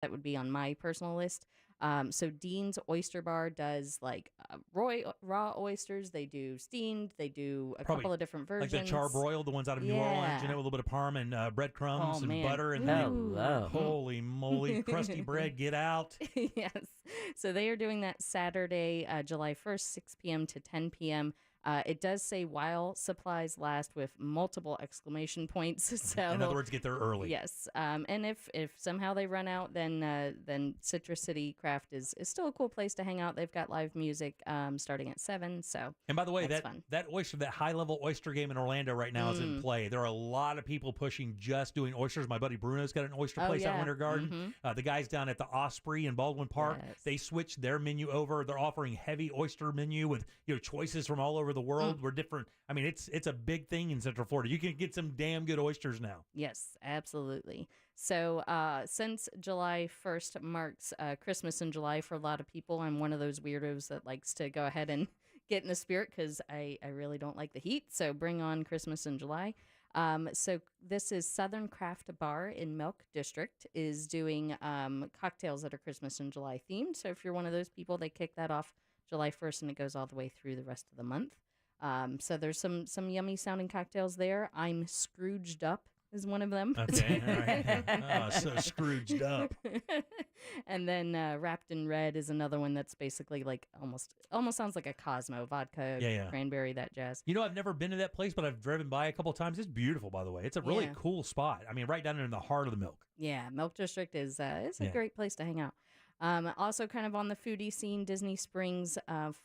that would be on my personal list. So Dean's Oyster Bar does like raw oysters. They do steamed. They do a couple of different versions. Like the charbroiled, the ones out of New Orleans, with a little bit of parm and breadcrumbs and butter. And holy moly, crusty bread, get out. Yes. So they are doing that Saturday, July 1st, 6 p.m. to 10 p.m. It does say while supplies last with multiple exclamation points. So in other words, get there early. Yes. And if somehow they run out, then Citrus City Craft is still a cool place to hang out. They've got live music starting at 7. So and by the way, that high level oyster game in Orlando right now is in play. There are a lot of people pushing just doing oysters. My buddy Bruno's got an oyster place at Winter Garden. The guys down at the Osprey in Baldwin Park, they switched their menu over. They're offering heavy oyster menu with choices from all over the world. We're different. I mean, it's a big thing in Central Florida. You can get some damn good oysters now. Yes, absolutely. So since July 1st marks Christmas in July for a lot of people, I'm one of those weirdos that likes to go ahead and get in the spirit because I really don't like the heat. So bring on Christmas in July. So this is Southern Craft Bar in Milk District is doing cocktails that are Christmas in July themed. So if you're one of those people, they kick that off July 1st and it goes all the way through the rest of the month. So there's some yummy sounding cocktails there. I'm Scrooged Up is one of them. Okay, all right. So Scrooged Up. And then Wrapped in Red is another one that's basically like almost sounds like a Cosmo vodka, cranberry, that jazz. I've never been to that place, but I've driven by a couple of times. It's beautiful, by the way. It's a really cool spot. I mean, right down in the heart of the Milk. Yeah, Milk District is it's a great place to hang out. Also kind of on the foodie scene, Disney Springs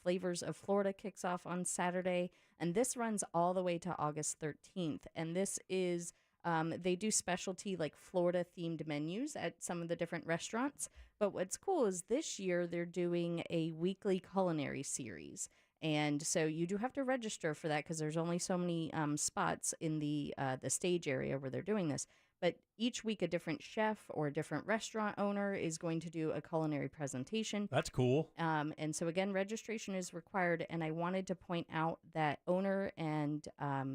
Flavors of Florida kicks off on Saturday, and this runs all the way to August 13th. And this is, they do specialty like Florida themed menus at some of the different restaurants. But what's cool is this year they're doing a weekly culinary series. And so you do have to register for that because there's only so many spots in the stage area where they're doing this. But each week, a different chef or a different restaurant owner is going to do a culinary presentation. That's cool. And so, again, registration is required. And I wanted to point out that owner and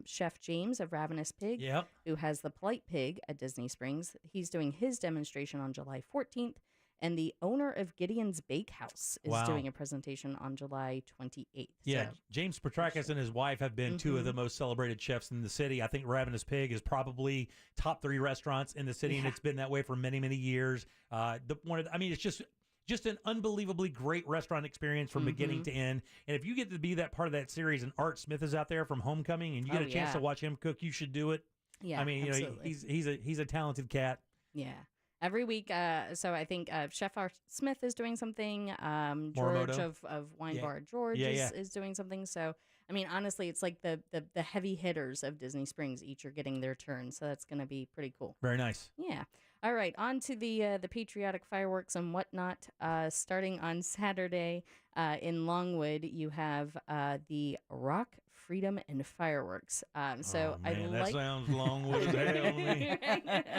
Chef James of Ravenous Pig, who has the Polite Pig at Disney Springs, he's doing his demonstration on July 14th. And the owner of Gideon's Bakehouse is doing a presentation on July 28th. Yeah, so, James Petrakis and his wife have been two of the most celebrated chefs in the city. I think Ravenous Pig is probably top 3 restaurants in the city, and it's been that way for many, many years. It's just an unbelievably great restaurant experience from beginning to end. And if you get to be that part of that series, and Art Smith is out there from Homecoming, and you get a chance to watch him cook, you should do it. Yeah, I mean, absolutely. he's a talented cat. Yeah. Every week, so I think Chef Art Smith is doing something. George of Wine Bar George is doing something. So, I mean, honestly, it's like the heavy hitters of Disney Springs each are getting their turn. So that's going to be pretty cool. Very nice. Yeah. All right. On to the patriotic fireworks and whatnot. Starting on Saturday in Longwood, you have the Rock, Freedom, and Fireworks. That sounds Longwood as hell to me.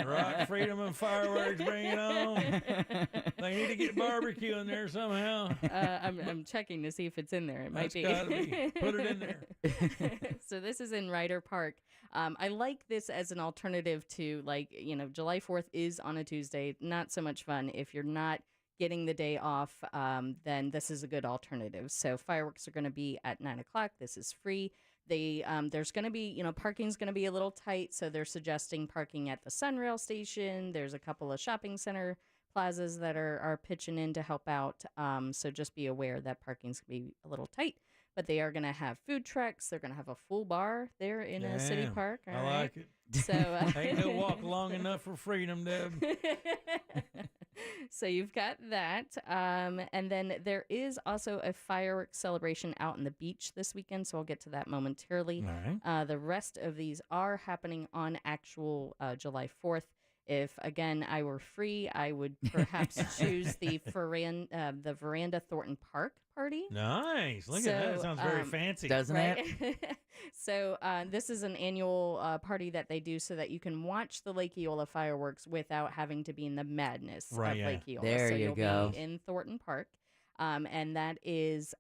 Rock, Freedom, and Fireworks, bring it on. They need to get barbecue in there somehow. I'm checking to see if it's in there. It might be. Gotta be. Put it in there. So this is in Ryder Park. I like this as an alternative to July 4th is on a Tuesday. Not so much fun. If you're not getting the day off, then this is a good alternative. So fireworks are going to be at 9:00. This is free. There's going to be, parking's going to be a little tight. So they're suggesting parking at the Sunrail station. There's a couple of shopping center plazas that are pitching in to help out. So just be aware that parking's going to be a little tight. But they are going to have food trucks. They're going to have a full bar there in a city park. I like it. So ain't no walk long enough for freedom, Deb. So you've got that. And then there is also a fireworks celebration out on the beach this weekend. So I'll get to that momentarily. All right. The rest of these are happening on actual July 4th. If, again, I were free, I would perhaps choose the Veranda Thornton Park party. Nice. Look at that. It sounds very fancy. Doesn't it? So this is an annual party that they do so that you can watch the Lake Eola fireworks without having to be in the madness of Lake Eola. There you go. Be in Thornton Park. And that is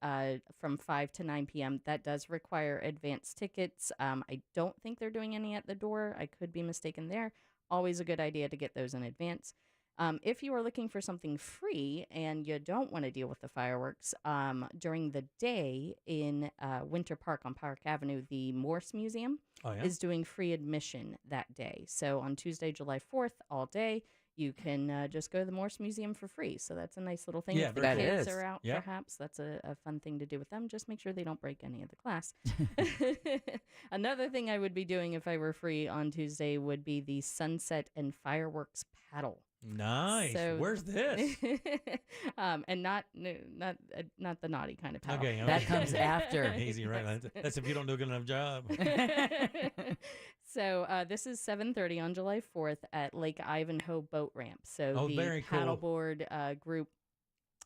from 5 to 9 p.m. That does require advance tickets. I don't think they're doing any at the door. I could be mistaken there. Always a good idea to get those in advance. If you are looking for something free and you don't want to deal with the fireworks, during the day in Winter Park on Park Avenue, the Morse Museum is doing free admission that day. So on Tuesday, July 4th, all day, you can just go to the Morse Museum for free. So that's a nice little thing. Yeah, if the kids are out, perhaps that's a fun thing to do with them. Just make sure they don't break any of the glass. Another thing I would be doing if I were free on Tuesday would be the Sunset and Fireworks Paddle. Nice. So, where's this? And not the naughty kind of paddle. Okay. That comes after. Easy, right? That's if you don't do a good enough job. So this is 7:30 on July 4th at Lake Ivanhoe Boat Ramp. So the paddleboard group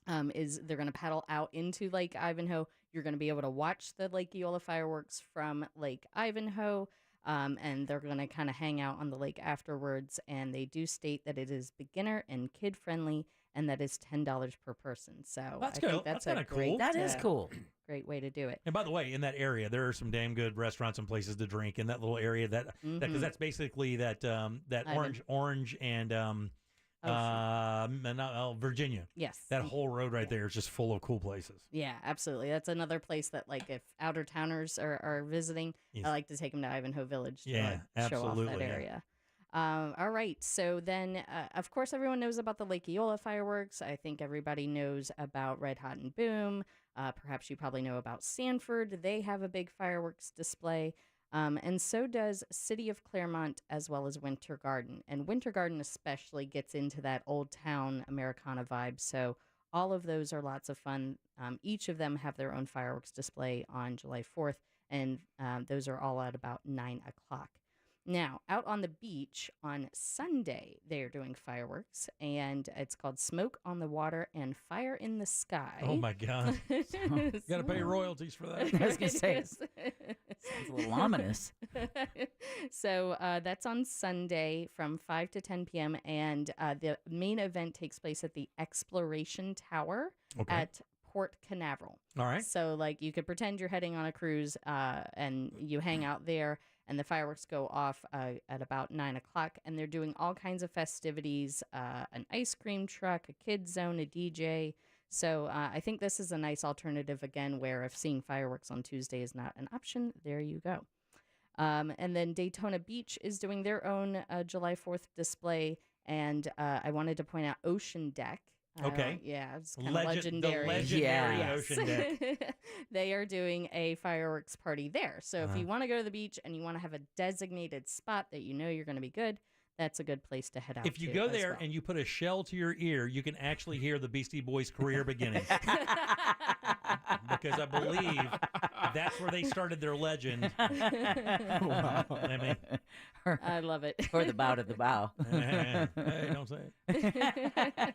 they're going to paddle out into Lake Ivanhoe. You're going to be able to watch the Lake Eola fireworks from Lake Ivanhoe. And they're going to kind of hang out on the lake afterwards. And they do state that it is beginner and kid friendly, and that is $10 per person. So that's I think that's kind of cool. That is cool. Great way to do it. And by the way, in that area, there are some damn good restaurants and places to drink in that little area. Because that's basically that orange and Virginia. Yes. That whole road right there is just full of cool places. Yeah, absolutely. That's another place that, like, if outer towners are visiting, I like to take them to Ivanhoe Village to show off that area. All right. So then, of course, everyone knows about the Lake Eola fireworks. I think everybody knows about Red Hot and Boom. Perhaps you probably know about Sanford. They have a big fireworks display. And so does City of Claremont as well as Winter Garden. And Winter Garden especially gets into that old town Americana vibe. So all of those are lots of fun. Each of them have their own fireworks display on July 4th. And those are all at about 9 o'clock. Now, out on the beach on Sunday, they're doing fireworks, and it's called Smoke on the Water and Fire in the Sky. Oh, my God. Got to pay royalties for that. I was going to say, sounds a little ominous. So that's on Sunday from 5 to 10 p.m., and the main event takes place at the Exploration Tower at Port Canaveral. All right. So, like, you could pretend you're heading on a cruise, and you hang out there. And the fireworks go off at about 9 o'clock, and they're doing all kinds of festivities, an ice cream truck, a kids zone, a DJ. So I think this is a nice alternative, again, where if seeing fireworks on Tuesday is not an option, there you go. And then Daytona Beach is doing their own July 4th display, and I wanted to point out Ocean Deck. Yeah, it's kind of legendary. The legendary Ocean Deck. They are doing a fireworks party there. So if you want to go to the beach and you want to have a designated spot that you know you're going to be good, that's a good place to head out. If you go there and you put a shell to your ear, you can actually hear the Beastie Boys' career beginning. Because I believe that's where they started their legend. Wow. I love it. Or the bow to the bow. Hey, don't say it.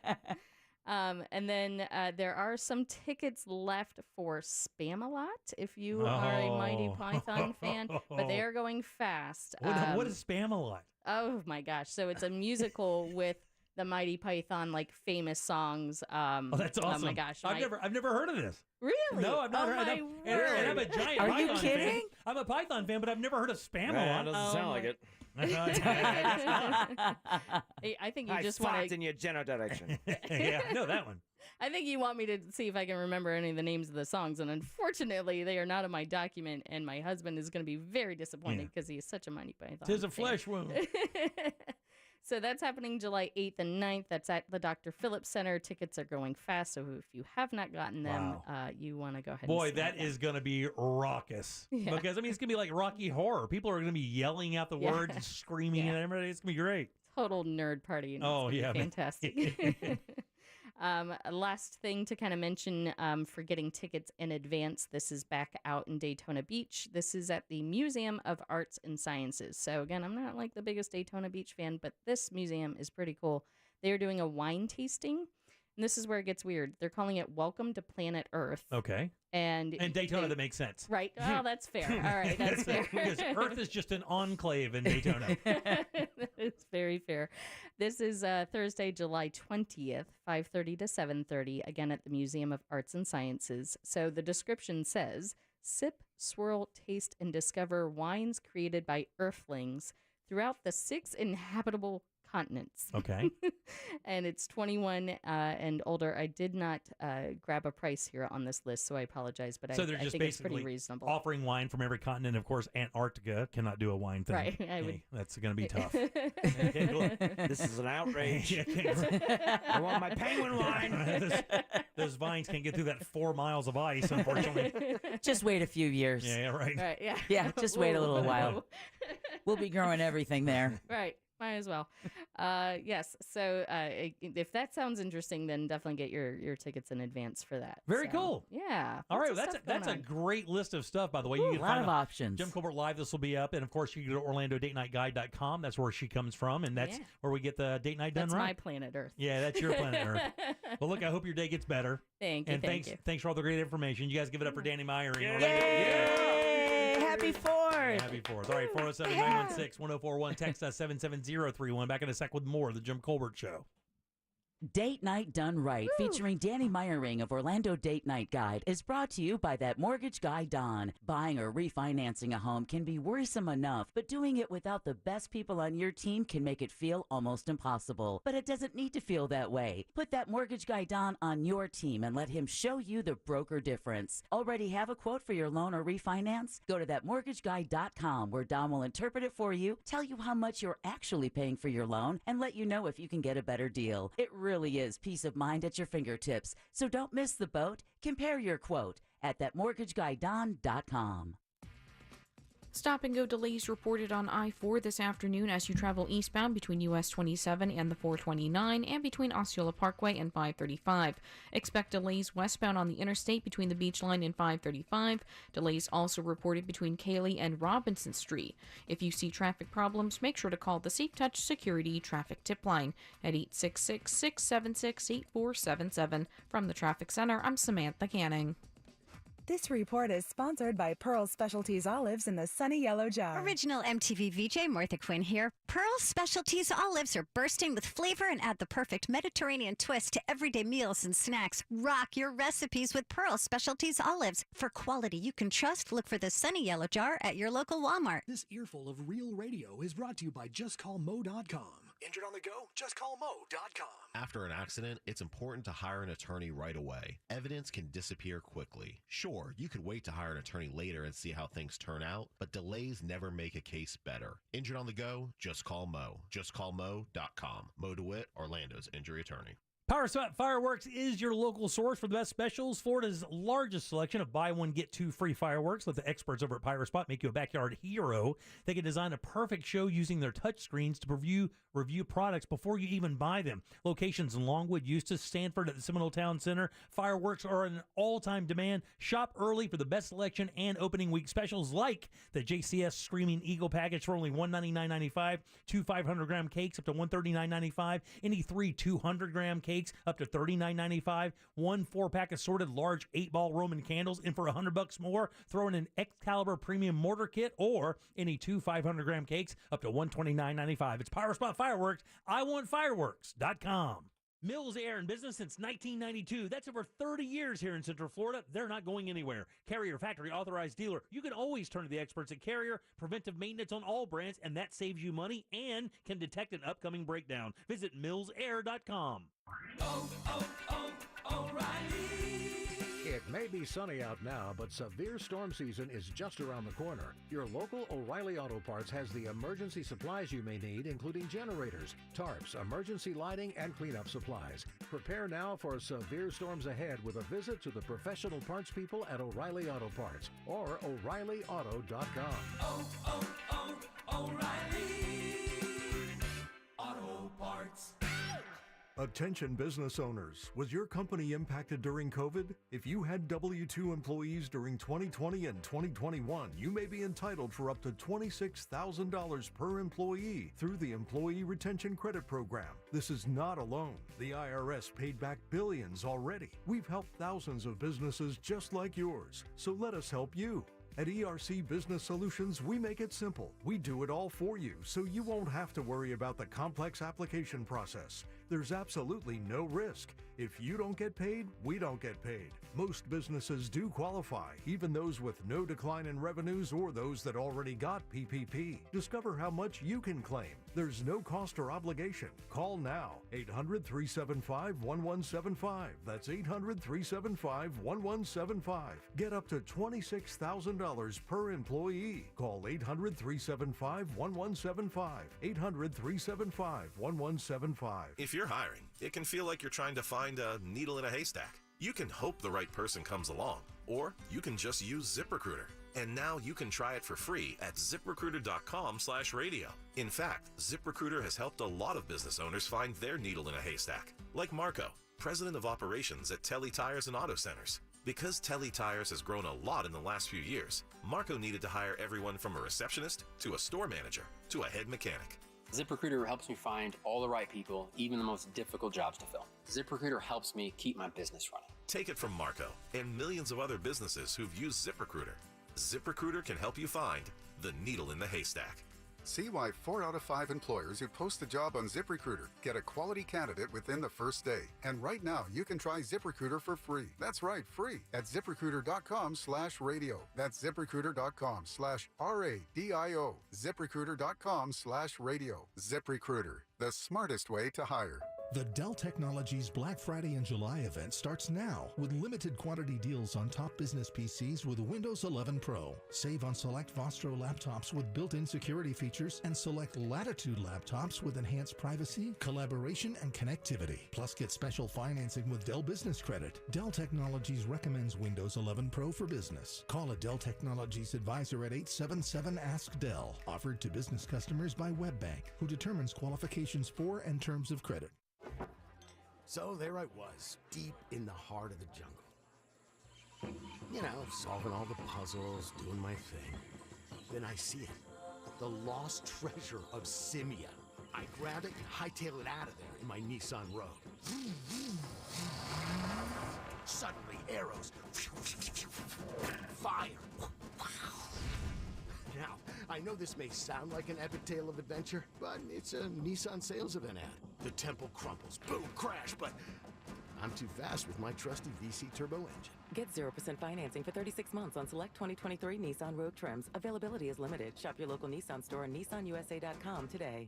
And then there are some tickets left for Spam-A-Lot if you are a Mighty Python fan, but they are going fast. What is Spam-A-Lot? Oh my gosh. So it's a musical with the Mighty Python, like, famous songs. That's awesome. Oh my gosh. I've never heard of this. Really? No, I've not heard of it. And I'm a giant Are Python you kidding? fan. I'm a Python fan, but I've never heard of Spam-A-Lot. Doesn't sound like it. I think you just want to in your general direction. Yeah, I know that one. I think you want me to see if I can remember any of the names of the songs, and unfortunately, they are not in my document. And my husband is going to be very disappointed because he is such a Mighty Python. 'Tis a flesh wound. So that's happening July 8th and 9th. That's at the Dr. Phillips Center. Tickets are going fast, so if you have not gotten them, you want to go ahead Boy, and that is going to be raucous. Yeah. Because, I mean, it's going to be like Rocky Horror. People are going to be yelling out the words and screaming and everything. It's going to be great. Total nerd party. And fantastic. Last thing to kind of mention for getting tickets in advance, this is back out in Daytona Beach. This is at the Museum of Arts and Sciences. So again, I'm not like the biggest Daytona Beach fan, but this museum is pretty cool. They're doing a wine tasting, and this is where it gets weird. They're calling it Welcome to Planet Earth. Okay. And Daytona, that makes sense. Right. Oh, that's fair. All right, that's fair. Because Earth is just an enclave in Daytona. It's very fair. This is Thursday, July 20th, 5:30 to 7:30, again at the Museum of Arts and Sciences. So the description says, sip, swirl, taste, and discover wines created by earthlings throughout the 6 inhabitable continents. Okay. And it's 21 and older. I did not grab a price here on this list, so I apologize, but So I they're just think it's pretty basically reasonable. offering wine from every continent. Of course, Antarctica cannot do a wine thing. Right. Hey, that's going to be tough. This is an outrage. Yeah, I want my penguin wine. those vines can't get through that 4 miles of ice, unfortunately. Just wait a few years. Yeah, right. Right, yeah. Yeah, just wait a little while. We'll be growing everything there. Right. Might as well. Yes. So if that sounds interesting, then definitely get your tickets in advance for that. Very So, cool. Yeah. All right, lots of that's stuff going a on. great list of stuff, by the way. Ooh, You a can lot find of on options. Jim Colbert Live. This will be up. And, of course, you can go to OrlandoDateNightGuide.com. That's where she comes from, and that's where we get the date night done That's right. my planet Earth. Yeah, that's your planet Earth. Well, look, I hope your day gets better. Thank you. And thank you. thanks for all the great information. You guys give it up for Danny Meyer. Yay! Happy 4th! Happy 4th. All right, 407-916-1041. Text us 77031. Back in a sec with more of the Jim Colbert Show. Date Night Done Right, featuring Danny Meyering of Orlando Date Night Guide, is brought to you by that mortgage guy, Don. Buying or refinancing a home can be worrisome enough, but doing it without the best people on your team can make it feel almost impossible. But it doesn't need to feel that way. Put that mortgage guy, Don, on your team and let him show you the broker difference. Already have a quote for your loan or refinance? Go to thatmortgageguy.com, where Don will interpret it for you, tell you how much you're actually paying for your loan, and let you know if you can get a better deal. It really is peace of mind at your fingertips. So don't miss the boat. Compare your quote at thatmortgageguydon.com. Stop and go delays reported on I-4 this afternoon as you travel eastbound between US 27 and the 429 and between Osceola Parkway and 535. Expect delays westbound on the interstate between the Beach Line and 535. Delays also reported between Cayley and Robinson Street. If you see traffic problems, make sure to call the Safe Touch Security Traffic Tip Line at 866-676-8477. From the Traffic Center, I'm Samantha Canning. This report is sponsored by Pearl Specialties Olives in the sunny yellow jar. Original MTV VJ Martha Quinn here. Pearl Specialties Olives are bursting with flavor and add the perfect Mediterranean twist to everyday meals and snacks. Rock your recipes with Pearl Specialties Olives. For quality you can trust, look for the sunny yellow jar at your local Walmart. This earful of real radio is brought to you by JustCallMo.com. Injured on the go? JustCallMo.com. After an accident, it's important to hire an attorney right away. Evidence can disappear quickly. Sure, you could wait to hire an attorney later and see how things turn out, but delays never make a case better. Injured on the go? Just call Mo. JustCallMo.com. Mo DeWitt, Orlando's injury attorney. Power Spot Fireworks is your local source for the best specials. Florida's largest selection of buy one, get two free fireworks. Let the experts over at Power Spot make you a backyard hero. They can design a perfect show using their touch screens to review products before you even buy them. Locations in Longwood, Eustis, Sanford at the Seminole Town Center. Fireworks are an all-time demand. Shop early for the best selection and opening week specials like the JCS Screaming Eagle package for only $199.95. 2 500-gram cakes up to $139.95. Any 3 200-gram cakes up to $39.95. 1 4-pack assorted large 8-ball Roman candles, and for $100 more, throw in an Excalibur premium mortar kit, or any 2 500-gram cakes up to $129.95. It's Power Spot Fireworks. IWantFireworks.com. Mills Air in business since 1992. That's over 30 years here in Central Florida. They're not going anywhere. Carrier factory authorized dealer. You can always turn to the experts at Carrier. Preventive maintenance on all brands, and that saves you money and can detect an upcoming breakdown. Visit millsair.com. O'Reilly. It may be sunny out now, but severe storm season is just around the corner. Your local O'Reilly Auto Parts has the emergency supplies you may need, including generators, tarps, emergency lighting, and cleanup supplies. Prepare now for severe storms ahead with a visit to the professional parts people at O'Reilly Auto Parts or O'ReillyAuto.com. O'Reilly Auto Parts. Attention business owners, was your company impacted during COVID? If you had W-2 employees during 2020 and 2021, you may be entitled for up to $26,000 per employee through the Employee Retention Credit Program. This is not alone. The IRS paid back billions already. We've helped thousands of businesses just like yours, so let us help you. At ERC Business Solutions, we make it simple. We do it all for you, so you won't have to worry about the complex application process. There's absolutely no risk. If you don't get paid, we don't get paid. Most businesses do qualify, even those with no decline in revenues or those that already got PPP. Discover how much you can claim. There's no cost or obligation. Call now. 800-375-1175. That's 800-375-1175. Get up to $26,000 per employee. Call 800-375-1175. 800-375-1175. If you're hiring, it can feel like you're trying to find a needle in a haystack. You can hope the right person comes along, or you can just use ZipRecruiter. And now you can try it for free at ZipRecruiter.com/radio. In fact, ZipRecruiter has helped a lot of business owners find their needle in a haystack, like Marco, president of operations at Telly Tires and Auto Centers. Because Telly Tires has grown a lot in the last few years, Marco needed to hire everyone from a receptionist to a store manager to a head mechanic. ZipRecruiter helps me find all the right people, even the most difficult jobs to fill. ZipRecruiter helps me keep my business running. Take it from Marco and millions of other businesses who've used ZipRecruiter. ZipRecruiter can help you find the needle in the haystack. See why 4 out of 5 employers who post a job on ZipRecruiter get a quality candidate within the first day. And right now, you can try ZipRecruiter for free. That's right, free at ZipRecruiter.com/radio. That's ZipRecruiter.com/RADIO. ZipRecruiter.com/radio. ZipRecruiter, the smartest way to hire. The Dell Technologies Black Friday and July event starts now with limited quantity deals on top business PCs with Windows 11 Pro. Save on select Vostro laptops with built-in security features and select Latitude laptops with enhanced privacy, collaboration, and connectivity. Plus, get special financing with Dell Business Credit. Dell Technologies recommends Windows 11 Pro for business. Call a Dell Technologies advisor at 877-ASK-DELL. Offered to business customers by WebBank, who determines qualifications for and terms of credit. So there I was, deep in the heart of the jungle. You know, solving all the puzzles, doing my thing. Then I see it. The lost treasure of Simia. I grab it and hightail it out of there in my Nissan Rogue. Suddenly, arrows. Fire. Now, I know this may sound like an epic tale of adventure, but it's a Nissan sales event ad. The temple crumbles, boom, crash, but I'm too fast with my trusty VC turbo engine. Get 0% financing for 36 months on select 2023 Nissan Rogue trims. Availability is limited. Shop your local Nissan store and nissanusa.com today.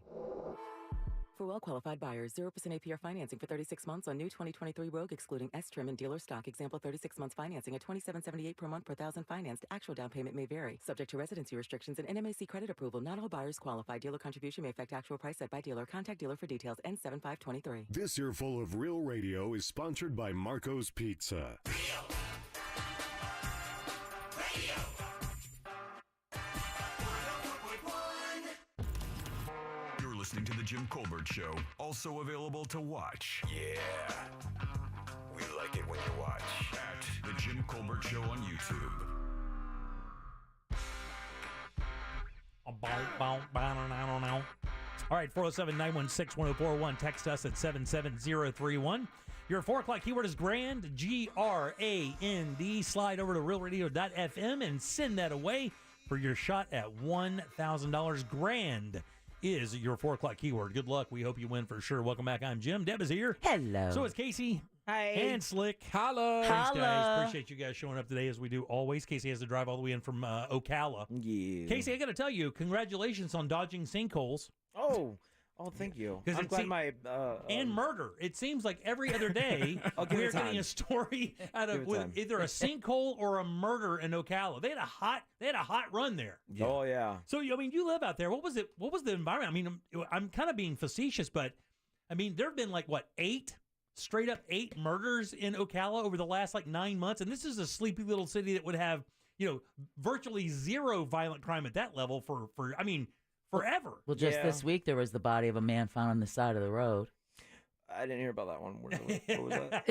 For well-qualified buyers, 0% APR financing for 36 months on new 2023 Rogue, excluding S-Trim and dealer stock. Example, 36 months financing at $27.78 per month per thousand financed. Actual down payment may vary. Subject to residency restrictions and NMAC credit approval. Not all buyers qualify. Dealer contribution may affect actual price set by dealer. Contact dealer for details. N7523. This earful of Real Radio is sponsored by Marco's Pizza. Listening to The Jim Colbert Show, also available to watch. Yeah, we like it when you watch. At The Jim Colbert Show on YouTube. All right, 407-916-1041. Text us at 77031. Your 4 o'clock keyword is grand, GRAND. Slide over to realradio.fm and send that away for your shot at $1,000. Grand is your 4 o'clock keyword. Good luck. We hope you win for sure. Welcome back. I'm Jim. Deb is here. Hello. So is Casey. Hi. And Slick. Hello. Thanks, guys. Appreciate you guys showing up today as we do always. Casey has to drive all the way in from Ocala. Yeah. Casey, I got to tell you, congratulations on dodging sinkholes. Oh, thank you. I'm glad my... and murder. It seems like every other day we're getting a story out of either a sinkhole or a murder in Ocala. They had a hot run there. Yeah. Oh, yeah. So, I mean, you live out there. What was it? What was the environment? I mean, I'm kind of being facetious, but, I mean, there have been like, what, 8 murders in Ocala over the last, 9 months? And this is a sleepy little city that would have, virtually zero violent crime at that level for forever. Well, just this week, there was the body of a man found on the side of the road. I didn't hear about that one. What was that?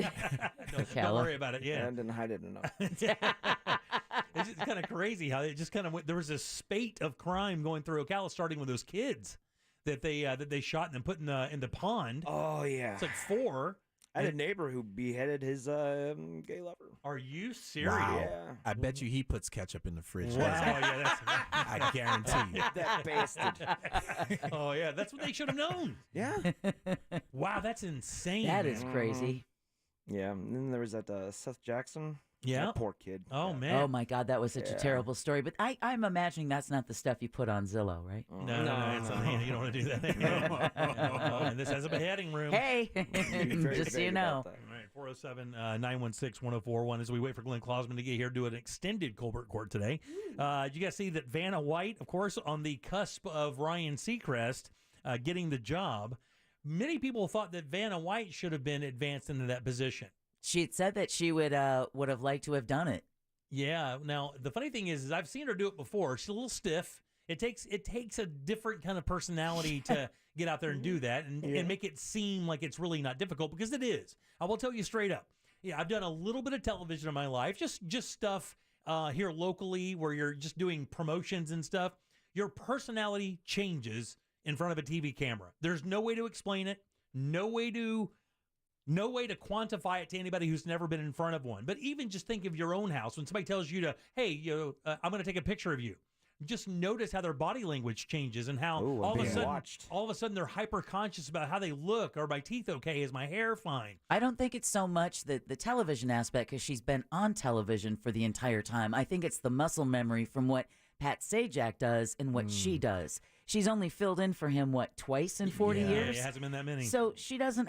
Don't worry about it. Yeah, I didn't hide it enough. It's just kind of crazy how it just kind of went. There was this spate of crime going through Ocala, starting with those kids that they shot and then put in the pond. Oh yeah, it's like 4. I had a neighbor who beheaded his gay lover. Are you serious? Wow. Yeah. I bet you he puts ketchup in the fridge. Wow. Yeah, that's I guarantee you. That bastard. Oh, yeah. That's what they should have known. Yeah. Wow, that's insane. That is crazy. Yeah. And then there was that Seth Jackson. Yeah. That poor kid. Oh, man. Oh, my God. That was such a terrible story. But I'm imagining that's not the stuff you put on Zillow, right? No. You don't want to do that. And this has a beheading room. Hey, just so you know. All right, 407-916-1041 as we wait for Glenn Klausman to get here, do an extended Colbert Court today. You guys see that Vanna White, of course, on the cusp of Ryan Seacrest getting the job. Many people thought that Vanna White should have been advanced into that position. She had said that she would have liked to have done it. Yeah. Now, the funny thing is I've seen her do it before. She's a little stiff. It takes a different kind of personality to get out there and do that and make it seem like it's really not difficult, because it is. I will tell you straight up. Yeah, I've done a little bit of television in my life, just stuff here locally where you're just doing promotions and stuff. Your personality changes in front of a TV camera. There's no way to explain it. No way to quantify it to anybody who's never been in front of one. But even just think of your own house. When somebody tells you to, hey, I'm going to take a picture of you. Just notice how their body language changes and how all of a sudden they're hyper conscious about how they look. Are my teeth okay? Is my hair fine? I don't think it's so much the television aspect, because she's been on television for the entire time. I think it's the muscle memory from what Pat Sajak does and what she does. She's only filled in for him, twice in 40 years? It hasn't been that many. So she hasn't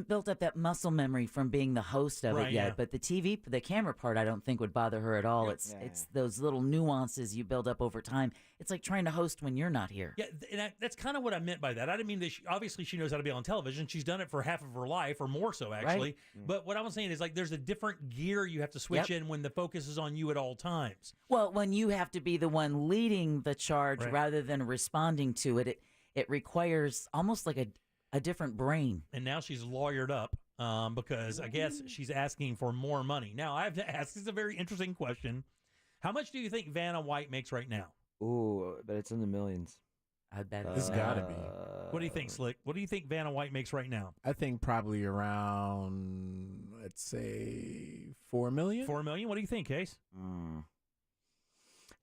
built up that muscle memory from being the host of it yet. Yeah. But the camera part, I don't think would bother her at all. It's those little nuances you build up over time. It's like trying to host when you're not here. Yeah, and that's kind of what I meant by that. I didn't mean that obviously she knows how to be on television. She's done it for half of her life, or more so, actually. Right. But what I was saying is, like, there's a different gear you have to switch in when the focus is on you at all times. Well, when you have to be the one leading the charge rather than responding to it, it requires almost like a different brain. And now she's lawyered up because I guess she's asking for more money. Now, I have to ask, this is a very interesting question. How much do you think Vanna White makes right now? Ooh, but it's in the millions. I bet it's got to be. What do you think, Slick? What do you think Vanna White makes right now? I think probably around, let's say, $4 million. $4 million? What do you think, Case?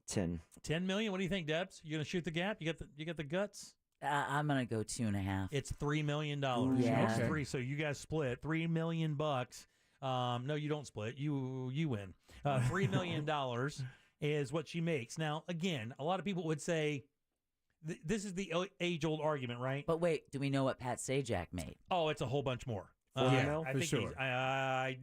10. 10 million? What do you think, Debs? You gonna shoot the gap? You got the guts? I'm gonna go 2.5. It's $3 million. Yeah. It's three, so you guys split $3 million. No, you don't split. You win. $3 million is what she makes. Now, again, a lot of people would say this is the age-old argument, right? But wait, do we know what Pat Sajak made? Oh, it's a whole bunch more. Yeah, I for think sure. I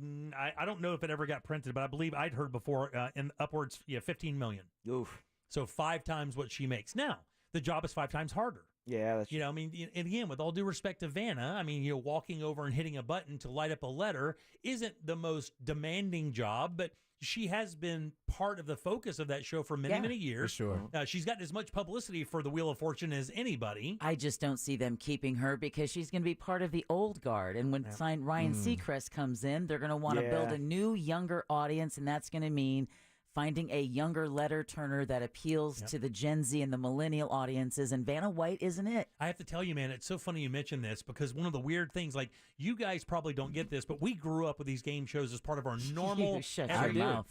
don't know if it ever got printed, but I believe I'd heard before in upwards, 15 million. Oof. So 5 times what she makes. Now, the job is 5 times harder. Yeah, that's I mean, and again, with all due respect to Vanna, I mean, walking over and hitting a button to light up a letter isn't the most demanding job, but she has been part of the focus of that show for many, many years. For sure. She's gotten as much publicity for the Wheel of Fortune as anybody. I just don't see them keeping her because she's going to be part of the old guard. And when Ryan Seacrest comes in, they're going to want to build a new, younger audience, and that's going to mean finding a younger letter turner that appeals to the Gen Z and the millennial audiences, and Vanna White isn't it. I have to tell you, man, it's so funny you mention this, because one of the weird things, like, you guys probably don't get this, but we grew up with these game shows as part of our normal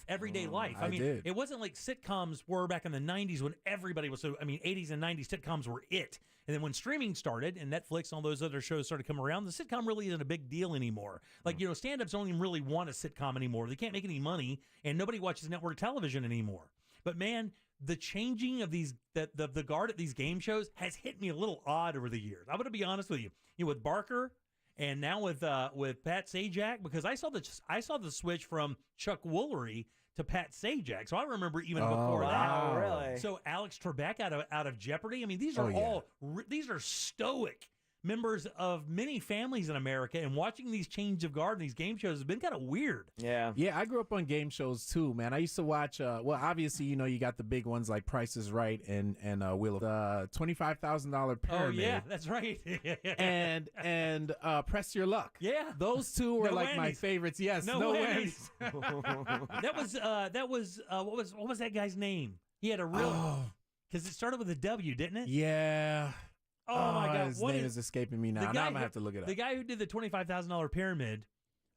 everyday life. I mean, it wasn't like sitcoms were back in the 90s when everybody was 80s and 90s sitcoms were it. And then when streaming started and Netflix and all those other shows started coming around, the sitcom really isn't a big deal anymore. Like, stand-ups don't even really want a sitcom anymore. They can't make any money, and nobody watches network television anymore. But man, the changing of the guard at these game shows has hit me a little odd over the years. I'm going to be honest with you. With Barker and now with Pat Sajak, because I saw the switch from Chuck Woolery to Pat Sajak. So I remember even before that. Wow, really? So Alex Trebek out of Jeopardy. I mean, these are these are stoic members of many families in America, and watching these change of guard and these game shows has been kind of weird. Yeah, I grew up on game shows too, man. I used to watch. Well, obviously, you got the big ones like Price is Right and Wheel of $25,000 Pyramid. Oh yeah, that's right. and Press Your Luck. Yeah, those two were my favorites. Yes, no whammies. that was what was that guy's name? He had a real because it started with a W, didn't it? Yeah. Oh my God! His name is escaping me now. Now I'm gonna have to look it up. The guy who did the $25,000 pyramid.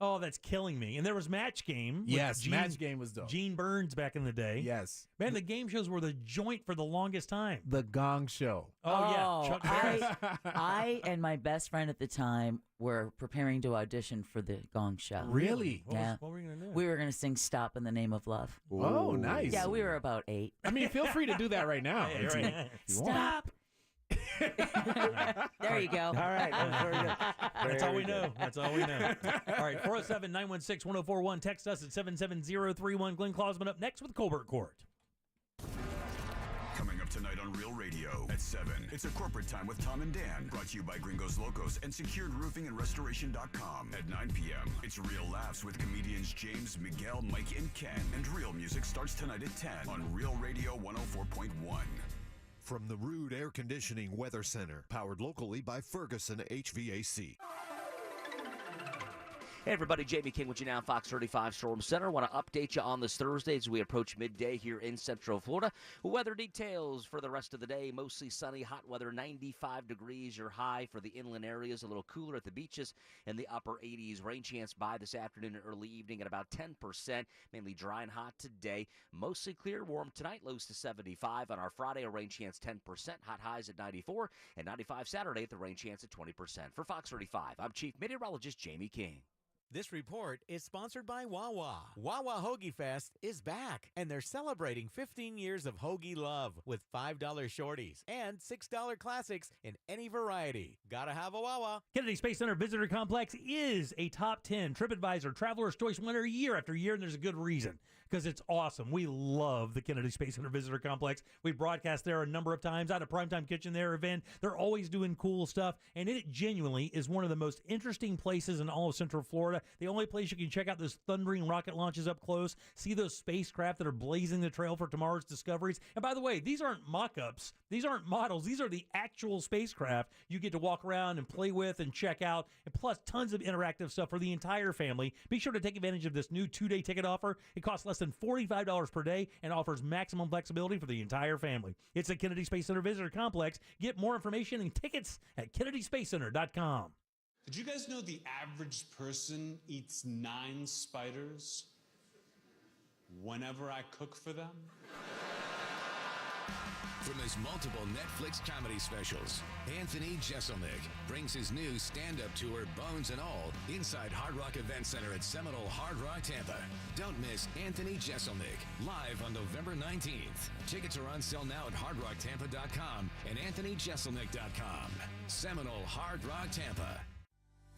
Oh, that's killing me. And there was Match Game. Yes, Match Game was dope. Gene Burns back in the day. Yes. Man, the game shows were the joint for the longest time. The Gong Show. Oh yeah. Chuck Norris. I and my best friend at the time were preparing to audition for the Gong Show. Really? What were we going to do? We were going to sing Stop in the Name of Love. Oh, nice. Yeah, we were about 8. I mean, feel free to do that right now. Yeah, right. Stop. There you go. All right. That's all we know. That's all we know. All right, 407-916-1041. Text us at 77031. Glenn Clausman up next with Colbert Court. Coming up tonight on Real Radio at 7. It's a corporate time with Tom and Dan. Brought to you by Gringos Locos and SecuredRoofingAndRestoration.com. At 9 p.m., it's Real Laughs with comedians James, Miguel, Mike, and Ken. And Real Music starts tonight at 10 on Real Radio 104.1. From the Rude Air Conditioning Weather Center, powered locally by Ferguson HVAC. Hey everybody, Jamie King with you now, Fox 35 Storm Center. Want to update you on this Thursday as we approach midday here in Central Florida. Weather details for the rest of the day, mostly sunny, hot weather, 95 degrees your high for the inland areas, a little cooler at the beaches in the upper 80s. Rain chance by this afternoon and early evening at about 10%, mainly dry and hot today. Mostly clear, warm tonight, lows to 75. On our Friday, a rain chance 10%, hot highs at 94, and 95 Saturday at the rain chance at 20%. For Fox 35, I'm Chief Meteorologist Jamie King. This report is sponsored by Wawa. Wawa Hoagie Fest is back, and they're celebrating 15 years of hoagie love with $5 shorties and $6 classics in any variety. Gotta have a Wawa. Kennedy Space Center Visitor Complex is a top 10 TripAdvisor Traveler's Choice winner year after year, and there's a good reason, because it's awesome. We love the Kennedy Space Center Visitor Complex. We broadcast there a number of times. I had a Primetime Kitchen there event. They're always doing cool stuff, and it genuinely is one of the most interesting places in all of Central Florida. The only place you can check out those thundering rocket launches up close, see those spacecraft that are blazing the trail for tomorrow's discoveries. And by the way, these aren't mock-ups. These aren't models. These are the actual spacecraft you get to walk around and play with and check out, and plus tons of interactive stuff for the entire family. Be sure to take advantage of this new 2-day ticket offer. It costs less than $45 per day and offers maximum flexibility for the entire family. It's the Kennedy Space Center Visitor Complex. Get more information and tickets at KennedySpaceCenter.com. Did you guys know the average person eats 9 spiders whenever I cook for them? From his multiple Netflix comedy specials, Anthony Jeselnik brings his new stand-up tour, Bones and All, inside Hard Rock Event Center at Seminole Hard Rock, Tampa. Don't miss Anthony Jeselnik, live on November 19th. Tickets are on sale now at hardrocktampa.com and anthonyjeselnik.com. Seminole Hard Rock, Tampa.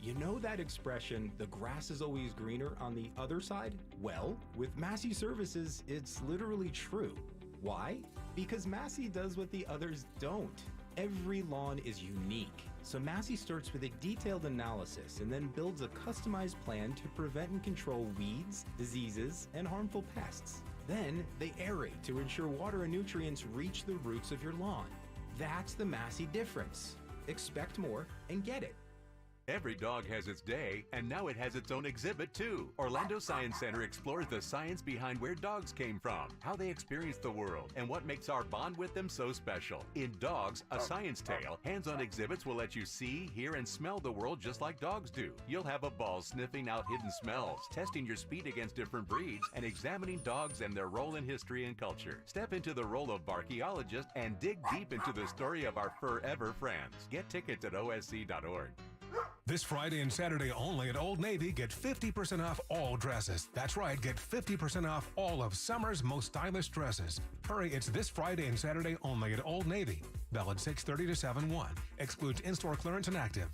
You know that expression, the grass is always greener on the other side? Well, with Massey Services, it's literally true. Why? Because Massey does what the others don't. Every lawn is unique. So Massey starts with a detailed analysis and then builds a customized plan to prevent and control weeds, diseases, and harmful pests. Then they aerate to ensure water and nutrients reach the roots of your lawn. That's the Massey difference. Expect more and get it. Every dog has its day, and now it has its own exhibit, too. Orlando Science Center explores the science behind where dogs came from, how they experience the world, and what makes our bond with them so special. In Dogs, A Science Tale, hands-on exhibits will let you see, hear, and smell the world just like dogs do. You'll have a ball sniffing out hidden smells, testing your speed against different breeds, and examining dogs and their role in history and culture. Step into the role of archaeologist and dig deep into the story of our forever friends. Get tickets at osc.org. This Friday and Saturday only at Old Navy, get 50% off all dresses. That's right, get 50% off all of summer's most stylish dresses. Hurry, it's this Friday and Saturday only at Old Navy. Valid 6/30 to 7/1. Excludes in-store clearance and active.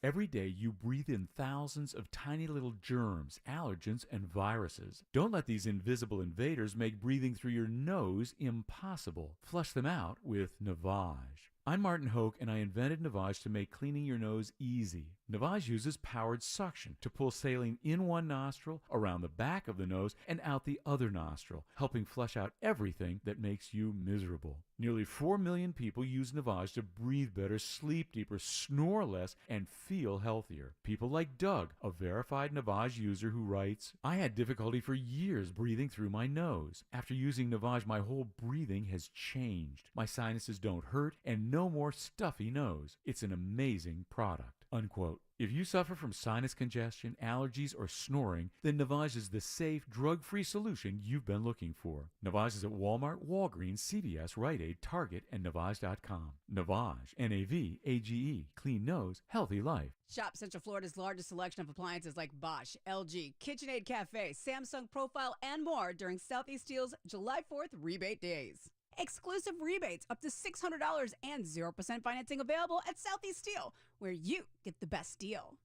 Every day you breathe in thousands of tiny little germs, allergens, and viruses. Don't let these invisible invaders make breathing through your nose impossible. Flush them out with Navage. I'm Martin Hoke, and I invented Navage to make cleaning your nose easy. Navage uses powered suction to pull saline in one nostril, around the back of the nose, and out the other nostril, helping flush out everything that makes you miserable. Nearly 4 million people use Navage to breathe better, sleep deeper, snore less, and feel healthier. People like Doug, a verified Navage user who writes, I had difficulty for years breathing through my nose. After using Navage, my whole breathing has changed. My sinuses don't hurt and no more stuffy nose. It's an amazing product. Unquote. If you suffer from sinus congestion, allergies, or snoring, then Navage is the safe, drug-free solution you've been looking for. Navage is at Walmart, Walgreens, CVS, Rite Aid, Target, and Navage.com. Navage, N-A-V-A-G-E, clean nose, healthy life. Shop Central Florida's largest selection of appliances like Bosch, LG, KitchenAid Cafe, Samsung Profile, and more during Southeast Steel's July 4th rebate days. Exclusive rebates up to $600 and 0% financing available at Southeast Steel, where you get the best deal.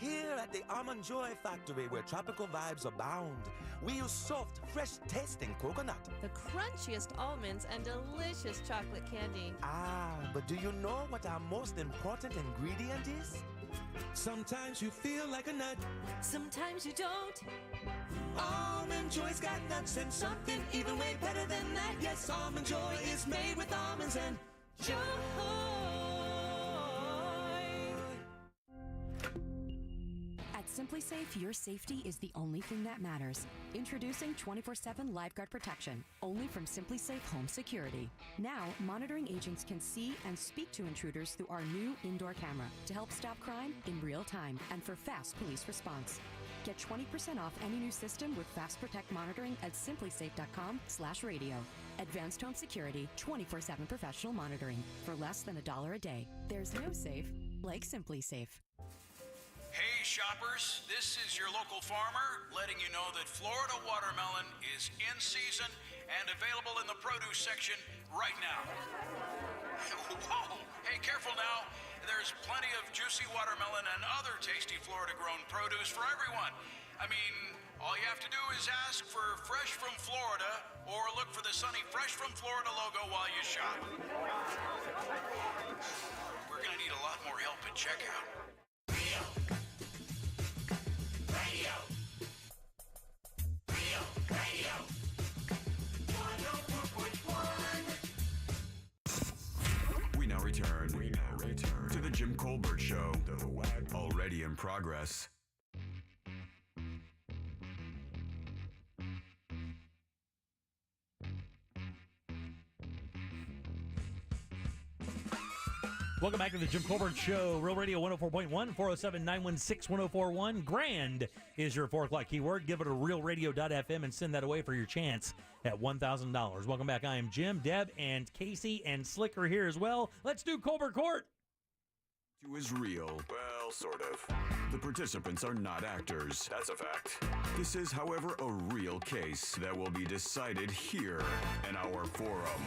Here at the Almond Joy Factory, where tropical vibes abound, we use soft, fresh-tasting coconut. The crunchiest almonds and delicious chocolate candy. Ah, but do you know what our most important ingredient is? Sometimes you feel like a nut. Sometimes you don't. Almond Joy's got nuts and something even way better than that. Yes, Almond Joy is made with almonds and joy. At Simply Safe, your safety is the only thing that matters. Introducing 24/7 LifeGuard protection, only from Simply Safe Home Security. Now, monitoring agents can see and speak to intruders through our new indoor camera to help stop crime in real time and for fast police response. Get 20% off any new system with Fast Protect monitoring at simplysafe.com/radio. Advanced home security, 24/7 professional monitoring for less than $1 a day. There's no safe like Simply Safe. Hey shoppers, this is your local farmer letting you know that Florida watermelon is in season and available in the produce section right now. Whoa, hey, careful now. There's plenty of juicy watermelon and other tasty Florida-grown produce for everyone. I mean, all you have to do is ask for Fresh from Florida or look for the sunny Fresh from Florida logo while you shop. We're going to need a lot more help at checkout. Radio. Radio. 104.1. We now return to the Jim Colbert Show. Already in progress. Welcome back to the Jim Colbert Show. Real Radio 104.1, 407-916-1041. Grand is your 4 o'clock keyword. Give it a realradio.fm and send that away for your chance at $1,000. Welcome back. I am Jim, Deb, and Casey, and Slicker here as well. Let's do Colbert Court. Is real. Well, sort of. The participants are not actors. That's a fact. This is, however, a real case that will be decided here in our forum,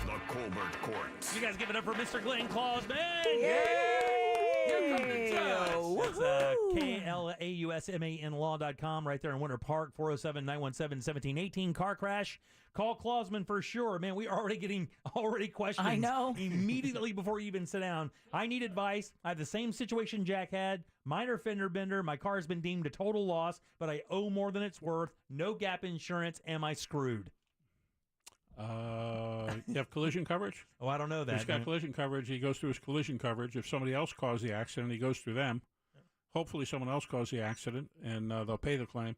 the Colbert Court. You guys give it up for Mr. Glenn Clausman. Yay! Here comes the judge. That's KLAUSMANlaw.com right there in Winter Park, 407-917-1718. Car crash. Call Clausman for sure. Man, we are already getting questions. I know. Immediately before you even sit down. I need advice. I have the same situation Jack had. Minor fender bender. My car has been deemed a total loss, but I owe more than it's worth. No gap insurance. Am I screwed? You have collision coverage? Oh, I don't know that. He's got collision coverage. He goes through his collision coverage. If somebody else caused the accident, he goes through them. Hopefully someone else caused the accident, and they'll pay the claim.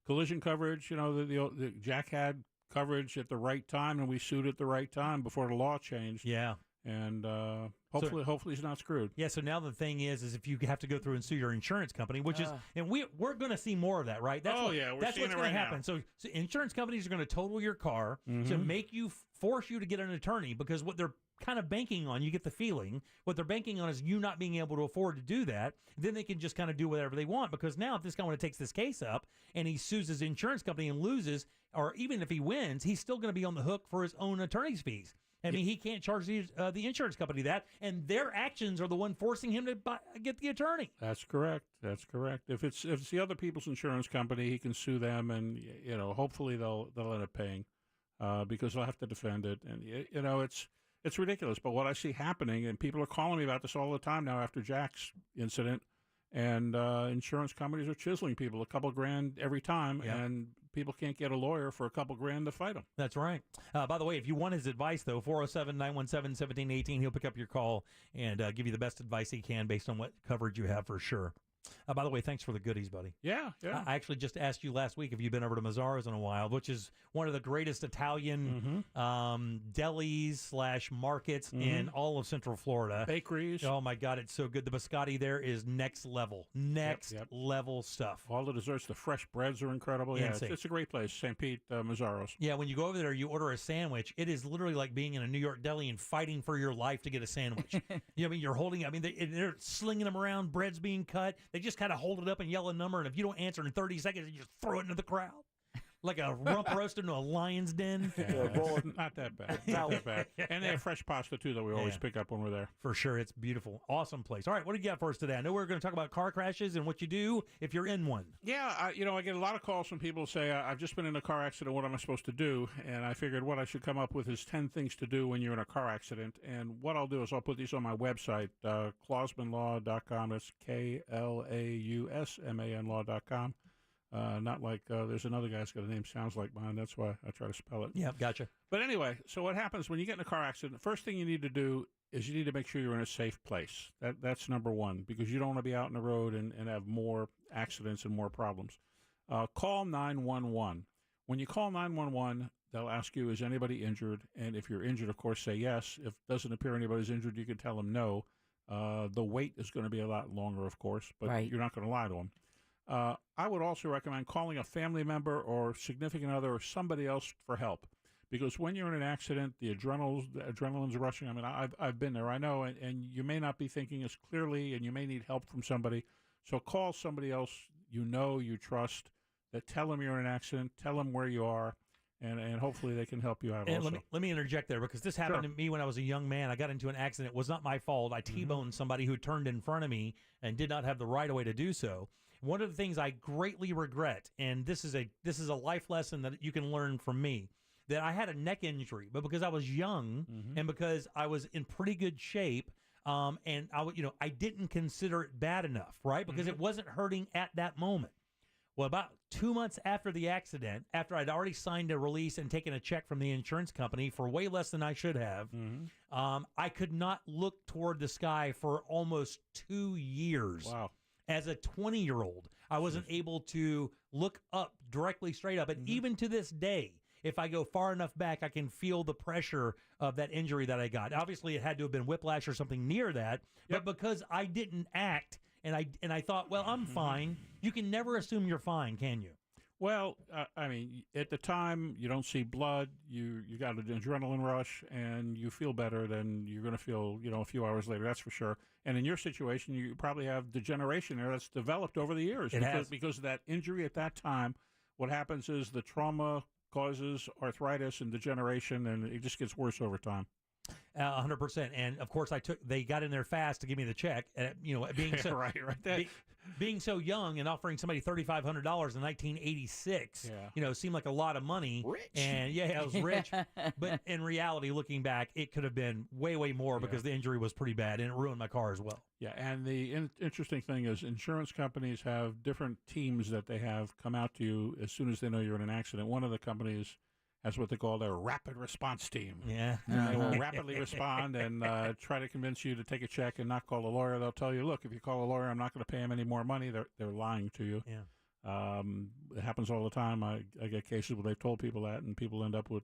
Collision coverage, you know, the Jack had coverage at the right time, and we sued at the right time before the law changed. Yeah. And hopefully he's not screwed. Yeah, so now the thing is if you have to go through and sue your insurance company, which is, and we're going to see more of that, right? That's we're that's seeing what's it going right to happen. now. So insurance companies are going to total your car to make you force you to get an attorney, because what they're kind of banking on, you get the feeling, what they're banking on is you not being able to afford to do that. Then they can just kind of do whatever they want, because now if this guy takes this case up and he sues his insurance company and loses, or even if he wins, he's still going to be on the hook for his own attorney's fees. I mean, he can't charge the insurance company that, and their actions are the one forcing him to get the attorney. That's correct. That's correct. If it's the other people's insurance company, he can sue them, and hopefully they'll end up paying, because they'll have to defend it. And it's It's ridiculous. But what I see happening, and people are calling me about this all the time now after Jack's incident, and insurance companies are chiseling people a couple grand every time, and people can't get a lawyer for a couple grand to fight them. That's right. By the way, if you want his advice, though, 407-917-1718, he'll pick up your call and give you the best advice he can based on what coverage you have for sure. By the way, thanks for the goodies, buddy. Yeah. I actually just asked you last week if you've been over to Mazzaro's in a while, which is one of the greatest Italian delis / markets in all of Central Florida. Bakeries. Oh, my God, it's so good. The biscotti there is next level. Next level stuff. All the desserts, the fresh breads are incredible. Yeah, it's a great place, St. Pete, Mazzaro's. Yeah, when you go over there, you order a sandwich. It is literally like being in a New York deli and fighting for your life to get a sandwich. You know what I mean? You're holding, they're slinging them around, bread's being cut. They just kind of hold it up and yell a number, and if you don't answer in 30 seconds, you just throw it into the crowd. Like a rump roast into a lion's den. It's not that bad. Not that bad. And they have fresh pasta, too, that we always pick up when we're there. For sure. It's beautiful. Awesome place. All right, what do you got for us today? I know we're going to talk about car crashes and what you do if you're in one. Yeah, I get a lot of calls from people who say, I've just been in a car accident. What am I supposed to do? And I figured what I should come up with is 10 things to do when you're in a car accident. And what I'll do is I'll put these on my website, klausmanlaw.com. That's KLAUSMAN law.com. Not like there's another guy's got a name sounds like mine. That's why I try to spell it. Yeah, gotcha. But anyway, so what happens when you get in a car accident, the first thing you need to do is you need to make sure you're in a safe place. That's number one, because you don't want to be out on the road and have more accidents and more problems. Call 911. When you call 911, they'll ask you, is anybody injured? And if you're injured, of course, say yes. If it doesn't appear anybody's injured, you can tell them no. The wait is going to be a lot longer, of course, but you're not going to lie to them. I would also recommend calling a family member or significant other or somebody else for help, because when you're in an accident, the adrenaline's rushing. I mean, I've been there, I know, and you may not be thinking as clearly, and you may need help from somebody. So call somebody else you trust, that tell them you're in an accident, tell them where you are, and hopefully they can help you out. And also. let me interject there, because this happened to me when I was a young man. I got into an accident. It was not my fault. I T-boned somebody who turned in front of me and did not have the right of way to do so. One of the things I greatly regret, and this is a life lesson that you can learn from me, that I had a neck injury, but because I was young and because I was in pretty good shape, and I didn't consider it bad enough, right? Because it wasn't hurting at that moment. Well, about 2 months after the accident, after I'd already signed a release and taken a check from the insurance company for way less than I should have, I could not look toward the sky for almost 2 years. Wow. As a 20-year-old, I wasn't able to look up directly straight up. And even to this day, if I go far enough back, I can feel the pressure of that injury that I got. Obviously, it had to have been whiplash or something near that. But because I didn't act and I thought, well, I'm fine, you can never assume you're fine, can you? Well, I mean, at the time, you don't see blood, you got an adrenaline rush, and you feel better than you're going to feel, a few hours later, that's for sure. And in your situation, you probably have degeneration there that's developed over the years. Because of that injury at that time, what happens is the trauma causes arthritis and degeneration, and it just gets worse over time. 100%. And of course, they got in there fast to give me the check. Being so being so young and offering somebody $3,500 in 1986, seemed like a lot of money. Rich. And I was rich. But in reality, looking back, it could have been way, way more because the injury was pretty bad and it ruined my car as well. Yeah, and the interesting thing is insurance companies have different teams that they have come out to you as soon as they know you're in an accident. One of the companies has what they call their rapid response team. Yeah. And they will rapidly respond and try to convince you to take a check and not call a lawyer. They'll tell you, look, if you call a lawyer, I'm not going to pay him any more money. They're lying to you. Yeah. It happens all the time. I get cases where they've told people that, and people end up with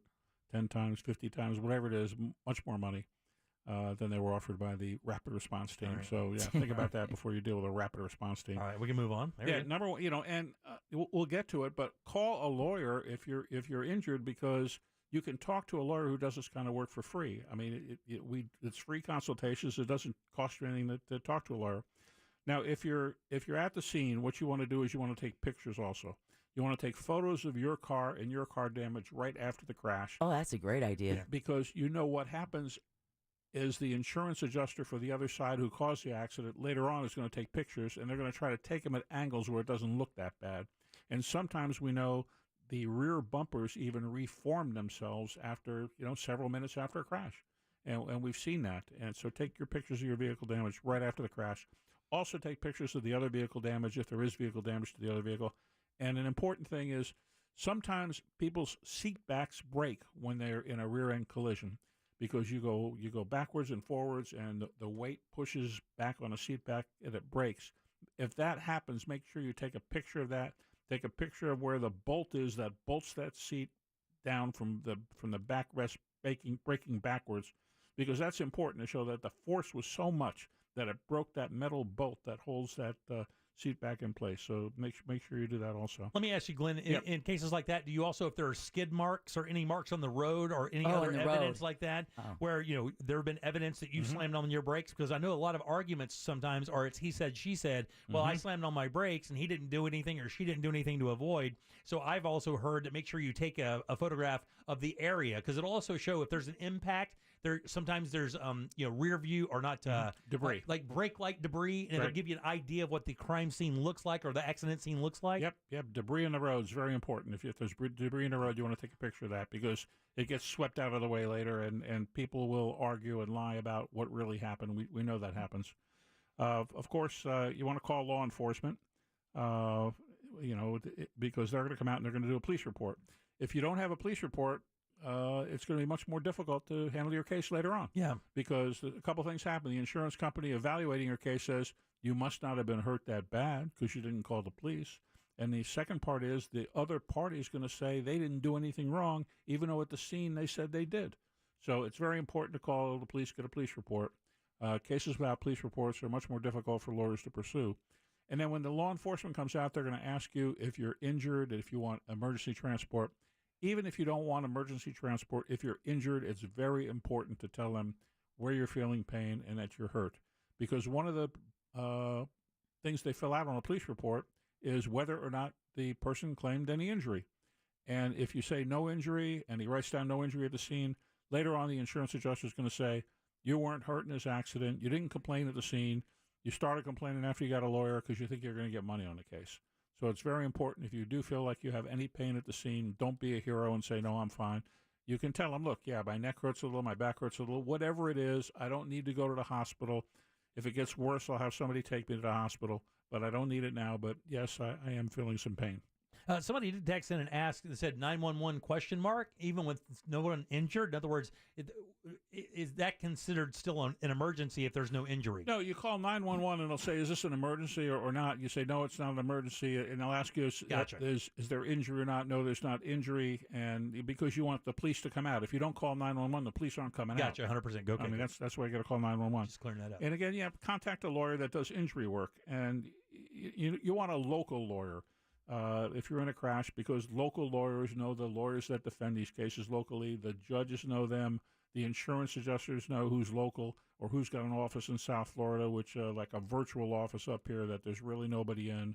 10 times, 50 times, whatever it is, much more money than they were offered by the rapid response team. Right. So, think about that before you deal with a rapid response team. All right, we can move on. Number one, and we'll get to it, but call a lawyer if you're injured, because you can talk to a lawyer who does this kind of work for free. I mean, it's free consultations. It doesn't cost you anything to talk to a lawyer. Now, if you're at the scene, what you want to do is you want to take pictures also. You want to take photos of your car and your car damage right after the crash. Oh, that's a great idea. Because what happens is the insurance adjuster for the other side who caused the accident later on is going to take pictures, and they're going to try to take them at angles where it doesn't look that bad. And sometimes we know the rear bumpers even reform themselves after, several minutes after a crash. And we've seen that. And so take your pictures of your vehicle damage right after the crash. Also take pictures of the other vehicle damage if there is vehicle damage to the other vehicle. And an important thing is sometimes people's seat backs break when they're in a rear-end collision because you go backwards and forwards and the weight pushes back on a seat back and it breaks. If that happens, make sure you take a picture of that. Take a picture of where the bolt is that bolts that seat down from the backrest breaking backwards, because that's important to show that the force was so much that it broke that metal bolt that holds that seat back in place. So make sure you do that also. Let me ask you, Glenn, in cases like that, do you also, if there are skid marks or any marks on the road or any other evidence like that, where, there have been evidence that you slammed on your brakes? Because I know a lot of arguments sometimes are it's he said, she said, well, I slammed on my brakes and he didn't do anything or she didn't do anything to avoid. So I've also heard to make sure you take a photograph of the area, because it'll also show if there's an impact. Sometimes there's rear view or not debris, like brake light debris, and it'll give you an idea of what the crime scene looks like or the accident scene looks like. Yep. Debris in the road is very important. If there's debris in the road, you want to take a picture of that because it gets swept out of the way later, and people will argue and lie about what really happened. We know that happens. Of course, you want to call law enforcement, because they're going to come out and they're going to do a police report. If you don't have a police report, it's going to be much more difficult to handle your case later on. Yeah. Because a couple things happen. The insurance company evaluating your case says you must not have been hurt that bad because you didn't call the police. And the second part is the other party is going to say they didn't do anything wrong, even though at the scene they said they did. So it's very important to call the police, get a police report. Cases without police reports are much more difficult for lawyers to pursue. And then when the law enforcement comes out, they're going to ask you if you're injured, if you want emergency transport. Even if you don't want emergency transport, if you're injured, it's very important to tell them where you're feeling pain and that you're hurt. Because one of the things they fill out on a police report is whether or not the person claimed any injury. And if you say no injury and he writes down no injury at the scene, later on the insurance adjuster is going to say, you weren't hurt in this accident, you didn't complain at the scene, you started complaining after you got a lawyer because you think you're going to get money on the case. So it's very important. If you do feel like you have any pain at the scene, don't be a hero and say, no, I'm fine. You can tell them, look, yeah, my neck hurts a little, my back hurts a little, whatever it is, I don't need to go to the hospital. If it gets worse, I'll have somebody take me to the hospital, but I don't need it now. But yes, I am feeling some pain. Somebody did text in and ask, it said 911 ? Even with no one injured? In other words, is that considered still an emergency if there's no injury? No, you call 911 and they'll say, is this an emergency or not? You say, no, it's not an emergency. And they'll ask you, is there injury or not? No, there's not injury. And because you want the police to come out. If you don't call 911, the police aren't coming out. Gotcha, 100%. Okay, I mean, that's why you got to call 911. Just clearing that up. And again, contact a lawyer that does injury work. And you want a local lawyer. If you're in a crash, because local lawyers know the lawyers that defend these cases locally, the judges know them, the insurance adjusters know who's local or who's got an office in South Florida, which like a virtual office up here that there's really nobody in.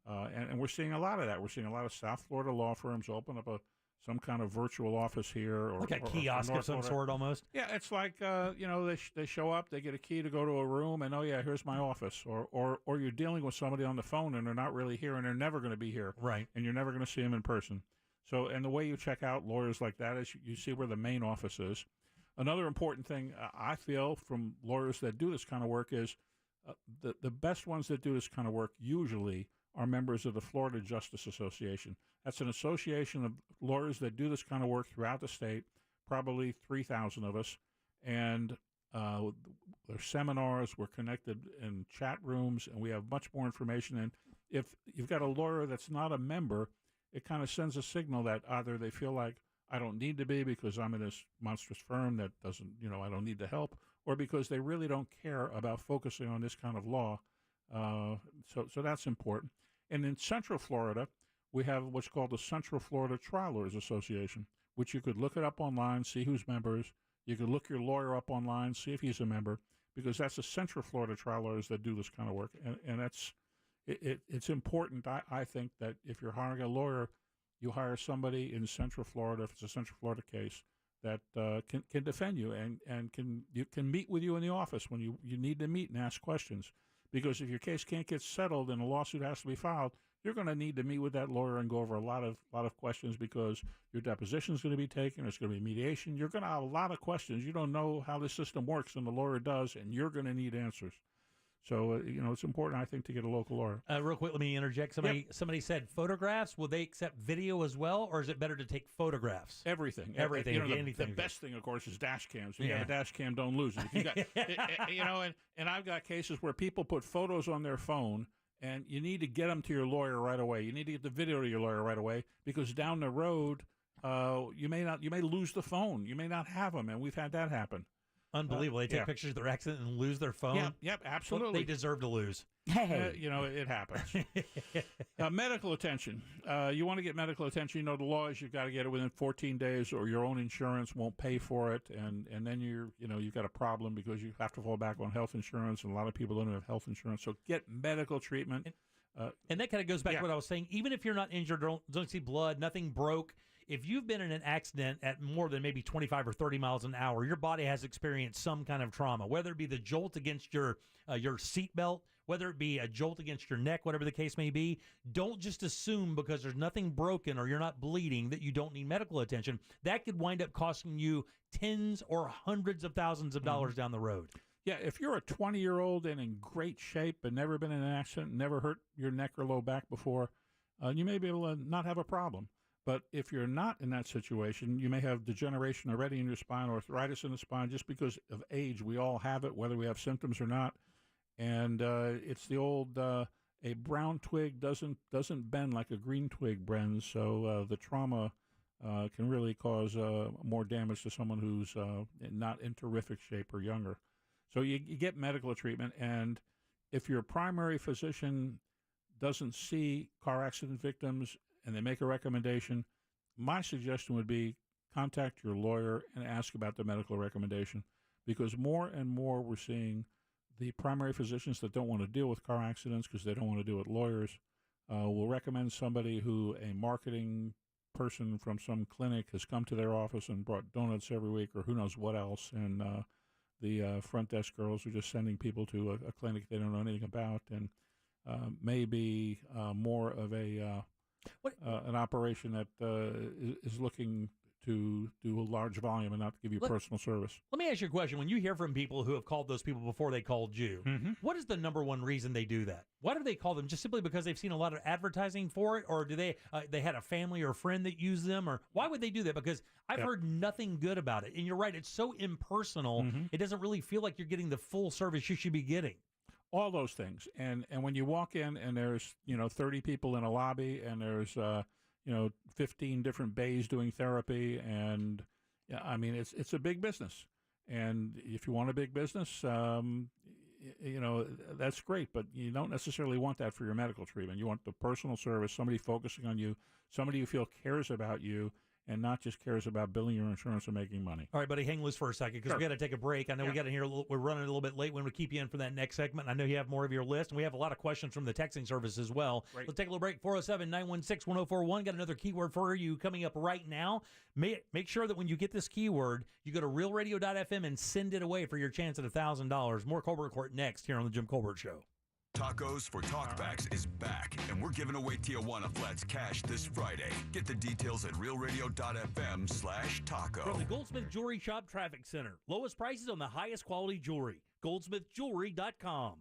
And we're seeing a lot of that. We're seeing a lot of South Florida law firms open up some kind of virtual office here. Or like a kiosk of some sort almost? Yeah, it's like, they show up, they get a key to go to a room, and, oh, yeah, here's my office. Or you're dealing with somebody on the phone, and they're not really here, and they're never going to be here. Right. And you're never going to see them in person. So, and the way you check out lawyers like that is you see where the main office is. Another important thing I feel from lawyers that do this kind of work is the best ones that do this kind of work usually are members of the Florida Justice Association. That's an association of lawyers that do this kind of work throughout the state, probably 3,000 of us. And there's seminars, we're connected in chat rooms, and we have much more information. And if you've got a lawyer that's not a member, it kind of sends a signal that either they feel like, I don't need to be because I'm in this monstrous firm that doesn't, I don't need the help, or because they really don't care about focusing on this kind of law. So that's important. And in Central Florida, we have what's called the Central Florida Trial Lawyers Association, which you could look it up online, see who's members. You could look your lawyer up online, see if he's a member, because that's the Central Florida Trial Lawyers that do this kind of work. And it's important, I think, that if you're hiring a lawyer, you hire somebody in Central Florida, if it's a Central Florida case, that can defend you and can meet with you in the office when you need to meet and ask questions. because if your case can't get settled and a lawsuit has to be filed, you're going to need to meet with that lawyer and go over a lot of questions because your deposition is going to be taken. There's going to be mediation. You're going to have a lot of questions. You don't know how the system works, and the lawyer does, and you're going to need answers. So, it's important, I think, to get a local lawyer. Real quick, let me interject. Somebody said photographs. Will they accept video as well, or is it better to take photographs? Everything. Everything. The best thing, of course, is dash cams. If you have a dash cam, don't lose it. If you got, and I've got cases where people put photos on their phone, and you need to get them to your lawyer right away. You need to get the video to your lawyer right away because down the road, you may lose the phone. You may not have them, and we've had that happen. Unbelievable. They take pictures of their accident and lose their phone. Yep, absolutely. Well, they deserve to lose. Hey. It happens. Medical attention. You want to get medical attention. The law is you've got to get it within 14 days or your own insurance won't pay for it. And then you've got a problem because you have to fall back on health insurance, and a lot of people don't have health insurance. So get medical treatment. And that kind of goes back to what I was saying. Even if you're not injured, don't see blood, nothing broke. If you've been in an accident at more than maybe 25 or 30 miles an hour, your body has experienced some kind of trauma, whether it be the jolt against your seatbelt, whether it be a jolt against your neck, whatever the case may be. Don't just assume because there's nothing broken or you're not bleeding that you don't need medical attention. That could wind up costing you tens or hundreds of thousands of dollars down the road. Yeah, if you're a 20-year-old and in great shape and never been in an accident, never hurt your neck or low back before, you may be able to not have a problem. But if you're not in that situation, you may have degeneration already in your spine, arthritis in the spine, just because of age. We all have it, whether we have symptoms or not. And it's the old, a brown twig doesn't bend like a green twig bends. So the trauma can really cause more damage to someone who's not in terrific shape or younger. So you get medical treatment. And if your primary physician doesn't see car accident victims and they make a recommendation, my suggestion would be contact your lawyer and ask about the medical recommendation, because more and more we're seeing the primary physicians that don't want to deal with car accidents because they don't want to deal with lawyers will recommend somebody who a marketing person from some clinic has come to their office and brought donuts every week or who knows what else, and the front desk girls are just sending people to a clinic they don't know anything about, and maybe more of an operation that is looking to do a large volume and not give you personal service. Let me ask you a question. When you hear from people who have called those people before they called you, what is the number one reason they do that? Why do they call them? Just simply because they've seen a lot of advertising for it, or do they had a family or a friend that used them, or why would they do that? Because I've heard nothing good about it. And you're right, it's so impersonal, it doesn't really feel like you're getting the full service you should be getting. All those things. And when you walk in and there's, 30 people in a lobby and there's, 15 different bays doing therapy. And it's a big business. And if you want a big business, that's great, but you don't necessarily want that for your medical treatment. You want the personal service, somebody focusing on you, somebody you feel cares about you, and not just cares about billing your insurance and making money. All right, buddy, hang loose for a second because we got to take a break. I know we got to hear. We're running a little bit late when we keep you in for that next segment. I know you have more of your list, and we have a lot of questions from the texting service as well. Great. Let's take a little break. 407-916-1041. Got another keyword for you coming up right now. Make sure that when you get this keyword, you go to realradio.fm and send it away for your chance at $1,000. More Colbert Court next here on the Jim Colbert Show. Tacos for Talkbacks is back, and we're giving away Tijuana Flats cash this Friday. Get the details at realradio.fm/taco. From the Goldsmith Jewelry Shop Traffic Center. Lowest prices on the highest quality jewelry. goldsmithjewelry.com.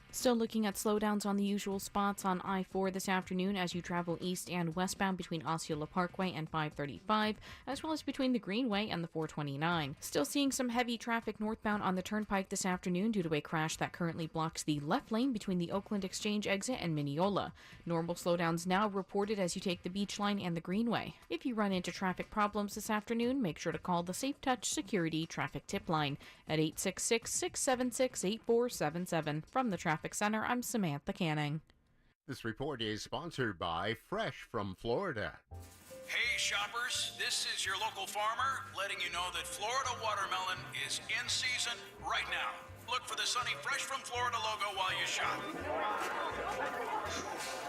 Still looking at slowdowns on the usual spots on I-4 this afternoon as you travel east and westbound between Osceola Parkway and 535, as well as between the Greenway and the 429. Still seeing some heavy traffic northbound on the Turnpike this afternoon due to a crash that currently blocks the left lane between the Oakland Exchange exit and Mineola. Normal slowdowns now reported as you take the Beach Line and the Greenway. If you run into traffic problems this afternoon, make sure to call the Safe Touch Security Traffic Tip Line at 866-676-8477. From the Traffic Center, I'm Samantha Canning. This report is sponsored by Fresh from Florida. Hey shoppers, this is your local farmer letting you know that Florida watermelon is in season right now. Look for the sunny Fresh from Florida logo while you shop.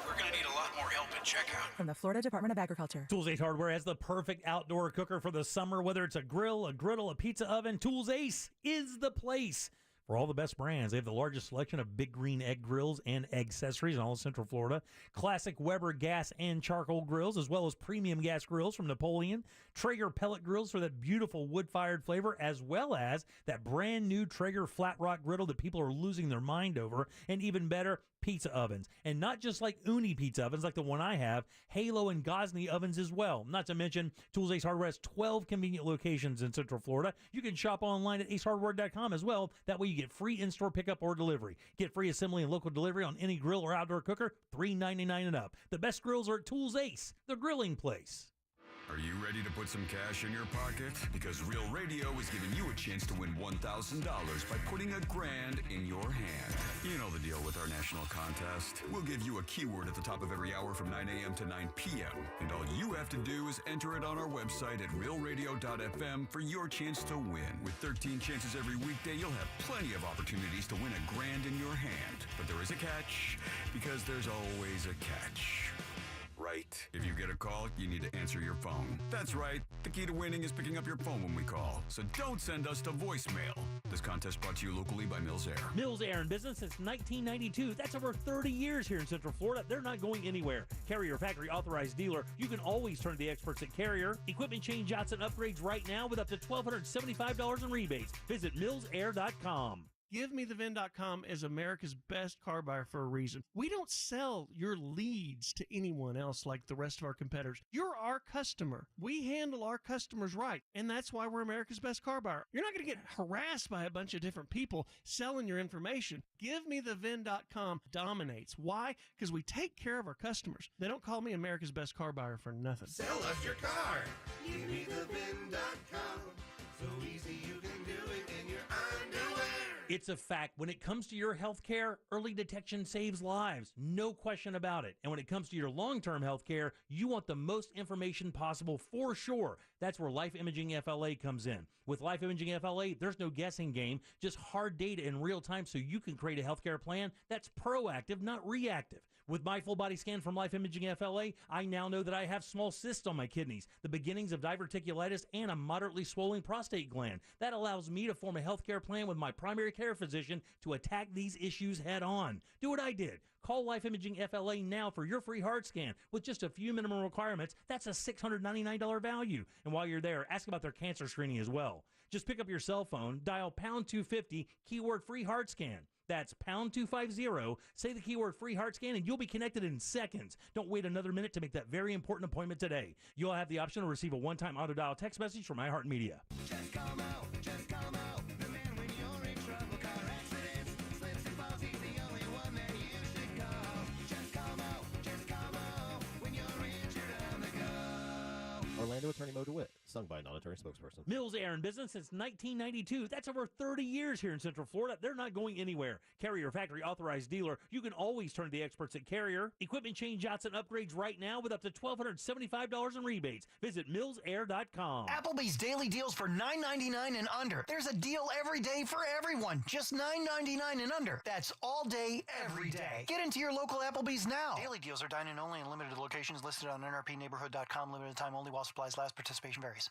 We're going to need a lot more help at checkout. From the Florida Department of Agriculture. Tools Ace Hardware has the perfect outdoor cooker for the summer. Whether it's a grill, a griddle, a pizza oven, Tools Ace is the place. for all the best brands. They have the largest selection of Big Green egg grills and egg accessories in all of Central Florida. Classic Weber gas and charcoal grills, as well as premium gas grills from Napoleon. Traeger pellet grills for that beautiful wood-fired flavor, as well as that brand new Traeger flat rock griddle that people are losing their mind over. And even better, pizza ovens. And not just like Uni pizza ovens like the one I have, Halo and Gosney ovens as well. Not to mention, Tools Ace Hardware has 12 convenient locations in Central Florida. You can shop online at acehardware.com as well. That way you get free in-store pickup or delivery. Get free assembly and local delivery on any grill or outdoor cooker, $3.99 and up. The best grills are at Tools Ace, the grilling place. Are you ready to put some cash in your pocket? Because Real Radio is giving you a chance to win $1,000 by putting $1,000 in your hand. You know the deal with our national contest. We'll give you a keyword at the top of every hour from 9 a.m. to 9 p.m. And all you have to do is enter it on our website at realradio.fm for your chance to win. With 13 chances every weekday, you'll have plenty of opportunities to win $1,000 in your hand. But there is a catch, because there's always a catch. Right. If you get a call, you need to answer your phone. That's right. The key to winning is picking up your phone when we call. So don't send us to voicemail. This contest brought to you locally by Mills Air. Mills Air in business since 1992. That's over 30 years here in Central Florida. They're not going anywhere. Carrier factory authorized dealer. You can always turn to the experts at Carrier. Equipment change outs and upgrades right now with up to $1,275 in rebates. Visit millsair.com. GiveMeTheVin.com is America's best car buyer for a reason. We don't sell your leads to anyone else like the rest of our competitors. You're our customer. We handle our customers right, and that's why we're America's best car buyer. You're not going to get harassed by a bunch of different people selling your information. GiveMeTheVin.com dominates. Why? Because we take care of our customers. They don't call me America's best car buyer for nothing. Sell us your car. GiveMeTheVin.com. So easy you can do it in your underwear. It's a fact. When it comes to your health care, early detection saves lives. No question about it. And when it comes to your long-term health care, you want the most information possible for sure. That's where Life Imaging FLA comes in. With Life Imaging FLA, there's no guessing game, just hard data in real time so you can create a healthcare plan that's proactive, not reactive. With my full body scan from Life Imaging FLA, I now know that I have small cysts on my kidneys, the beginnings of diverticulitis, and a moderately swollen prostate gland. That allows me to form a healthcare plan with my primary care physician to attack these issues head on. Do what I did. Call Life Imaging FLA now for your free heart scan. With just a few minimum requirements, that's a $699 value. And while you're there, ask about their cancer screening as well. Just pick up your cell phone, dial pound 250, keyword free heart scan. That's pound 250, say the keyword free heart scan, and you'll be connected in seconds. Don't wait another minute to make that very important appointment today. You'll have the option to receive a one-time auto-dial text message from iHeartMedia. Just come out, just come out. The man when you're in trouble, car accidents, slips and falls, he's the only one that you should call. Just come out when you're injured on the go. Orlando attorney Mo DeWitt, sung by a non-attorney spokesperson. Mills Air in business since 1992. That's over 30 years here in Central Florida. They're not going anywhere. Carrier factory authorized dealer. You can always turn to the experts at Carrier. Equipment change outs and upgrades right now with up to $1,275 in rebates. Visit millsair.com. Applebee's daily deals for $9.99 and under. There's a deal every day for everyone. Just $9.99 and under. That's all day, every day. Get into your local Applebee's now. Daily deals are dine-in only in limited locations listed on nrpneighborhood.com. Limited time only while supplies last. Participation varies.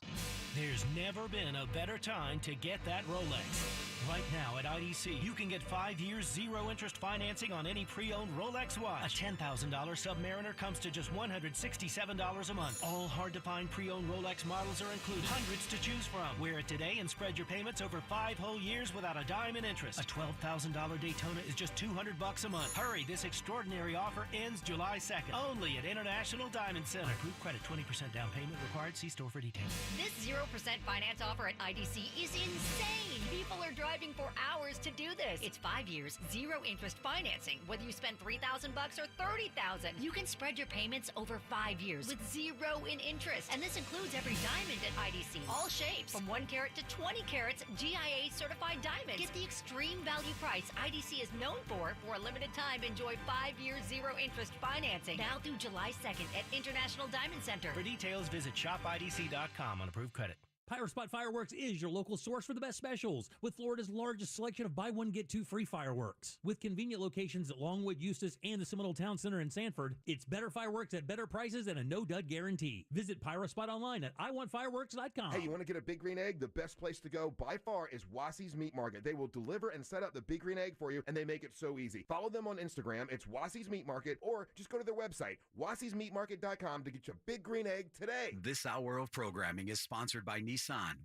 There's never been a better time to get that Rolex. Right now at IDC, you can get 5 years zero-interest financing on any pre-owned Rolex watch. A $10,000 Submariner comes to just $167 a month. All hard-to-find pre-owned Rolex models are included. Hundreds to choose from. Wear it today and spread your payments over 5 whole years without a dime in interest. A $12,000 Daytona is just $200 a month. Hurry, this extraordinary offer ends July 2nd. Only at International Diamond Center. Approved credit, 20% down payment required. See store for details. This 0% finance offer at IDC is insane. People are driving for hours to do this. It's 5 years, zero interest financing. Whether you spend $3,000 or $30,000, you can spread your payments over 5 years with zero in interest. And this includes every diamond at IDC. All shapes, from 1 carat to 20 carats, GIA certified diamonds. Get the extreme value price IDC is known for a limited time. Enjoy 5 years, zero interest financing. Now through July 2nd at International Diamond Center. For details, visit shopidc.com on approved credit. Pyrospot Fireworks is your local source for the best specials, with Florida's largest selection of buy one, get two free fireworks. With convenient locations at Longwood, Eustis, and the Seminole Town Center in Sanford, it's better fireworks at better prices and a no-dud guarantee. Visit Pyrospot online at iwantfireworks.com. Hey, you want to get a Big Green Egg? The best place to go by far is Wassey's Meat Market. They will deliver and set up the Big Green Egg for you, and they make it so easy. Follow them on Instagram. It's Wassey's Meat Market, or just go to their website, wasseysmeatmarket.com, to get your Big Green Egg today. This hour of programming is sponsored by Nissan.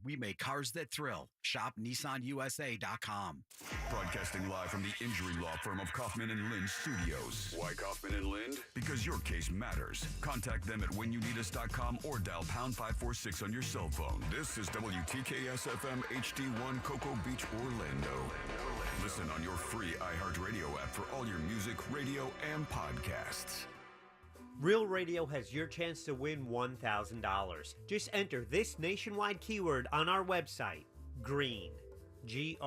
We make cars that thrill. Shop NissanUSA.com. Broadcasting live from the injury law firm of Kaufman and Lind Studios. Why Kaufman and Lind? Because your case matters. Contact them at whenyouneedus.com or dial pound 546 on your cell phone. This is WTKS FM HD1 Cocoa Beach, Orlando. Listen on your free iHeartRadio app for all your music, radio, and podcasts. Real Radio has your chance to win $1,000. Just enter this nationwide keyword on our website, GREEN. Green.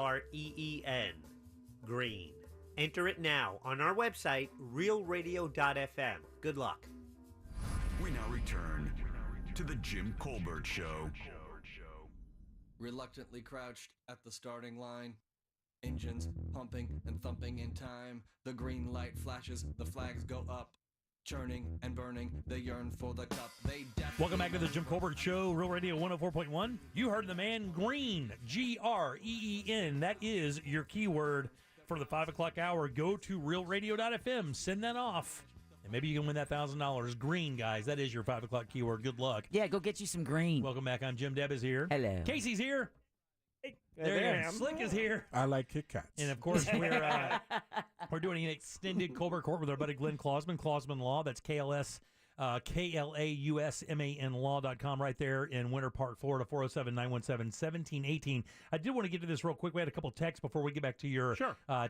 Green. Enter it now on our website, realradio.fm. Good luck. We now return to the Jim Colbert Show. Reluctantly crouched at the starting line. Engines pumping and thumping in time. The green light flashes, the flags go up. Churning and burning, they yearn for the cup. Welcome back to the Jim Colbert Show, Real Radio 104.1. You heard the man, Green, Green. That is your keyword for the 5 o'clock hour. Go to realradio.fm, send that off, and maybe you can win that $1,000. Green, guys, that is your 5 o'clock keyword. Good luck. Yeah, go get you some green. Welcome back. I'm Jim. Deb is here. Hello. Casey's here. There you go. Slick is here. I like Kit Kats. And, of course, we're doing an extended Colbert Court with our buddy Glenn Klausman, Klausman Law. That's KLAUSMAN law.com right there in Winter Park, Florida, 407-917-1718. I did want to get to this real quick. We had a couple texts before we get back to your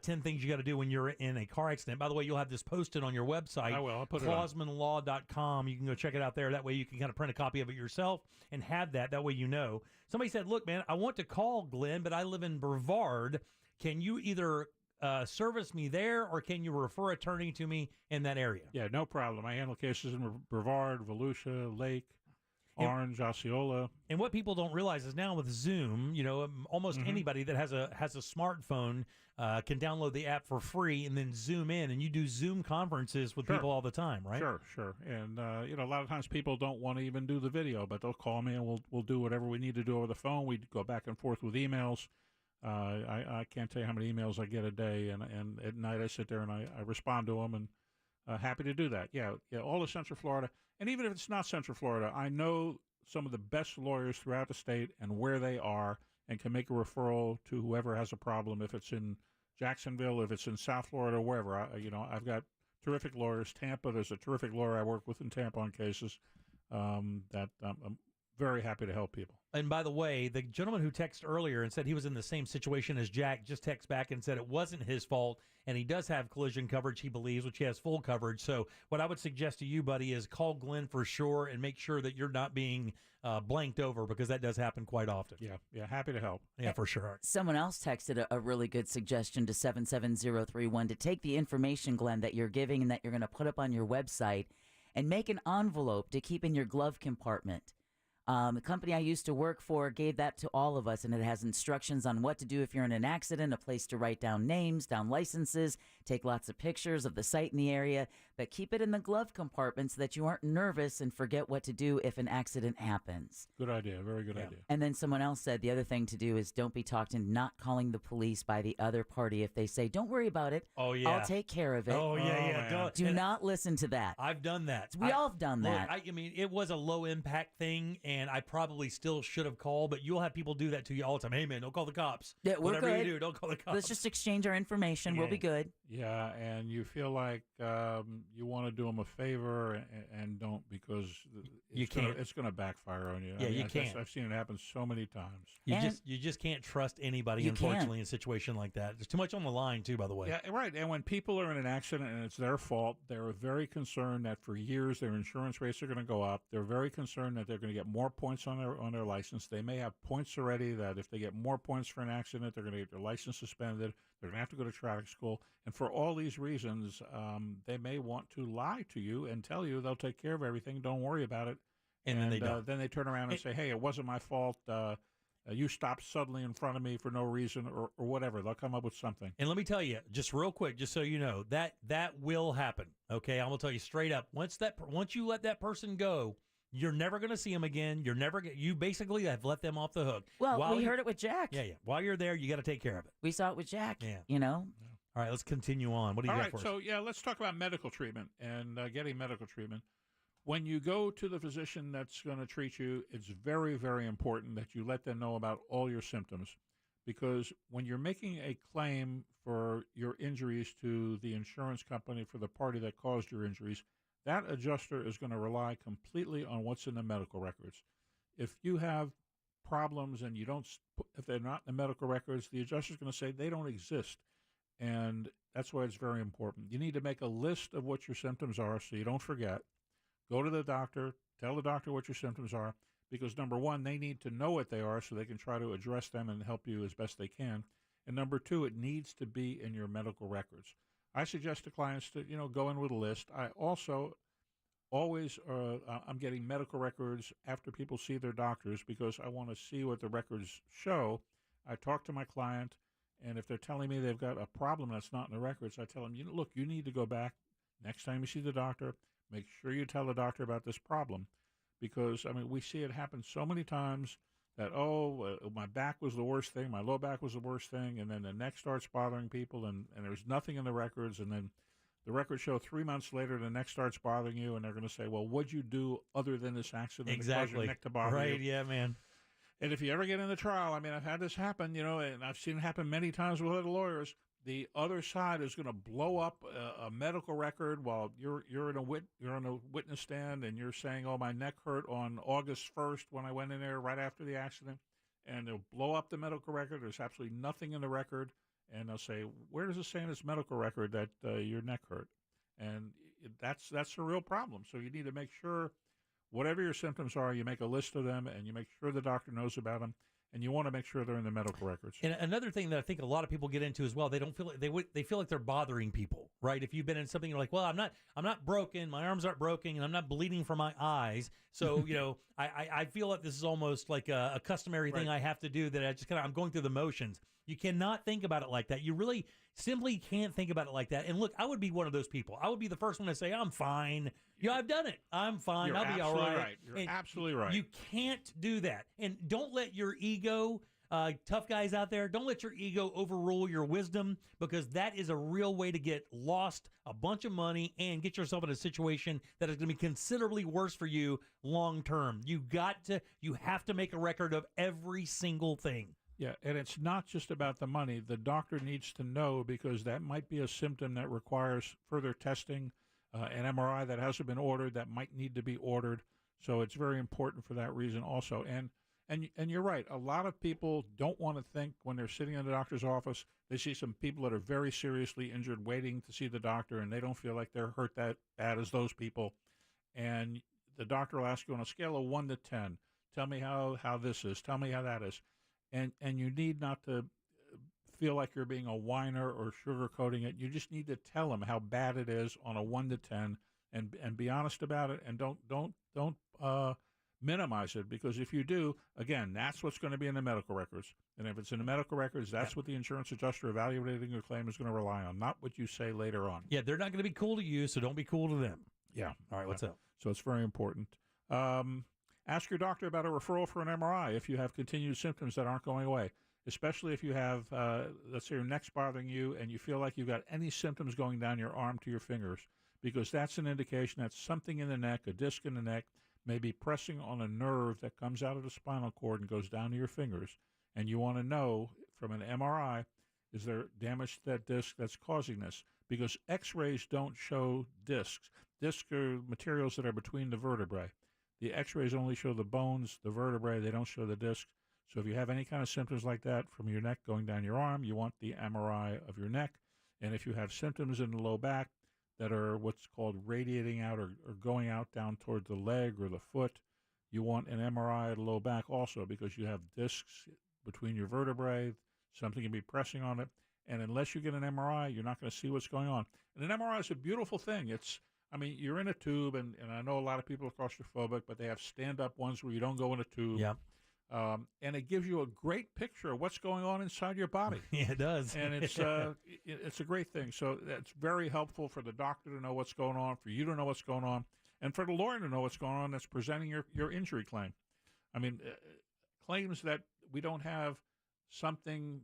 10 things you got to do when you're in a car accident. By the way, you'll have this posted on your website. I will. I'll put it on. KlausmanLaw.com. You can go check it out there. That way you can kind of print a copy of it yourself and have that. That way you know. Somebody said, look, man, I want to call Glenn, but I live in Brevard. Can you either service me there, or can you refer attorney to me in that area? Yeah, no problem. I handle cases in Brevard, Volusia, Lake, Orange, Osceola. And what people don't realize is now with Zoom, you know, almost anybody that has a smartphone can download the app for free and then Zoom in, and you do Zoom conferences with people all the time, right? Sure. And you know, a lot of times people don't want to even do the video, but they'll call me and we'll do whatever we need to do over the phone. We go back and forth with emails. I can't tell you how many emails I get a day, and at night I sit there and I respond to them, and happy to do that. Yeah, all of Central Florida. And even if it's not Central Florida, I know some of the best lawyers throughout the state and where they are, and can make a referral to whoever has a problem. If it's in Jacksonville, if it's in South Florida, wherever. I've got terrific lawyers. Tampa, there's a terrific lawyer I work with in Tampa on cases that I'm very happy to help people. And by the way, the gentleman who texted earlier and said he was in the same situation as Jack just texted back and said it wasn't his fault, and he does have collision coverage, he believes, which he has full coverage. So what I would suggest to you, buddy, is call Glenn for sure and make sure that you're not being blanked over, because that does happen quite often. Yeah, happy to help. Yeah, for sure. Someone else texted a really good suggestion to 77031 to take the information, Glenn, that you're giving and that you're going to put up on your website and make an envelope to keep in your glove compartment. The company I used to work for gave that to all of us, and it has instructions on what to do if you're in an accident, a place to write down names, down licenses, take lots of pictures of the site in the area, but keep it in the glove compartment so that you aren't nervous and forget what to do if an accident happens. Good idea. Very good idea. And then someone else said the other thing to do is don't be talked into not calling the police by the other party if they say, don't worry about it. Oh, yeah. I'll take care of it. Oh, yeah. Do not listen to that. I've done that. We all have done that. I mean, it was a low-impact thing, and I probably still should have called, but you'll have people do that to you all the time. Hey, man, don't call the cops. Yeah, we're Whatever good. you do, don't call the cops. Let's just exchange our information. We'll be good. Yeah, and you feel like you want to do them a favor and don't, because it's going to backfire on you. Yeah, you can't. I've seen it happen so many times. You just can't trust anybody, unfortunately, in a situation like that. There's too much on the line, too, by the way. Yeah, right. And when people are in an accident and it's their fault, they're very concerned that for years their insurance rates are going to go up. They're very concerned that they're going to get more points on their license. They may have points already that if they get more points for an accident, they're going to get their license suspended. They're going to have to go to traffic school. And for all these reasons, they may want to lie to you and tell you they'll take care of everything. Don't worry about it. And then they don't. Then they turn around and say, hey, it wasn't my fault. You stopped suddenly in front of me for no reason or whatever. They'll come up with something. And let me tell you, just real quick, just so you know, that will happen. Okay, I'm gonna tell you straight up. Once you let that person go, you're never gonna see them again. You basically have let them off the hook. Well, we heard it with Jack. Yeah. While you're there, you got to take care of it. We saw it with Jack. Yeah. You know. All right, let's continue on. What do you got for us? So let's talk about medical treatment and getting medical treatment. When you go to the physician that's going to treat you, it's very, very important that you let them know about all your symptoms, because when you're making a claim for your injuries to the insurance company for the party that caused your injuries, that adjuster is going to rely completely on what's in the medical records. If you have problems and if they're not in the medical records, the adjuster is going to say they don't exist. And that's why it's very important. You need to make a list of what your symptoms are so you don't forget. Go to the doctor, tell the doctor what your symptoms are, because number one, they need to know what they are so they can try to address them and help you as best they can. And number two, it needs to be in your medical records. I suggest to clients to, go in with a list. I also always, I'm getting medical records after people see their doctors because I want to see what the records show. I talk to my client, and if they're telling me they've got a problem that's not in the records, I tell them, look, you need to go back next time you see the doctor. Make sure you tell the doctor about this problem, because, we see it happen so many times that, my back was the worst thing, my low back was the worst thing, and then the neck starts bothering people, and there's nothing in the records, and then the records show 3 months later the neck starts bothering you, and they're going to say, well, what'd you do other than this accident that caused your neck to bother you? Right, yeah, man. And if you ever get in the trial, I've had this happen, and I've seen it happen many times with other lawyers. The other side is going to blow up a medical record while you're in a witness stand, and you're saying, "Oh, my neck hurt on August 1st when I went in there right after the accident," and they'll blow up the medical record. There's absolutely nothing in the record, and they'll say, "Where does it say in this medical record that your neck hurt?" And that's a real problem. So you need to make sure whatever your symptoms are, you make a list of them, and you make sure the doctor knows about them. And you want to make sure they're in the medical records. And another thing that I think a lot of people get into as well, they don't feel like they feel like they're bothering people, right? If you've been in something, you're like, well, I'm not broken, my arms aren't broken, and I'm not bleeding from my eyes. So I feel like this is almost like a customary thing I have to do, that I just I'm going through the motions. You cannot think about it like that. You really simply can't think about it like that. And look, I would be one of those people. I would be the first one to say, I'm fine. I've done it. I'm fine. I'll be all right. You're absolutely right. You can't do that. And don't let your ego, tough guys out there, don't let your ego overrule your wisdom, because that is a real way to get lost a bunch of money and get yourself in a situation that is going to be considerably worse for you long term. You have to make a record of every single thing. Yeah, and it's not just about the money. The doctor needs to know, because that might be a symptom that requires further testing, an MRI that hasn't been ordered that might need to be ordered. So it's very important for that reason also. And you're right. A lot of people don't want to think when they're sitting in the doctor's office, they see some people that are very seriously injured waiting to see the doctor, and they don't feel like they're hurt that bad as those people. And the doctor will ask you on a scale of 1 to 10, tell me how this is, tell me how that is. And you need not to feel like you're being a whiner or sugarcoating it. You just need to tell them how bad it is on a 1 to 10, and be honest about it, and don't minimize it, because if you do, again, that's what's going to be in the medical records. And if it's in the medical records, that's what the insurance adjuster evaluating your claim is going to rely on, not what you say later on. Yeah, they're not going to be cool to you, so don't be cool to them. Yeah. All right, what's up? So it's very important. Ask your doctor about a referral for an MRI if you have continued symptoms that aren't going away, especially if you have, let's say your neck's bothering you and you feel like you've got any symptoms going down your arm to your fingers, because that's an indication that something in the neck, a disc in the neck, may be pressing on a nerve that comes out of the spinal cord and goes down to your fingers. And you want to know from an MRI, is there damage to that disc that's causing this? Because X-rays don't show discs. Discs are materials that are between the vertebrae. The X-rays only show the bones, the vertebrae. They don't show the discs. So if you have any kind of symptoms like that from your neck going down your arm, you want the MRI of your neck. And if you have symptoms in the low back that are what's called radiating out or going out down toward the leg or the foot, you want an MRI of the low back also, because you have discs between your vertebrae. Something can be pressing on it. And unless you get an MRI, you're not going to see what's going on. And an MRI is a beautiful thing. I mean, you're in a tube, and I know a lot of people are claustrophobic, but they have stand-up ones where you don't go in a tube. Yeah. And it gives you a great picture of what's going on inside your body. Yeah, it does. And it's it's a great thing. So that's very helpful for the doctor to know what's going on, for you to know what's going on, and for the lawyer to know what's going on that's presenting your injury claim. I mean, claims that we don't have something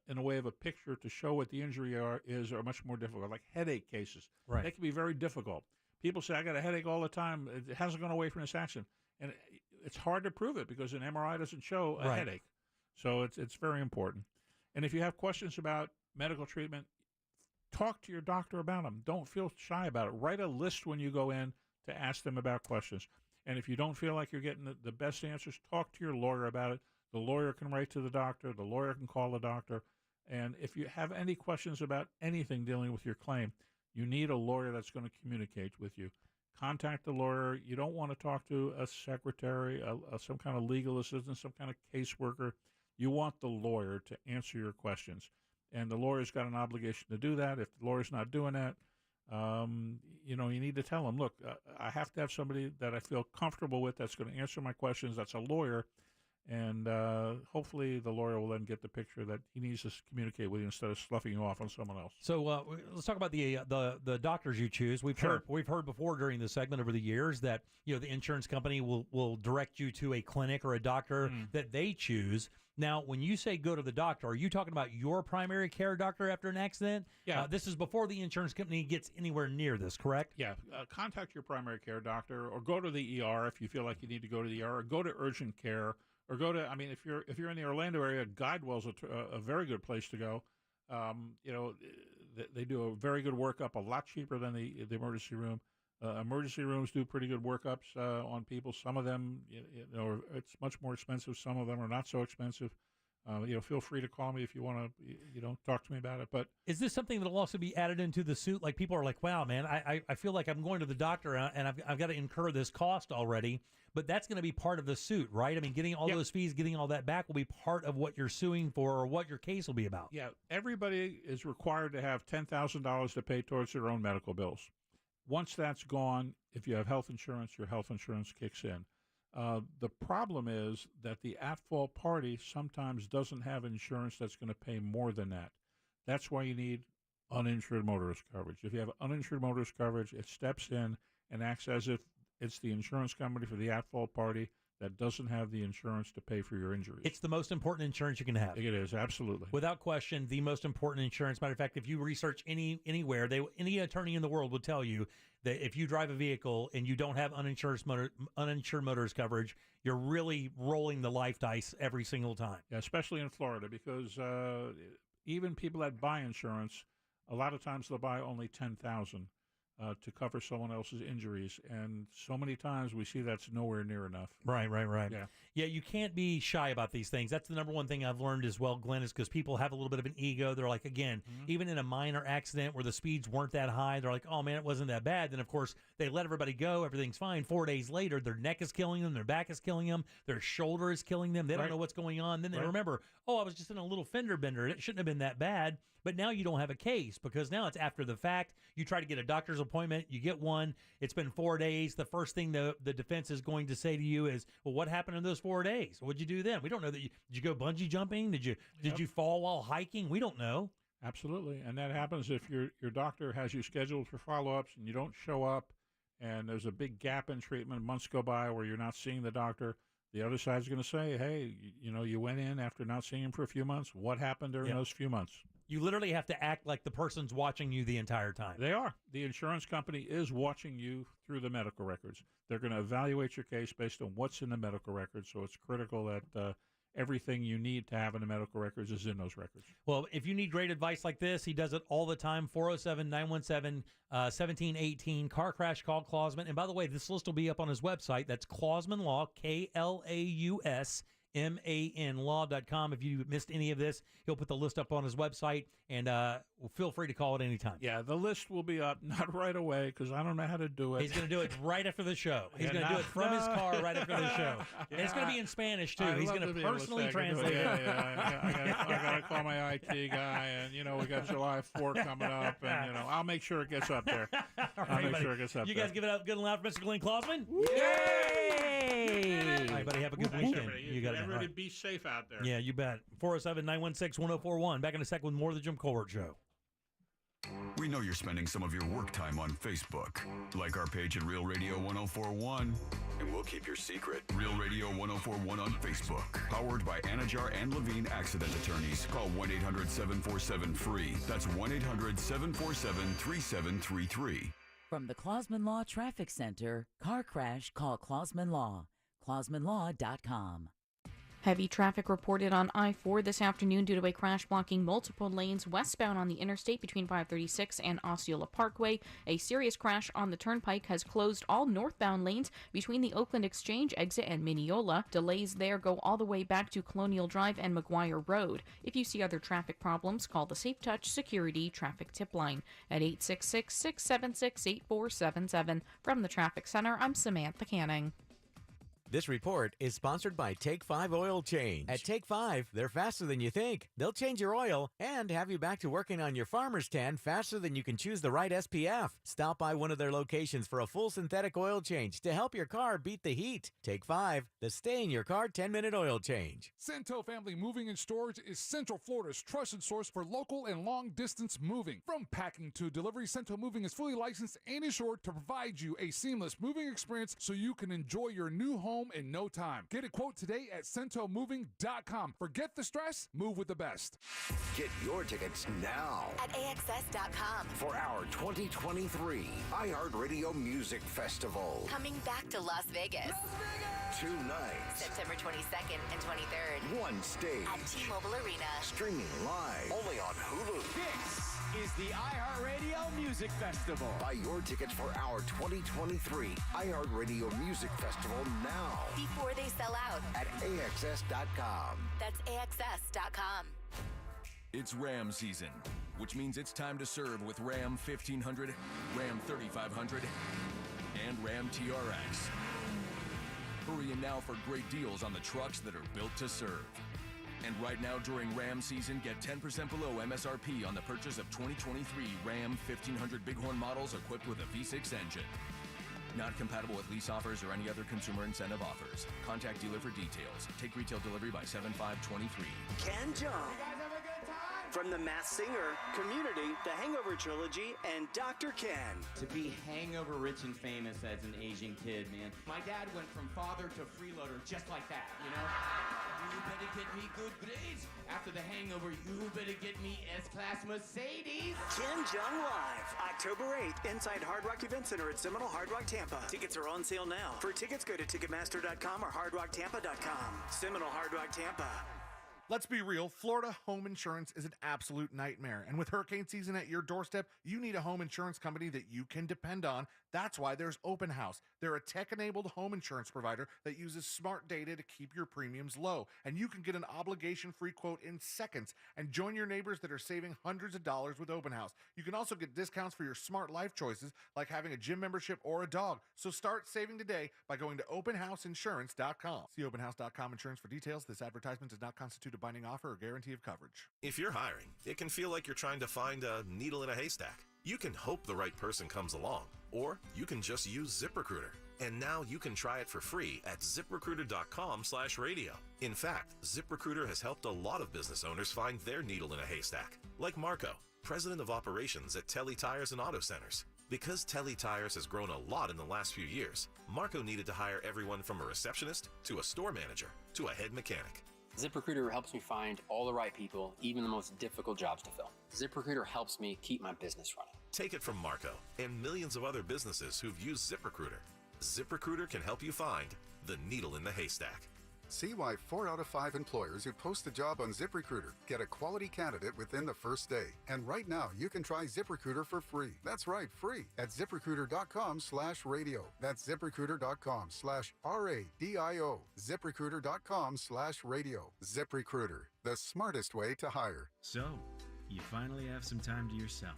in a way of a picture to show what the injury is are much more difficult, like headache cases. Right. They can be very difficult. People say, I got a headache all the time. It hasn't gone away from this accident. And it's hard to prove it because an MRI doesn't show a headache. So it's very important. And if you have questions about medical treatment, talk to your doctor about them. Don't feel shy about it. Write a list when you go in to ask them about questions. And if you don't feel like you're getting the best answers, talk to your lawyer about it. The lawyer can write to the doctor. The lawyer can call the doctor. And if you have any questions about anything dealing with your claim, you need a lawyer that's going to communicate with you. Contact the lawyer. You don't want to talk to a secretary, some kind of legal assistant, some kind of caseworker. You want the lawyer to answer your questions. And the lawyer's got an obligation to do that. If the lawyer's not doing that, you need to tell them, look, I have to have somebody that I feel comfortable with that's going to answer my questions. That's a lawyer. And hopefully the lawyer will then get the picture that he needs to communicate with you instead of sloughing you off on someone else. So let's talk about the doctors you choose. We've heard before during the segment over the years that the insurance company will direct you to a clinic or a doctor that they choose. Now, when you say go to the doctor, are you talking about your primary care doctor after an accident? Yeah. This is before the insurance company gets anywhere near this, correct? Yeah. Contact your primary care doctor, or go to the ER if you feel like you need to go to the ER, or go to urgent care, or go to. I mean, if you're in the Orlando area, Guidewell's a very good place to go. They do a very good workup, a lot cheaper than the emergency room. Emergency rooms do pretty good workups on people. Some of them, it's much more expensive. Some of them are not so expensive. Feel free to call me if you want to, talk to me about it. But is this something that will also be added into the suit? Like people are like, wow, man, I feel like I'm going to the doctor and I've got to incur this cost already. But that's going to be part of the suit, right? I mean, getting all those fees, getting all that back will be part of what you're suing for or what your case will be about. Yeah, everybody is required to have $10,000 to pay towards their own medical bills. Once that's gone, if you have health insurance, your health insurance kicks in. The problem is that the at-fault party sometimes doesn't have insurance that's going to pay more than that. That's why you need uninsured motorist coverage. If you have uninsured motorist coverage, it steps in and acts as if it's the insurance company for the at-fault party that doesn't have the insurance to pay for your injuries. It's the most important insurance you can have. It is, absolutely. Without question, the most important insurance. Matter of fact, if you research anywhere, any attorney in the world will tell you that if you drive a vehicle and you don't have uninsured motorist coverage, you're really rolling the life dice every single time. Yeah, especially in Florida, because even people that buy insurance, a lot of times they'll buy only $10,000 to cover someone else's injuries, and so many times we see that's nowhere near enough. Right. Yeah. Yeah, you can't be shy about these things. That's the number one thing I've learned as well, Glenn, is because people have a little bit of an ego. They're like, again, even in a minor accident where the speeds weren't that high, they're like, oh, man, it wasn't that bad. Then, of course, they let everybody go. Everything's fine. 4 days later, their neck is killing them. Their back is killing them. Their shoulder is killing them. They don't know what's going on. Then they remember, oh, I was just in a little fender bender. It shouldn't have been that bad. But now you don't have a case because now it's after the fact. You try to get a doctor's appointment. You get one. It's been 4 days. The first thing the defense is going to say to you is, well, what happened in those 4 days? What'd you do then? We don't know that. Did you go bungee jumping? Did you fall while hiking? We don't know. Absolutely. And that happens if your doctor has you scheduled for follow-ups and you don't show up and there's a big gap in treatment, months go by where you're not seeing the doctor. The other side's going to say, hey, you went in after not seeing him for a few months. What happened during those few months? You literally have to act like the person's watching you the entire time. They are. The insurance company is watching you through the medical records. They're going to evaluate your case based on what's in the medical records, so it's critical that everything you need to have in the medical records is in those records. Well, if you need great advice like this, he does it all the time. 407-917-1718. Car crash, call Klausman. And by the way, this list will be up on his website. That's Klausman Law, KLAUSMAN manlaw.com. If you missed any of this, he'll put the list up on his website, and feel free to call at any time. Yeah, the list will be up, not right away, because I don't know how to do it. He's going to do it right after the show. He's going to do it from his car right after the show. And it's going to be in Spanish, too. He's going to personally translate it. I got to call my IT guy, and, we got July 4th coming up, and, I'll make sure it gets up there. I'll make sure it gets up there. You guys give it up good and loud for Mr. Glenn Klausman? Yay! All right, buddy, have a good weekend. You got it. Everybody be safe out there. Yeah, you bet. 407-916-1041. Back in a second with more of the Jim Colbert Show. We know you're spending some of your work time on Facebook. Like our page at Real Radio 1041, and we'll keep your secret. Real Radio 1041 on Facebook. Powered by Anajar and Levine Accident Attorneys. Call 1-800-747-FREE. That's 1-800-747-3733. From the Klausman Law Traffic Center, car crash, call Klausman Law. KlausmanLaw.com. Heavy traffic reported on I-4 this afternoon due to a crash blocking multiple lanes westbound on the interstate between 536 and Osceola Parkway. A serious crash on the turnpike has closed all northbound lanes between the Oakland Exchange exit and Mineola. Delays there go all the way back to Colonial Drive and McGuire Road. If you see other traffic problems, call the Safe Touch Security Traffic Tip Line at 866-676-8477. From the Traffic Center, I'm Samantha Canning. This report is sponsored by Take 5 Oil Change. At Take 5, they're faster than you think. They'll change your oil and have you back to working on your farmer's tan faster than you can choose the right SPF. Stop by one of their locations for a full synthetic oil change to help your car beat the heat. Take 5, the stay-in-your-car 10-minute oil change. Cento Family Moving and Storage is Central Florida's trusted source for local and long-distance moving. From packing to delivery, Cento Moving is fully licensed and insured to provide you a seamless moving experience so you can enjoy your new home in no time. Get a quote today at centomoving.com. Forget the stress, move with the best. Get your tickets now at AXS.com for our 2023 iHeartRadio Music Festival. Coming back to Las Vegas. 2 nights. September 22nd and 23rd. 1 stage. At T-Mobile Arena. Streaming live. Only on Hulu. This is the iHeartRadio Music Festival. Buy your tickets for our 2023 iHeartRadio Music Festival now. Before they sell out. At AXS.com. That's AXS.com. It's Ram season, which means it's time to serve with Ram 1500, Ram 3500, and Ram TRX. Hurry in now for great deals on the trucks that are built to serve. And right now during Ram season, get 10% below MSRP on the purchase of 2023 Ram 1500 Bighorn models equipped with a V6 engine. Not compatible with lease offers or any other consumer incentive offers. Contact dealer for details. Take retail delivery by 7/5/23. Ken Jeong. From The Masked Singer, Community, The Hangover Trilogy, and Dr. Ken. To be hangover rich and famous as an Asian kid, man. My dad went from father to freeloader just like that, you know? You better get me good grades. After the hangover, you better get me S-Class Mercedes. Ken Jeong Live, October 8th, inside Hard Rock Event Center at Seminole Hard Rock Tampa. Tickets are on sale now. For tickets, go to Ticketmaster.com or HardRockTampa.com. Seminole Hard Rock Tampa. Let's be real, Florida home insurance is an absolute nightmare. And with hurricane season at your doorstep, you need a home insurance company that you can depend on. That's why there's Open House. They're a tech-enabled home insurance provider that uses smart data to keep your premiums low. And you can get an obligation-free quote in seconds and join your neighbors that are saving hundreds of dollars with Open House. You can also get discounts for your smart life choices, like having a gym membership or a dog. So start saving today by going to openhouseinsurance.com. See openhouse.com insurance for details. This advertisement does not constitute a binding offer or guarantee of coverage. If you're hiring, it can feel like you're trying to find a needle in a haystack. You can hope the right person comes along, or you can just use ZipRecruiter. And now you can try it for free at ZipRecruiter.com/radio. In fact, ZipRecruiter has helped a lot of business owners find their needle in a haystack, like Marco, president of operations at Telly Tires and Auto Centers. Because Telly Tires has grown a lot in the last few years, Marco needed to hire everyone from a receptionist to a store manager to a head mechanic. ZipRecruiter helps me find all the right people, even the most difficult jobs to fill. ZipRecruiter helps me keep my business running. Take it from Marco and millions of other businesses who've used ZipRecruiter. ZipRecruiter can help you find the needle in the haystack. See why 4 out of 5 employers who post a job on ZipRecruiter get a quality candidate within the first day. And right now, you can try ZipRecruiter for free. That's right, free at ZipRecruiter.com/radio. That's ZipRecruiter.com/RADIO. ZipRecruiter.com/radio. ZipRecruiter, the smartest way to hire. So, you finally have some time to yourself.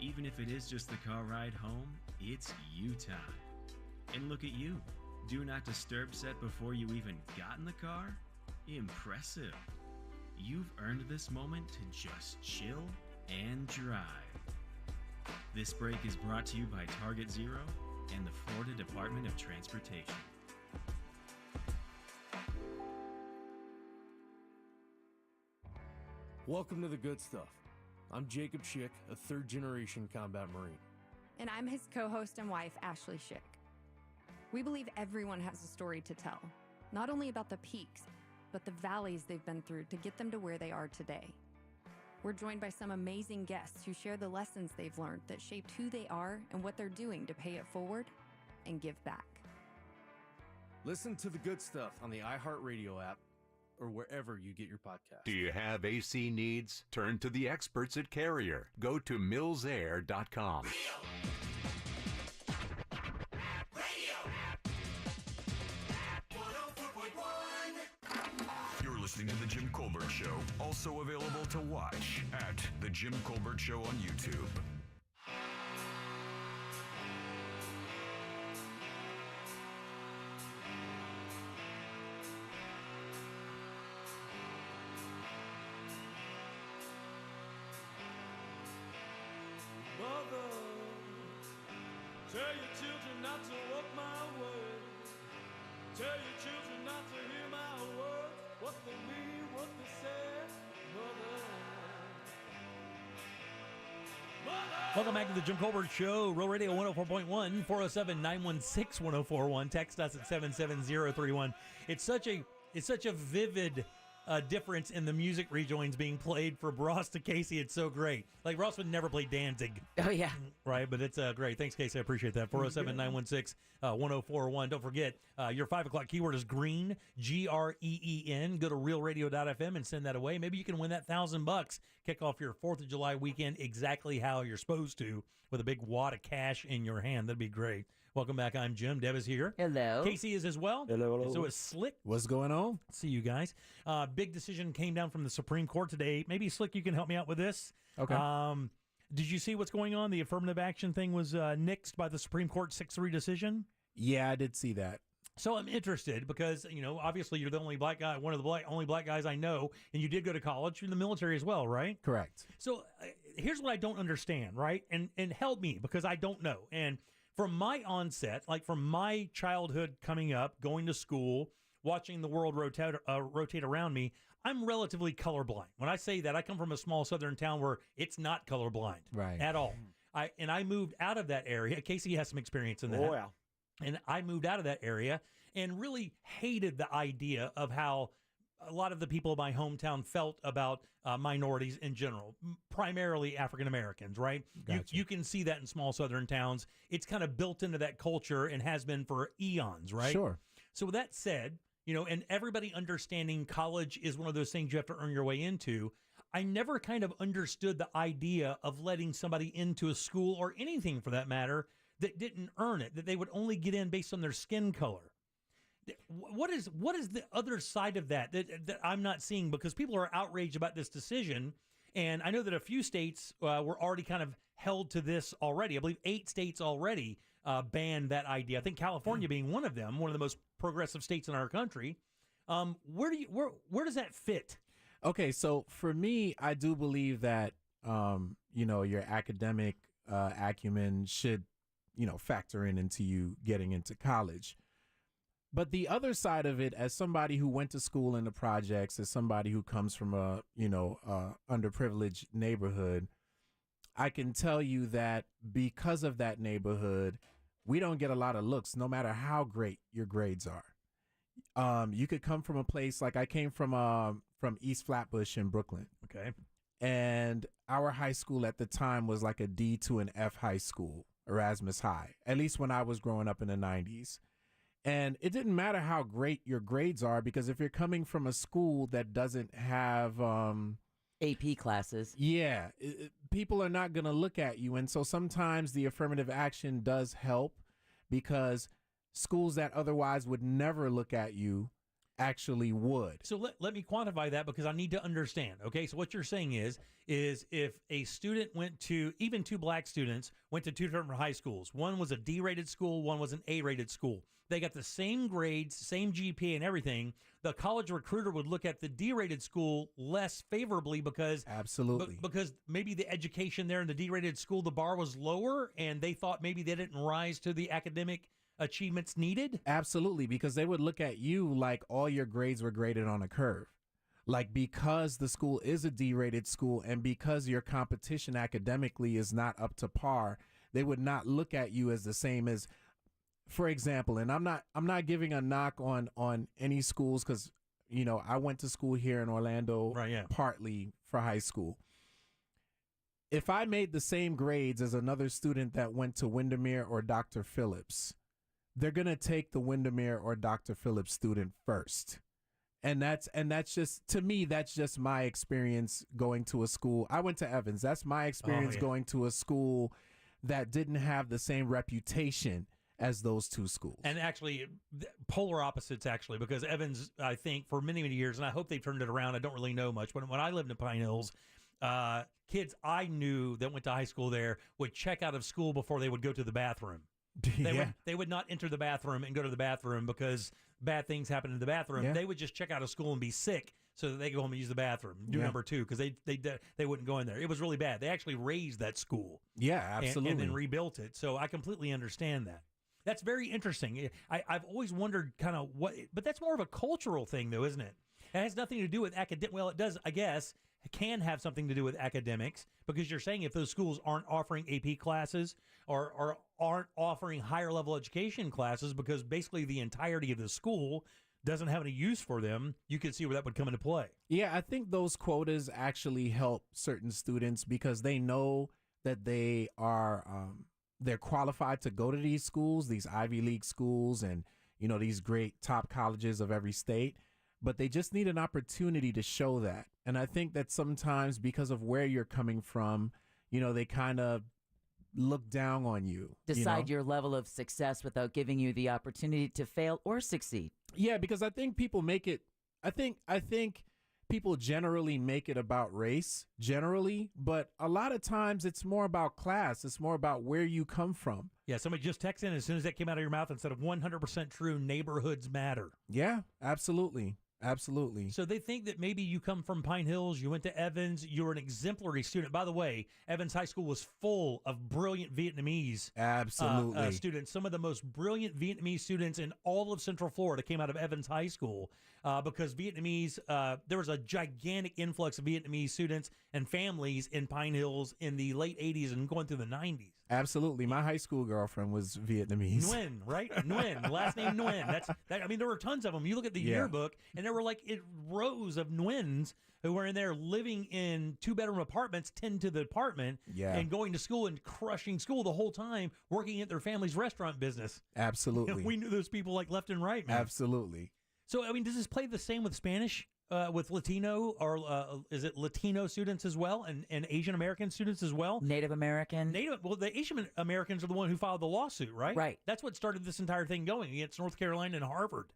Even if it is just the car ride home, it's you time. And look at you. Do not disturb set before you even got in the car? Impressive. You've earned this moment to just chill and drive. This break is brought to you by Target Zero and the Florida Department of Transportation. Welcome to the good stuff. I'm Jacob Schick, a third-generation combat Marine. And I'm his co-host and wife, Ashley Schick. We believe everyone has a story to tell, not only about the peaks, but the valleys they've been through to get them to where they are today. We're joined by some amazing guests who share the lessons they've learned that shaped who they are and what they're doing to pay it forward and give back. Listen to the good stuff on the iHeartRadio app or wherever you get your podcast. Do you have AC needs? Turn to the experts at Carrier. Go to millsair.com. You're listening to The Jim Colbert Show, also available to watch at The Jim Colbert Show on YouTube. Mother, tell your children not to walk my way. Tell your children not to hear my words. What they mean, what they say. Mother. Welcome back to the Jim Colbert Show, Real Radio 104.1, 407-916-1041. Text us at 77031. It's such a vivid difference in the music rejoins being played from Ross to Casey. It's so great. Like, Ross would never play Danzig. Oh, yeah. Right, but it's great. Thanks, Casey. I appreciate that. 407-916-1041. Don't forget, your 5 o'clock keyword is green, GREEN. Go to realradio.fm and send that away. Maybe you can win that $1,000. Kick off your 4th of July weekend exactly how you're supposed to, with a big wad of cash in your hand. That'd be great. Welcome back. I'm Jim. Deb is here. Hello. Casey is as well. Hello, hello. So is Slick. What's going on? See you guys. Big decision came down from the Supreme Court today. Maybe, Slick, you can help me out with this. Okay. Did you see what's going on? The affirmative action thing was nixed by the Supreme Court 6-3 decision. Yeah, I did see that. So I'm interested because, obviously you're the only black guy, one of the only black guys I know, and you did go to college. You're in the military as well, right? Correct. So here's what I don't understand, right? And help me, because I don't know. And from my onset, like from my childhood coming up, going to school, watching the world rotate around me, I'm relatively colorblind. When I say that, I come from a small southern town where it's not colorblind at all. I moved out of that area. Casey has some experience in that. Oh, yeah. And I moved out of that area and really hated the idea of how a lot of the people in my hometown felt about minorities in general, primarily African Americans, right? Gotcha. You can see that in small southern towns. It's kind of built into that culture and has been for eons, right? Sure. So with that said, and everybody understanding college is one of those things you have to earn your way into, I never kind of understood the idea of letting somebody into a school or anything for that matter that didn't earn it, that they would only get in based on their skin color. What is the other side of that I'm not seeing? Because people are outraged about this decision, and I know that a few states were already kind of held to this already. I believe 8 states already banned that idea. I think California being one of them, one of the most progressive states in our country. Where does that fit? Okay, so for me, I do believe that your academic acumen should factor into you getting into college. But the other side of it, as somebody who went to school in the projects, as somebody who comes from a underprivileged neighborhood, I can tell you that because of that neighborhood, we don't get a lot of looks, no matter how great your grades are. You could come from a place like I came from East Flatbush in Brooklyn. Okay. And our high school at the time was like a D to an F high school, Erasmus High, at least when I was growing up in the 90s. And it didn't matter how great your grades are, because if you're coming from a school that doesn't have AP classes, people are not going to look at you. And so sometimes the affirmative action does help, because schools that otherwise would never look at you actually would. So let me quantify that, because I need to understand. Okay, so what you're saying is if a student went to, even two black students went to two different high schools, one was a D-rated school, one was an A-rated school. They got the same grades, same GPA and everything. The college recruiter would look at the D-rated school less favorably because because maybe the education there in the D-rated school, the bar was lower, and they thought maybe they didn't rise to the academic achievements needed? Absolutely, because they would look at you like all your grades were graded on a curve. Like, because the school is a D-rated school and because your competition academically is not up to par, they would not look at you as the same as, for example, and I'm not giving a knock on any schools, because, you know, I went to school here in Orlando, partly for high school. If I made the same grades as another student that went to Windermere or Dr. Phillips, they're going to take the Windermere or Dr. Phillips student first. And that's just, to me, that's just my experience going to a school. I went to Evans. That's my experience going to a school that didn't have the same reputation as those two schools. And actually, polar opposites, actually, because Evans, I think, for many, many years, and I hope they've turned it around, I don't really know much, but when I lived in Pine Hills, kids I knew that went to high school there would check out of school before they would go to the bathroom. They would not enter the bathroom and go to the bathroom because bad things happen in the bathroom. They would just check out of school and be sick so that they go home and use the bathroom, do number two, because they wouldn't go in there. It was really bad. They actually razed that school. Yeah, absolutely. And then rebuilt it. So I completely understand that. That's very interesting. I've always wondered kind of but that's more of a cultural thing, though, isn't it? It has nothing to do with academic. Well, it does, I guess. It can have something to do with academics, because you're saying if those schools aren't offering AP classes or aren't offering higher level education classes, because basically the entirety of the school doesn't have any use for them, you can see where that would come into play. Yeah, I think those quotas actually help certain students, because they know that they are they're qualified to go to these schools, these Ivy League schools, and, you know, these great top colleges of every state, but they just need an opportunity to show that. And I think that sometimes, because of where you're coming from, you know, they kind of look down on you. Decide your level of success without giving you the opportunity to fail or succeed. Yeah, because I think people make it, I think people generally make it about race, generally, but a lot of times it's more about class. It's more about where you come from. Yeah, somebody just texted in as soon as that came out of your mouth and said, 100% true, neighborhoods matter. Yeah, absolutely. Absolutely. So they think that maybe you come from Pine Hills, you went to Evans, you're an exemplary student. By the way, Evans High School was full of brilliant Vietnamese students. Some of the most brilliant Vietnamese students in all of Central Florida came out of Evans High School because Vietnamese, there was a gigantic influx of Vietnamese students and families in Pine Hills in the late 80s and going through the 90s. Absolutely. My high school girlfriend was Vietnamese. Nguyen, right? Nguyen. Last name Nguyen. I mean, there were tons of them. You look at the yearbook, and there were like rows of Nguyen's who were in there living in 2-bedroom apartments, tend to the apartment, and going to school and crushing school the whole time, working at their family's restaurant business. Absolutely. And we knew those people like left and right, man. Absolutely. So, I mean, does this play the same with Spanish? With Latino, or is it Latino students as well, and Asian American students as well? Native American. Well, the Asian Americans are the one who filed the lawsuit, right? Right. That's what started this entire thing going against North Carolina and Harvard.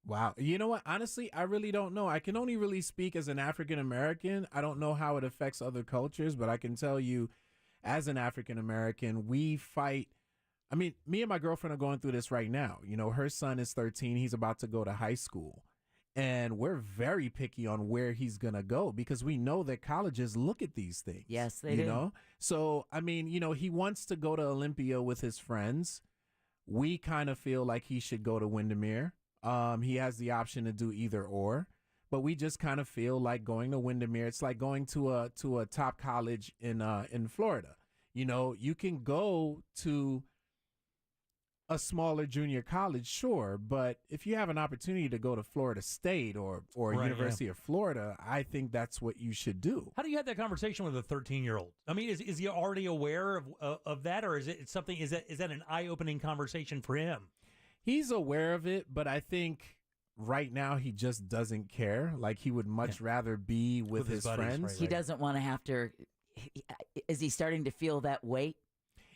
Wow. You know what? Honestly, I really don't know. I can only really speak as an African American. I don't know how it affects other cultures, but I can tell you, as an African American, we fight. I mean, me and my girlfriend are going through this right now. You know, her son is 13. He's about to go to high school. And we're very picky on where he's going to go, because we know that colleges look at these things. Yes, they do. You know? So, I mean, you know, he wants to go to Olympia with his friends. We kind of feel like he should go to Windermere. He has the option to do either or, but we just kind of feel like going to Windermere. It's like going to a top college in Florida. You know, you can go to a smaller junior college, sure, but if you have an opportunity to go to Florida State or University of Florida, I think that's what you should do. How do you have that conversation with a 13-year-old? I mean, is he already aware of that, or is it something? Is that an eye-opening conversation for him? He's aware of it, but I think right now he just doesn't care. Like, he would much rather be with his buddies, friends. right, He doesn't want to have to. Is he starting to feel that weight?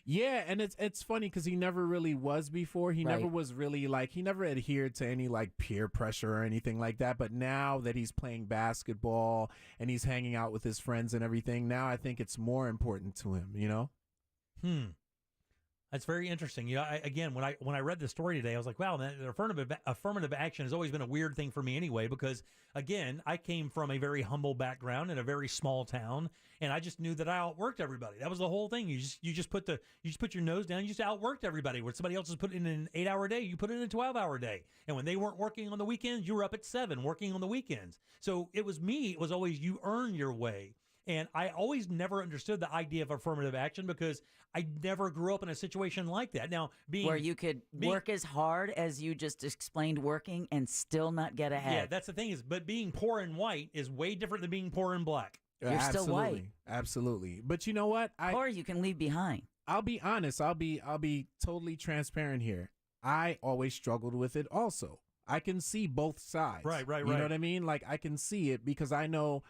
Yeah, and it's funny because he never really was before. He never Right. was really like, he never adhered to any like peer pressure or anything like that. But now that he's playing basketball and he's hanging out with his friends and everything, now I think it's more important to him, you know? That's very interesting. You know, again, when I read the story today, I was like, wow, man, affirmative action has always been a weird thing for me anyway, because again, I came from a very humble background in a very small town, and I just knew that I outworked everybody. That was the whole thing. You just put your nose down, you just outworked everybody. Where somebody else is putting in an 8-hour day, you put in a 12-hour day. And when they weren't working on the weekends, you were up at 7 working on the weekends. So it was always you earn your way. And I always never understood the idea of affirmative action because I never grew up in a situation like that. Now, where you could work as hard as you just explained working and still not get ahead. Yeah, that's the thing but being poor and white is way different than being poor and black. You're still white. Absolutely. But you know what? Or you can leave behind. I'll be honest. I'll be totally transparent here. I always struggled with it also. I can see both sides. Right. You know what I mean? Like, I can see it because I know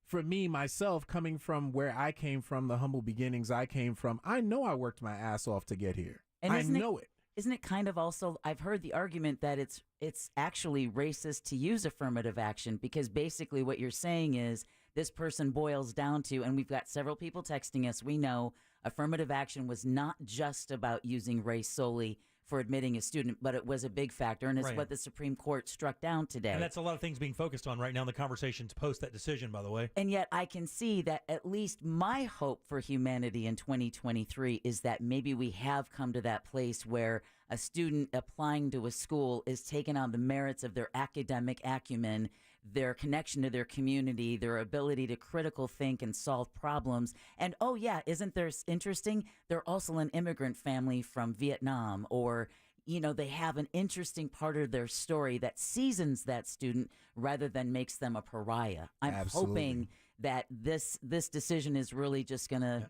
for me, myself, coming from where I came from, the humble beginnings I came from, I know I worked my ass off to get here. And I know it. Isn't it kind of also, I've heard the argument that it's actually racist to use affirmative action because basically what you're saying is this person boils down to, and we've got several people texting us, we know affirmative action was not just about using race solely for admitting a student, but it was a big factor, and it's what the Supreme Court struck down today. And that's a lot of things being focused on right now in the conversations post that decision, by the way. And yet I can see that at least my hope for humanity in 2023 is that maybe we have come to that place where a student applying to a school is taking on the merits of their academic acumen, their connection to their community, their ability to critical think and solve problems. And, oh, yeah, isn't there interesting? They're also an immigrant family from Vietnam, or, you know, they have an interesting part of their story that seasons that student rather than makes them a pariah. I'm hoping that this decision is really just going to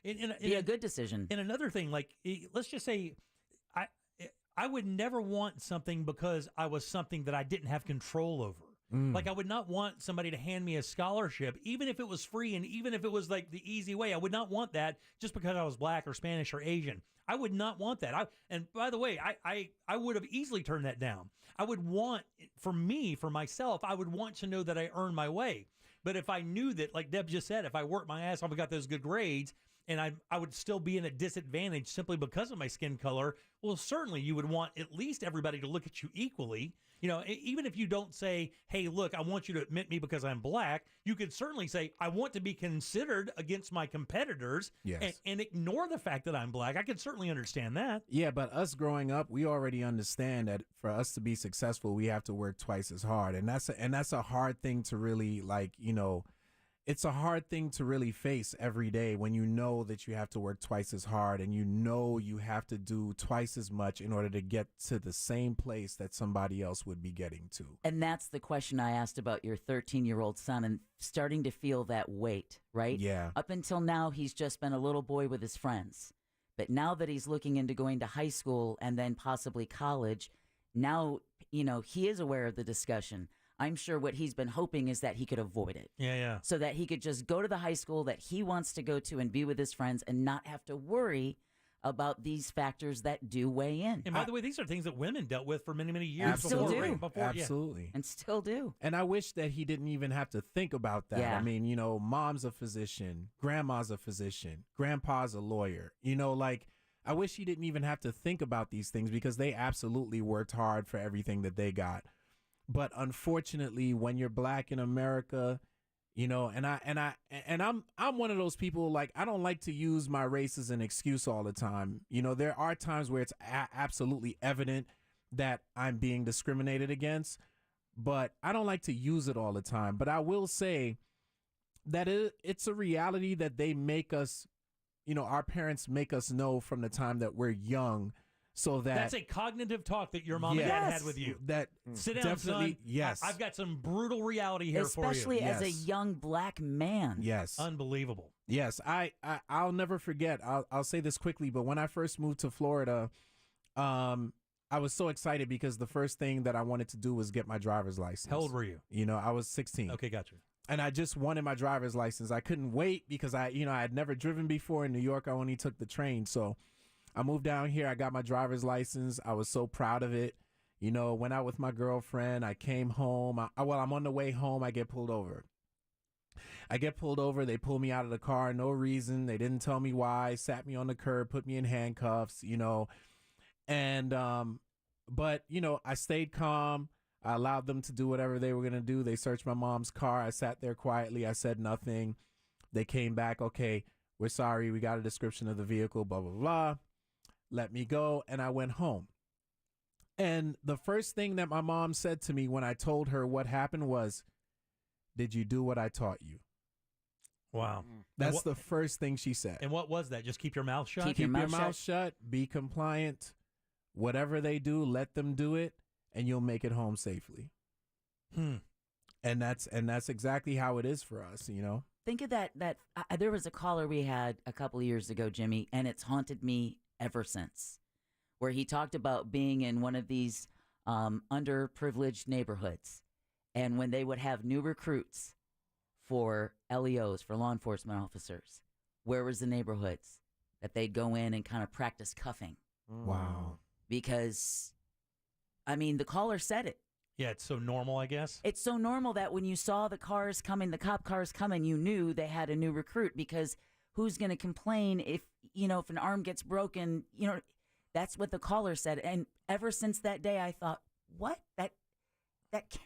be a good decision. And another thing, like, let's just say I would never want something because I was something that I didn't have control over. Like, I would not want somebody to hand me a scholarship, even if it was free and even if it was like the easy way. I would not want that just because I was black or Spanish or Asian. I would not want that. And by the way, I would have easily turned that down. I would want, for myself, I would want to know that I earned my way. But if I knew that, like Deb just said, if I worked my ass off and got those good grades, and I would still be in a disadvantage simply because of my skin color, well, certainly you would want at least everybody to look at you equally. You know, even if you don't say, hey, look, I want you to admit me because I'm black, you could certainly say, I want to be considered against my competitors and ignore the fact that I'm black. I could certainly understand that. Yeah, but us growing up, we already understand that for us to be successful, we have to work twice as hard. And that's a hard thing to really, like, you know, it's a hard thing to really face every day when you know that you have to work twice as hard and you know you have to do twice as much in order to get to the same place that somebody else would be getting to. And that's the question I asked about your 13-year-old son and starting to feel that weight, right? Yeah. Up until now, he's just been a little boy with his friends. But now that he's looking into going to high school and then possibly college, now, you know, he is aware of the discussion. I'm sure what he's been hoping is that he could avoid it. Yeah. So that he could just go to the high school that he wants to go to and be with his friends and not have to worry about these factors that do weigh in. And by the way, these are things that women dealt with for many, many years. Absolutely. Absolutely. And still do. And I wish that he didn't even have to think about that. Yeah. I mean, you know, mom's a physician, grandma's a physician, grandpa's a lawyer. You know, like, I wish he didn't even have to think about these things because they absolutely worked hard for everything that they got. But unfortunately, when you're black in America, you know, and I'm one of those people, like, I don't like to use my race as an excuse all the time. You know, there are times where it's absolutely evident that I'm being discriminated against, but I don't like to use it all the time. But I will say that it's a reality that they make us, you know, our parents make us know from the time that we're young. So that's a cognitive talk that your mom and dad had with you. That sit down, definitely, son. Yes. I've got some brutal reality here for you. Especially as a young black man. Yes. Unbelievable. Yes. I'll never forget. I'll say this quickly, but when I first moved to Florida, I I was so excited because the first thing that I wanted to do was get my driver's license. How old were you? You know, I was 16. Okay, gotcha. And I just wanted my driver's license. I couldn't wait because I had never driven before in New York. I only took the train. So I moved down here. I got my driver's license. I was so proud of it. You know, went out with my girlfriend. I came home. I'm on the way home. I get pulled over. They pulled me out of the car. No reason. They didn't tell me why. Sat me on the curb, put me in handcuffs, you know. And, but, you know, I stayed calm. I allowed them to do whatever they were going to do. They searched my mom's car. I sat there quietly. I said nothing. They came back. Okay, we're sorry. We got a description of the vehicle, blah, blah, blah. Let me go. And I went home. And the first thing that my mom said to me when I told her what happened was, did you do what I taught you? Wow. That's the first thing she said. And what was that? Just keep your mouth shut? Keep your mouth shut. Be compliant. Whatever they do, let them do it, and you'll make it home safely. And that's exactly how it is for us, you know? Think of that there was a caller we had a couple of years ago, Jimmy, and it's haunted me ever since, where he talked about being in one of these underprivileged neighborhoods. And when they would have new recruits for LEOs, for law enforcement officers, where was the neighborhoods that they'd go in and kind of practice cuffing? Wow. Because, I mean, the caller said it. Yeah, it's so normal, I guess. It's so normal that when you saw the cars coming, the cop cars coming, you knew they had a new recruit, because who's going to complain if an arm gets broken? You know, that's what the caller said. And ever since that day, I thought, what? That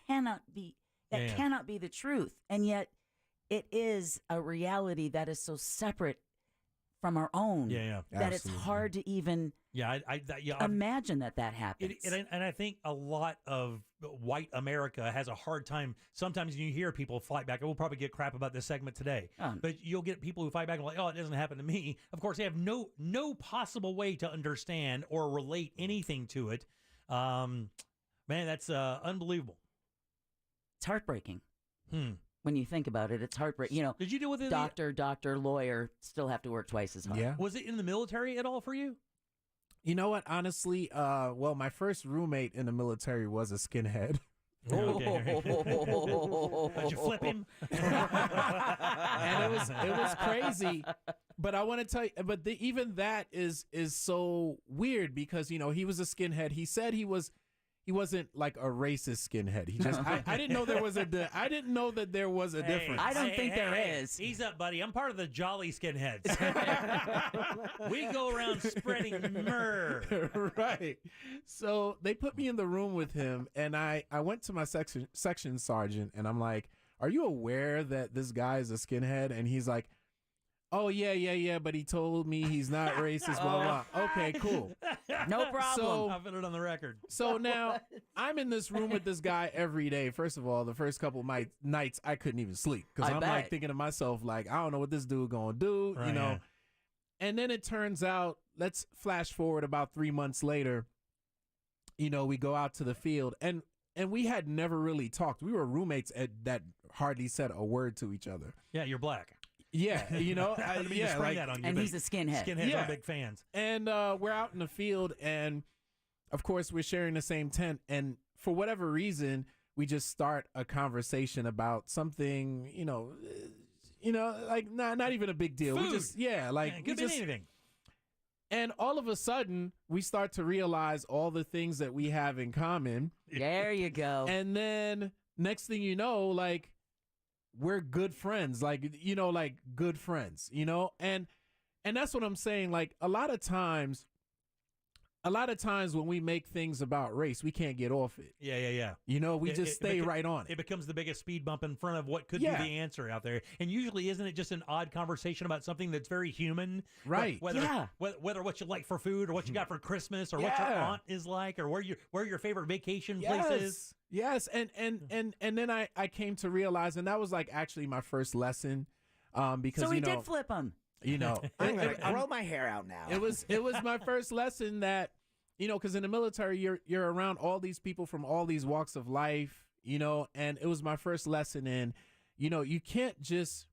cannot be. That cannot be the truth. And yet it is a reality that is so separate from our own that Absolutely. It's hard to even imagine that happens. And I think a lot of white America has a hard time. Sometimes you hear people fight back. We'll probably get crap about this segment today. But you'll get people who fight back and like, oh, it doesn't happen to me. Of course, they have no possible way to understand or relate anything to it. Man, that's unbelievable. It's heartbreaking. When you think about it, it's heartbreaking. You know, did you deal with it? Doctor, lawyer, still have to work twice as hard. Yeah. Was it in the military at all for you? You know what? Honestly, well, my first roommate in the military was a skinhead. Did you flip him? And it was crazy. But I want to tell you, even that is so weird because, you know, he was a skinhead. He said he wasn't like a racist skinhead. He just I didn't know there was I didn't know that there was a difference. I don't think there is. Ease up, buddy. I'm part of the jolly skinheads. We go around spreading myrrh. Right. So they put me in the room with him, and I went to my section sergeant, and I'm like, "Are you aware that this guy is a skinhead?" And he's like, "Oh, yeah, but he told me he's not racist, blah, blah." Okay, cool. No problem. So, I'll put it on the record. So now I'm in this room with this guy every day. First of all, the first couple of nights, I couldn't even sleep because I'm like thinking to myself, like, I don't know what this dude going to do, you know. Yeah. And then it turns out, let's flash forward about 3 months later, you know, we go out to the field and we had never really talked. We were roommates that hardly said a word to each other. Yeah, you're black. Yeah, you know, that on you, and he's a skinhead. Skinheads are big fans. And we're out in the field, and of course we're sharing the same tent. And for whatever reason, we just start a conversation about something, you know, like not even a big deal. Food. We just could be anything. And all of a sudden, we start to realize all the things that we have in common. There you go. And then next thing you know, like, we're good friends, like, you know, like good friends, you know, and that's what I'm saying. Like a lot of times when we make things about race, we can't get off it. Yeah. You know, we just stay right on it. It becomes the biggest speed bump in front of what could be the answer out there. And usually, isn't it just an odd conversation about something that's very human? Right. Whether what you like for food or what you got for Christmas or what your aunt is like or where your favorite vacation place is. Yes, and then I came to realize, and that was like actually my first lesson, because so he did flip him. You know, I'm gonna grow my hair out now. It was my first lesson that, you know, because in the military you're around all these people from all these walks of life, you know, and it was my first lesson in, you know, you can't just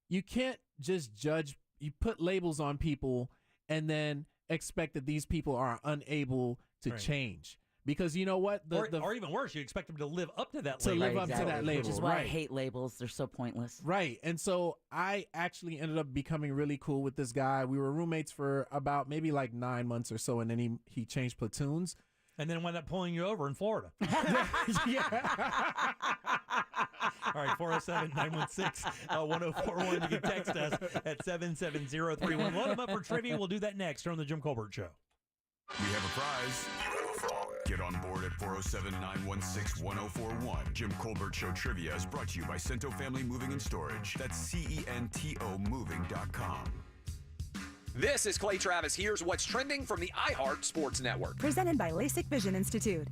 judge. You put labels on people and then expect that these people are unable to change. Because you know what? Or even worse, you expect them to live up to that to label. live up to that label. Which is why I hate labels. They're so pointless. Right. And so I actually ended up becoming really cool with this guy. We were roommates for about maybe like 9 months or so, and then he changed platoons. And then wound up pulling you over in Florida. All right, 407-916-1041. You can text us at 77031. Load them up for trivia. We'll do that next on the Jim Colbert Show. We have a prize. Get on board at 407-916-1041. Jim Colbert Show Trivia is brought to you by Cento Family Moving and Storage. That's CENTO moving.com. This is Clay Travis. Here's what's trending from the iHeart Sports Network. Presented by LASIK Vision Institute.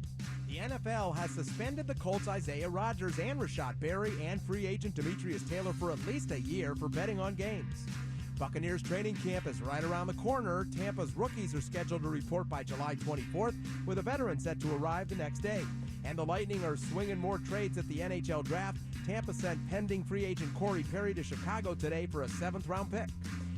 The NFL has suspended the Colts' Isaiah Rodgers and Rashad Berry and free agent Demetrius Taylor for at least a year for betting on games. Buccaneers training camp is right around the corner. Tampa's rookies are scheduled to report by July 24th, with a veteran set to arrive the next day. And the Lightning are swinging more trades at the NHL draft. Tampa sent pending free agent Corey Perry to Chicago today for a 7th-round pick.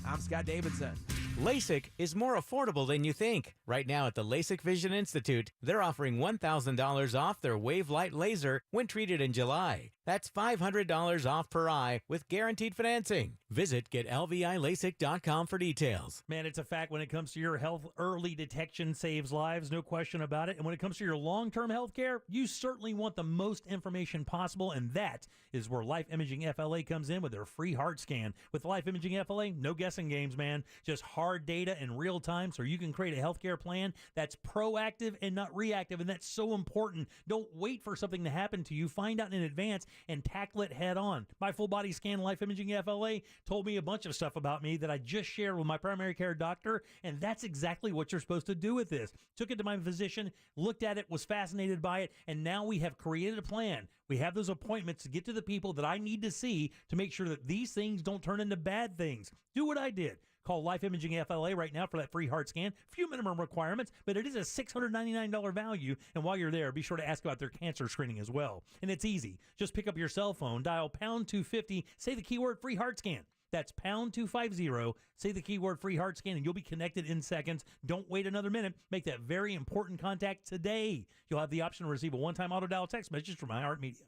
I'm Scott Davidson. LASIK is more affordable than you think. Right now at the LASIK Vision Institute, they're offering $1,000 off their Wave Light Laser when treated in July. That's $500 off per eye with guaranteed financing. Visit getlvilasik.com for details. Man, it's a fact when it comes to your health, early detection saves lives, no question about it. And when it comes to your long-term health care, you certainly want the most information possible, and that is where Life Imaging FLA comes in with their free heart scan. With Life Imaging FLA, no guessing games, man. Just hard data in real time so you can create a healthcare plan that's proactive and not reactive, and that's so important. Don't wait for something to happen to you. Find out in advance and tackle it head on. My full body scan Life Imaging FLA told me a bunch of stuff about me that I just shared with my primary care doctor, and that's exactly what you're supposed to do with this. Took it to my physician, looked at it, was fascinated by it, and now we have created a plan. We have those appointments to get to the people that I need to see to make sure that these things don't turn into bad things. Do what I did. Call Life Imaging FLA right now for that free heart scan. Few minimum requirements, but it is a $699 value. And while you're there, be sure to ask about their cancer screening as well. And it's easy. Just pick up your cell phone, dial pound 250, say the keyword free heart scan. That's pound 250, say the keyword free heart scan, and you'll be connected in seconds. Don't wait another minute. Make that very important contact today. You'll have the option to receive a one-time auto dial text message from iHeart Media.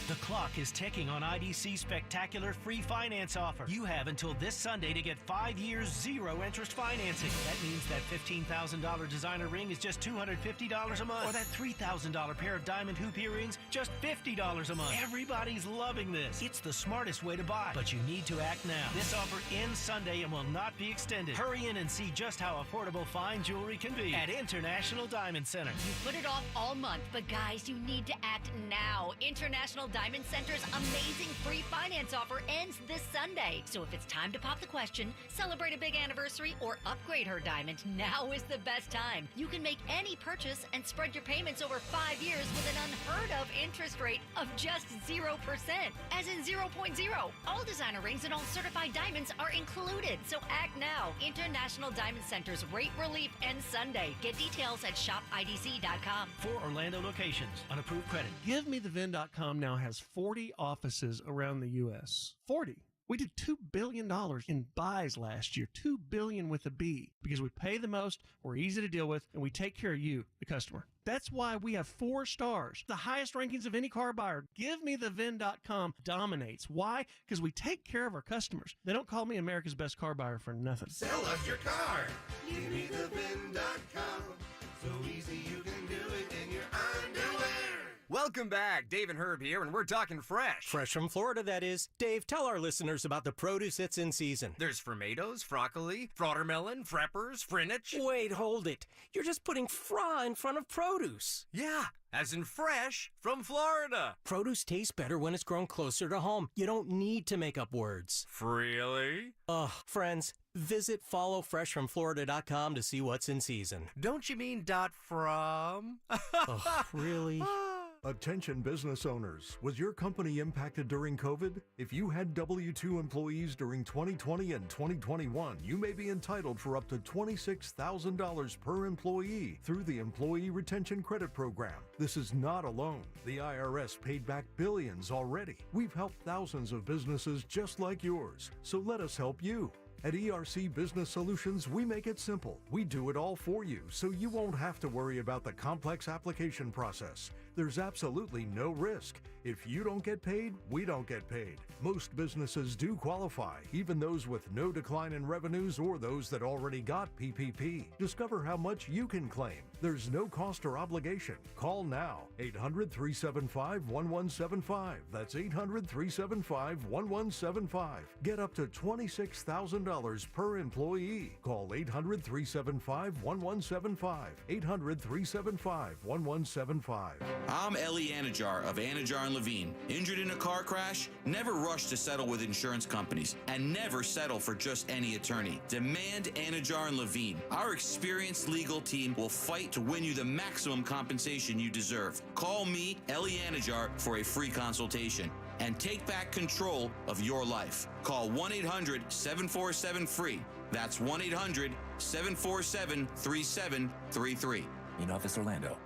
The clock is ticking on IDC's spectacular free finance offer. You have until this Sunday to get 5 years, 0 interest financing. That means that $15,000 designer ring is just $250 a month. Or that $3,000 pair of diamond hoop earrings, just $50 a month. Everybody's loving this. It's the smartest way to buy, but you need to act now. This offer ends Sunday and will not be extended. Hurry in and see just how affordable fine jewelry can be at International Diamond Center. You put it off all month, but guys, you need to act now. International Diamond Center's amazing free finance offer ends this Sunday. So if it's time to pop the question, celebrate a big anniversary, or upgrade her diamond, now is the best time. You can make any purchase and spread your payments over 5 years with an unheard of interest rate of just 0%. As in 0.0. All designer rings and all certified diamonds are included. So act now. International Diamond Center's rate relief ends Sunday. Get details at shopidc.com. 4 Orlando locations. Unapproved credit. GiveMeTheVin.com now has 40 offices around the U.S. 40. We did $2 billion in buys last year. $2 billion with a B. Because we pay the most, we're easy to deal with, and we take care of you, the customer. That's why we have 4 stars, the highest rankings of any car buyer. GiveMeTheVin.com dominates. Why? Because we take care of our customers. They don't call me America's best car buyer for nothing. Sell us your car. GiveMeTheVin.com. So easy you can do it in your underwear. Welcome back. Dave and Herb here, and we're talking fresh. Fresh from Florida, that is. Dave, tell our listeners about the produce that's in season. There's tomatoes, broccoli, watermelon, freppers, spinach. Wait, hold it. You're just putting fra in front of produce. Yeah, as in fresh from Florida. Produce tastes better when it's grown closer to home. You don't need to make up words. Really? Ugh, friends, visit followfreshfromflorida.com to see what's in season. Don't you mean .from? Ugh, really? Attention business owners. Was your company impacted during COVID? If you had W-2 employees during 2020 and 2021, you may be entitled for up to $26,000 per employee through the Employee Retention Credit Program. This is not alone. The IRS paid back billions already. We've helped thousands of businesses just like yours. So let us help you. At ERC Business Solutions, we make it simple. We do it all for you, so you won't have to worry about the complex application process. There's absolutely no risk. If you don't get paid, we don't get paid. Most businesses do qualify, even those with no decline in revenues or those that already got PPP. Discover how much you can claim. There's no cost or obligation. Call now. 800-375-1175. That's 800-375-1175. Get up to $26,000 per employee. Call 800-375-1175. 800-375-1175. I'm Ellie Anajar of Anajar & Levine. Injured in a car crash? Never rush to settle with insurance companies, and never settle for just any attorney. Demand Anajar & Levine. Our experienced legal team will fight to win you the maximum compensation you deserve. Call me, Ellie Anajar, for a free consultation and take back control of your life. Call 1-800-747-FREE. That's 1-800-747-3733. In Office Orlando.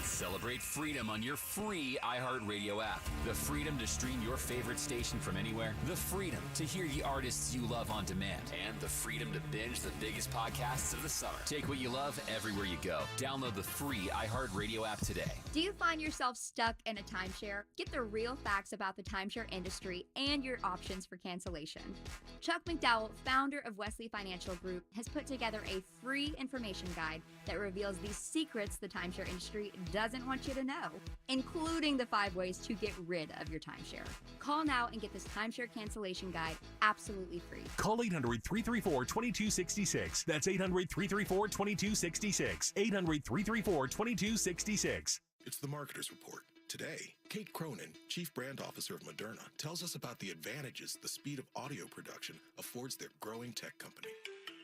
Celebrate freedom on your free iHeartRadio app. The freedom to stream your favorite station from anywhere. The freedom to hear the artists you love on demand. And the freedom to binge the biggest podcasts of the summer. Take what you love everywhere you go. Download the free iHeartRadio app today. Do you find yourself stuck in a timeshare? Get the real facts about the timeshare industry and your options for cancellation. Chuck McDowell, founder of Wesley Financial Group, has put together a free information guide that reveals the secrets the timeshare industry doesn't want you to know, including the 5 ways to get rid of your timeshare. Call now and get this timeshare cancellation guide absolutely free. Call 800-334-2266. That's 800-334-2266. 800-334-2266. It's the Marketer's Report. Today, Kate Cronin, Chief Brand Officer of Moderna, tells us about the advantages the speed of audio production affords their growing tech company.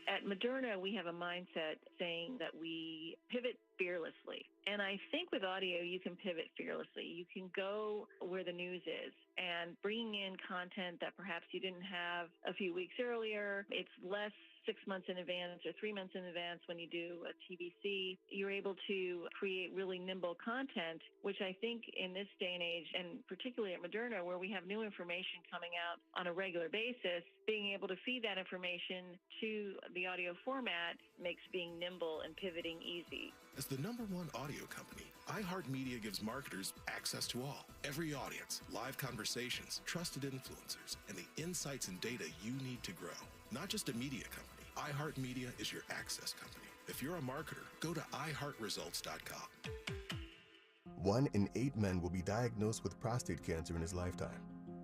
At Moderna, we have a mindset saying that we pivot fearlessly. And I think with audio, you can pivot fearlessly. You can go where the news is and bringing in content that perhaps you didn't have a few weeks earlier. It's less 6 months in advance or 3 months in advance when you do a TVC. You're able to create really nimble content, which I think in this day and age, and particularly at Moderna, where we have new information coming out on a regular basis, being able to feed that information to the audio format makes being nimble and pivoting easy. As the #1 audio company, iHeartMedia gives marketers access to all, every audience, live conversations, trusted influencers, and the insights and data you need to grow. Not just a media company, iHeartMedia is your access company. If you're a marketer, go to iHeartResults.com. 1 in 8 men will be diagnosed with prostate cancer in his lifetime.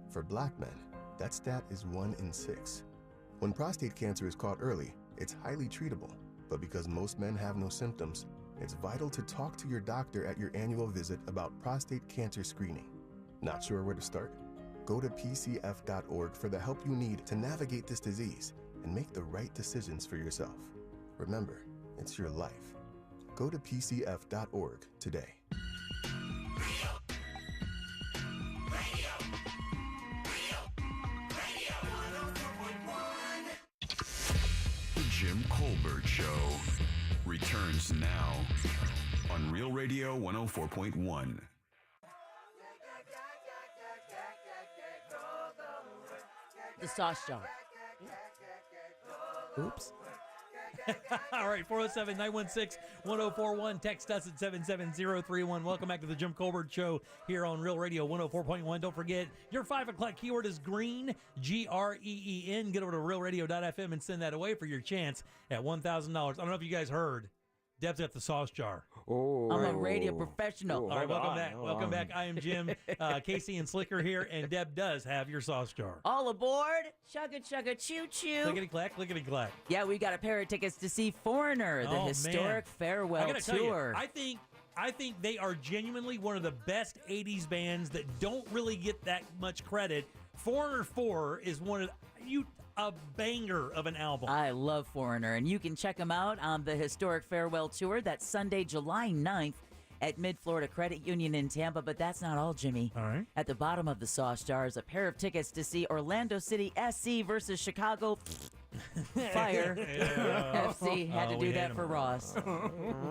For Black men, that stat is 1 in 6. When prostate cancer is caught early, it's highly treatable. But because most men have no symptoms, it's vital to talk to your doctor at your annual visit about prostate cancer screening. Not sure where to start? Go to pcf.org for the help you need to navigate this disease and make the right decisions for yourself. Remember, it's your life. Go to pcf.org today. The Jim Colbert Show returns now on Real Radio 104.1. The sauce jar. Oops. All right, 407-916-1041. Text us at 77031. Welcome back to the Jim Colbert Show here on Real Radio 104.1. Don't forget, your 5 o'clock keyword is green, GREEN. Get over to realradio.fm and send that away for your chance at $1,000. I don't know if you guys heard. Deb's at the sauce jar. I'm a radio professional. All right, welcome back. Welcome back. I am Jim. Casey and Slicker here, and Deb does have your sauce jar. All aboard. Chugga, chugga, choo-choo. Clickety-clack, clickety-clack. Yeah, we got a pair of tickets to see Foreigner, the historic farewell I gotta tell tour. You, I think they are genuinely one of the best 80s bands that don't really get that much credit. Foreigner 4 is one of a banger of an album. I love Foreigner, and you can check them out on the historic farewell tour. That's Sunday, July 9th at Mid-Florida Credit Union in Tampa. But that's not all, Jimmy. All right. At the bottom of the sauce jar is a pair of tickets to see Orlando City SC versus Chicago Fire. FC had to do that for Ross.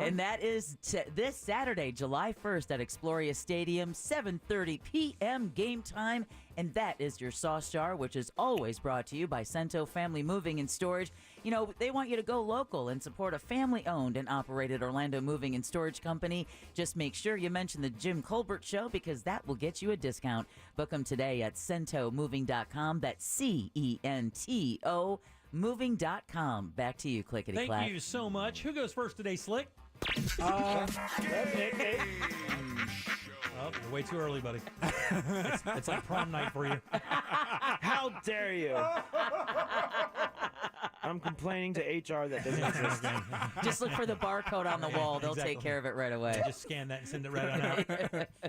And that is this Saturday, July 1st at Exploria Stadium, 7:30 p.m. game time. And that is your sauce jar, which is always brought to you by Cento Family Moving and Storage. You know, they want you to go local and support a family-owned and operated Orlando moving and storage company. Just make sure you mention the Jim Colbert Show because that will get you a discount. Book them today at centomoving.com. That's CENTO moving.com. Back to you, Clickety Clack. Thank you so much. Who goes first today, Slick? Oh, you're way too early, buddy. It's like prom night for you. How dare you? I'm complaining to HR that doesn't exist. Just look for the barcode on the wall. They'll take care of it right away. Just scan that and send it right on out.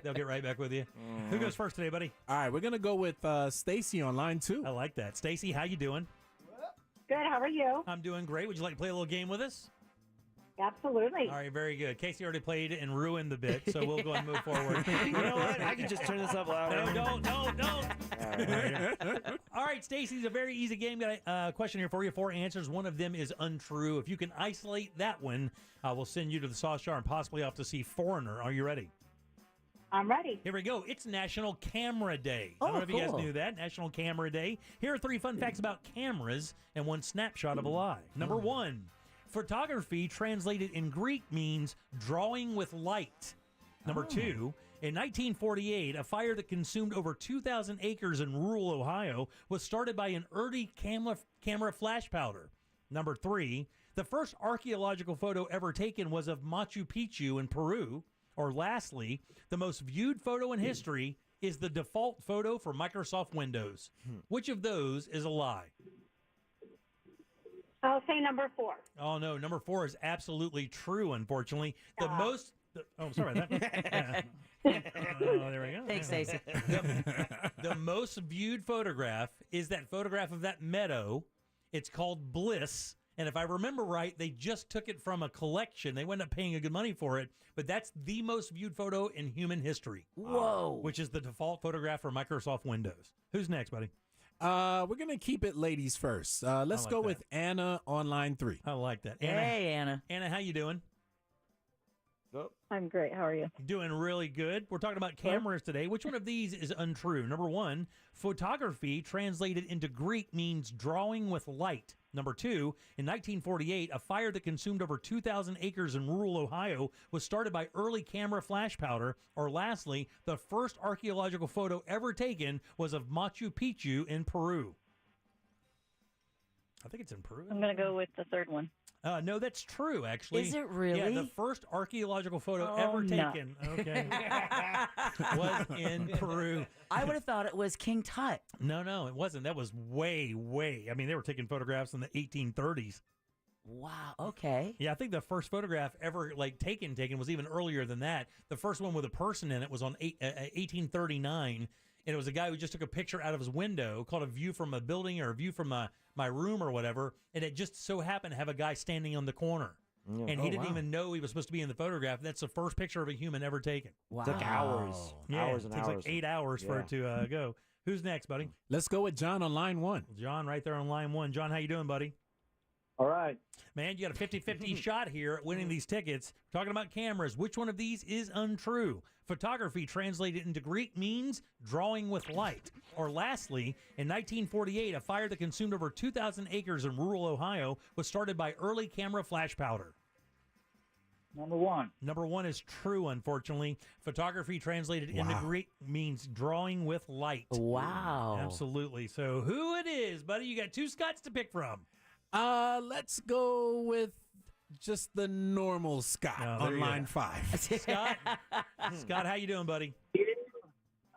They'll get right back with you. Who goes first today, buddy? All right, we're going to go with Stacy on line 2. I like that. Stacy, how you doing? Good. How are you? I'm doing great. Would you like to play a little game with us? Absolutely. All right, very good. Casey already played and ruined the bit, so we'll go ahead and move forward. You know what? I can just turn this up louder. No, don't. All right, Stacy, it's a very easy game. Got a question here for you. 4 answers. One of them is untrue. If you can isolate that one, we'll send you to the sauce jar and possibly off to see Foreigner. Are you ready? I'm ready. Here we go. It's National Camera Day. I don't know if you guys knew that. National Camera Day. Here are 3 fun facts about cameras and 1 snapshot of a lie. Number 1. Photography, translated in Greek, means drawing with light. Number 2, in 1948, a fire that consumed over 2,000 acres in rural Ohio was started by an early camera flash powder. Number 3, the first archaeological photo ever taken was of Machu Picchu in Peru. Or lastly, the most viewed photo in history is the default photo for Microsoft Windows. Which of those is a lie? I'll say number 4. Oh, no. Number 4 is absolutely true, unfortunately. Sorry about that. Oh, there we go. Thanks, Stacey. The most viewed photograph is that photograph of that meadow. It's called Bliss. And if I remember right, they just took it from a collection. They wound up paying a good money for it. But that's the most viewed photo in human history. Whoa. Which is the default photograph for Microsoft Windows. Who's next, buddy? We're going to keep it ladies first. Let's go with Anna on line 3. I like that. Anna, hey, Anna. Anna, how you doing? I'm great. How are you? Doing really good. We're talking about cameras today. Which one of these is untrue? Number 1, photography translated into Greek means drawing with light. Number 2, in 1948, a fire that consumed over 2,000 acres in rural Ohio was started by early camera flash powder. Or lastly, the first archaeological photo ever taken was of Machu Picchu in Peru. I think it's in Peru. I'm going to go with the third one. No, that's true, actually. Is it really? Yeah, the first archaeological photo ever taken was in Peru. I would have thought it was King Tut. No, it wasn't. That was way. I mean, they were taking photographs in the 1830s. Wow, okay. Yeah, I think the first photograph ever taken was even earlier than that. The first one with a person in it was on 1839. And it was a guy who just took a picture out of his window called a view from a building or a view from my room or whatever. And it just so happened to have a guy standing on the corner. Yeah. And he didn't even know he was supposed to be in the photograph. That's the first picture of a human ever taken. Wow. It took hours. Yeah, Hours and it takes hours. like 8 hours for it to go. Who's next, buddy? Let's go with John on line 1. John right there on line 1. John, how you doing, buddy? All right. Man, you got a 50-50 shot here at winning these tickets. We're talking about cameras. Which one of these is untrue? Photography translated into Greek means drawing with light. Or lastly, in 1948, a fire that consumed over 2,000 acres in rural Ohio was started by early camera flash powder. Number 1. Number 1 is true, unfortunately. Photography translated into Greek means drawing with light. Wow. Absolutely. So who it is, buddy? You got 2 Scots to pick from. Let's go with just the normal Scott on line 5. Scott, how you doing, buddy?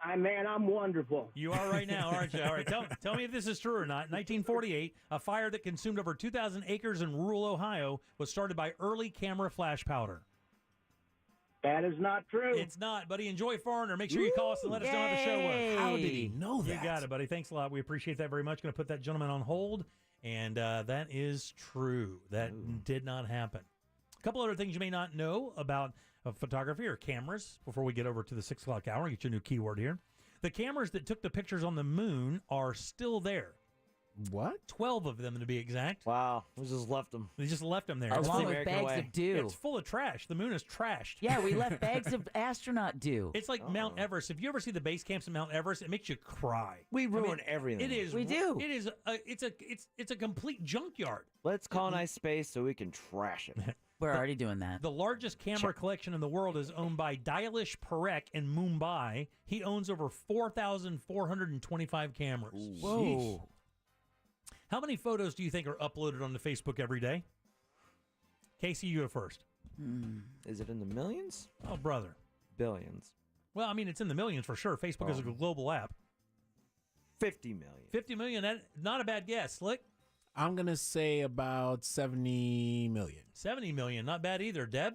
I'm wonderful. You are right now, aren't you? All right, tell me if this is true or not. 1948, a fire that consumed over 2,000 acres in rural Ohio was started by early camera flash powder. That is not true. It's not, buddy. Enjoy Foreigner. Make sure you call us and let us know how the show was. How did he know that? You got it, buddy. Thanks a lot. We appreciate that very much. Going to put that gentleman on hold. And that is true. That did not happen. A couple other things you may not know about photography or cameras before we get over to the 6 o'clock hour. Get your new keyword here. The cameras that took the pictures on the moon are still there. What? 12 of them to be exact. Wow. We just left them. They just left them there. Along with bags of dew. It's full of trash. The moon is trashed. Yeah, we left bags of astronaut dew. It's like Mount Everest. If you ever see the base camps in Mount Everest, it makes you cry. We ruin everything. It is. We do. It is. It's a complete junkyard. Let's colonize space so we can trash it. We're already doing that. The largest camera collection in the world is owned by Dailesh Parekh in Mumbai. He owns over 4,425 cameras. Whoa. How many photos do you think are uploaded onto Facebook every day? Casey, you go first. Is it in the millions? Oh, brother. Billions. Well, I mean, it's in the millions for sure. Facebook is a global app. 50 million. 50 million, not a bad guess. Slick? I'm going to say about 70 million. 70 million, not bad either. Deb?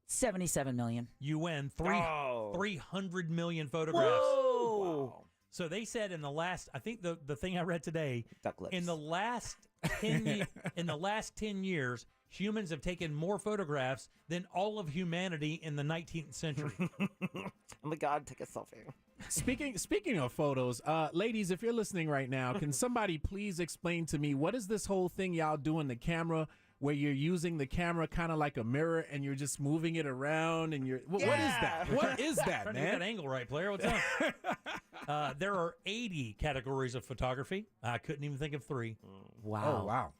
77 million. You win 300 million photographs. Whoa! Wow. So they said in the last, I think the thing I read today, Duck lips. in the last 10 years, humans have taken more photographs than all of humanity in the 19th century. Oh my God, take a selfie. Speaking of photos, ladies, if you're listening right now, can somebody please explain to me what is this whole thing y'all do in the camera where you're using the camera kind of like a mirror and you're just moving it around and what is that? What is that, Trying to get man? that angle right, player. What's up? There are 80 categories of photography. I couldn't even think of 3. Wow. Oh, wow.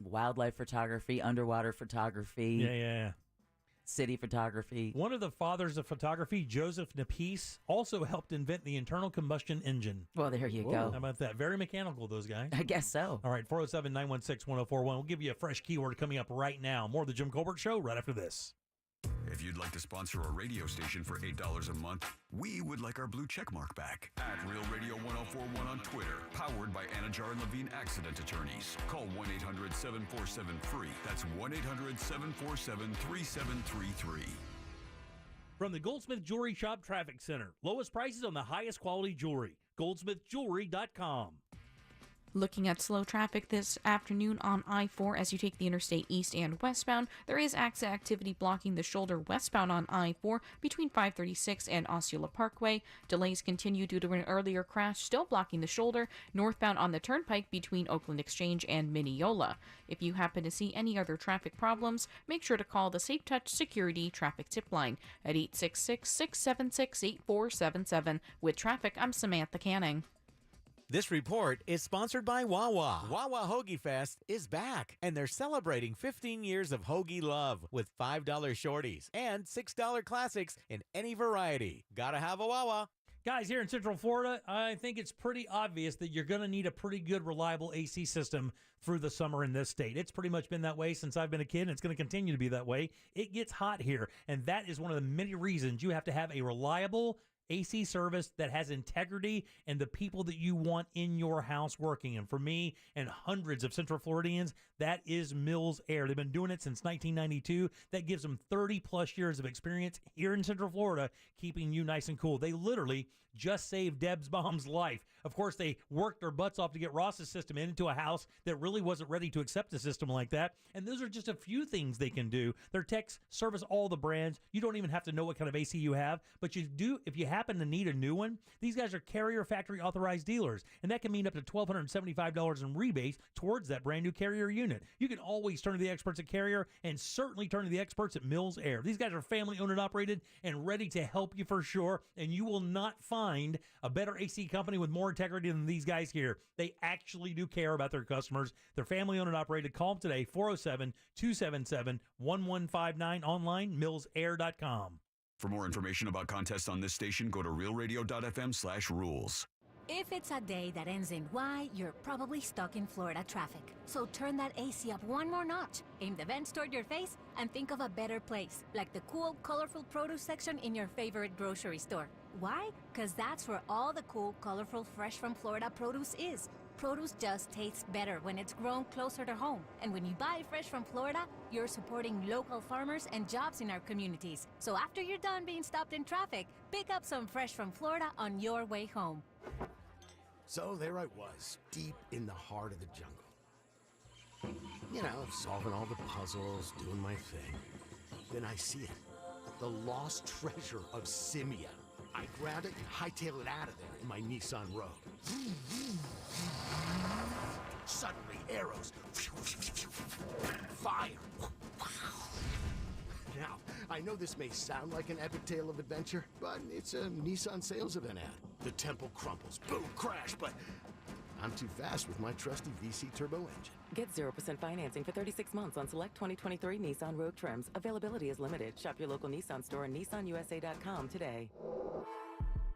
Wildlife photography, underwater photography. Yeah. City photography. One of the fathers of photography, Joseph Napice, also helped invent the internal combustion engine. Well, there you go. How about that? Very mechanical, those guys. I guess so. All right, 407-916-1041. We'll give you a fresh keyword coming up right now. More of the Jim Colbert Show right after this. If you'd like to sponsor a radio station for $8 a month, we would like our blue check mark back. At Real Radio 1041 on Twitter, powered by Anajar and Levine Accident Attorneys. Call 1-800-747-FREE. That's 1-800-747-3733. From the Goldsmith Jewelry Shop Traffic Center, lowest prices on the highest quality jewelry. GoldsmithJewelry.com. Looking at slow traffic this afternoon on I-4 as you take the interstate east and westbound. There is accident activity blocking the shoulder westbound on I-4 between 536 and Osceola Parkway. Delays continue due to an earlier crash still blocking the shoulder northbound on the turnpike between Oakland Exchange and Mineola. If you happen to see any other traffic problems, make sure to call the Safe Touch Security Traffic Tip Line at 866-676-8477. With traffic, I'm Samantha Canning. This report is sponsored by Wawa. Wawa Hoagie Fest is back, and they're celebrating 15 years of hoagie love with $5 shorties and $6 classics in any variety. Gotta have a Wawa. Guys, here in Central Florida, I think it's pretty obvious that you're going to need a pretty good, reliable AC system through the summer in this state. It's pretty much been that way since I've been a kid, and it's going to continue to be that way. It gets hot here, and that is one of the many reasons you have to have a reliable AC service that has integrity and the people that you want in your house working. And for me and hundreds of Central Floridians, that is Mills Air. They've been doing it since 1992. That gives them 30 plus years of experience here in Central Florida, keeping you nice and cool. They literally just saved Deb's mom's life. Of course, they worked their butts off to get Ross's system into a house that really wasn't ready to accept a system like that. And those are just a few things they can do. Their techs service all the brands. You don't even have to know what kind of AC you have, but you do if you happen to need a new one. These guys are Carrier factory authorized dealers, and that can mean up to $1,275 in rebates towards that brand new Carrier unit. You can always turn to the experts at Carrier and certainly turn to the experts at Mills Air. These guys are family owned and operated and ready to help you for sure, and you will not find a better AC company with more integrity than these guys here. They actually do care about their customers. They're family owned and operated. Call them today, 407-277-1159, online, millsair.com. For more information about contests on this station, go to realradio.fm/rules. If it's a day that ends in Y, you're probably stuck in Florida traffic. So turn that AC up one more notch, aim the vents toward your face, and think of a better place, like the cool, colorful produce section in your favorite grocery store. Why? Because that's where all the cool, colorful, fresh from Florida produce is. Produce just tastes better when it's grown closer to home. And when you buy fresh from Florida, you're supporting local farmers and jobs in our communities. So after you're done being stopped in traffic, pick up some fresh from Florida on your way home. So there I was, deep in the heart of the jungle. You know, solving all the puzzles, doing my thing. Then I see it. The lost treasure of Simia. I grabbed it and hightailed it out of there in my Nissan Rogue. Suddenly, arrows. Fire. Now, I know this may sound like an epic tale of adventure, but it's a Nissan sales event ad. The temple crumbles, boom, crash, but I'm too fast with my trusty VC turbo engine. Get 0% financing for 36 months on select 2023 Nissan Rogue trims. Availability is limited. Shop your local Nissan store and nissanusa.com today.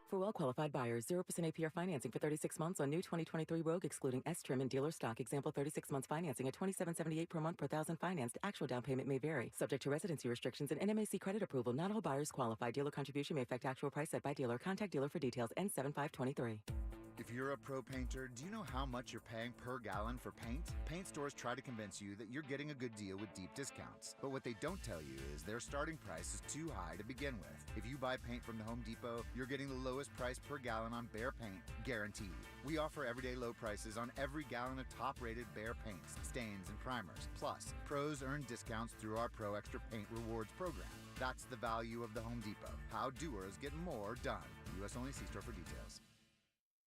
For well-qualified buyers, 0% APR financing for 36 months on new 2023 Rogue excluding S-trim and dealer stock. Example 36 months financing at $27.78 per month per thousand financed. Actual down payment may vary. Subject to residency restrictions and NMAC credit approval. Not all buyers qualify. Dealer contribution may affect actual price set by dealer. Contact dealer for details. N7523. If you're a pro painter, do you know how much you're paying per gallon for paint? Paint stores try to convince you that you're getting a good deal with deep discounts. But what they don't tell you is their starting price is too high to begin with. If you buy paint from the Home Depot, you're getting the lowest price per gallon on Behr paint, guaranteed. We offer everyday low prices on every gallon of top-rated Behr paints, stains, and primers. Plus, pros earn discounts through our Pro Extra Paint Rewards program. That's the value of the Home Depot. How doers get more done. U.S. only. See store for details.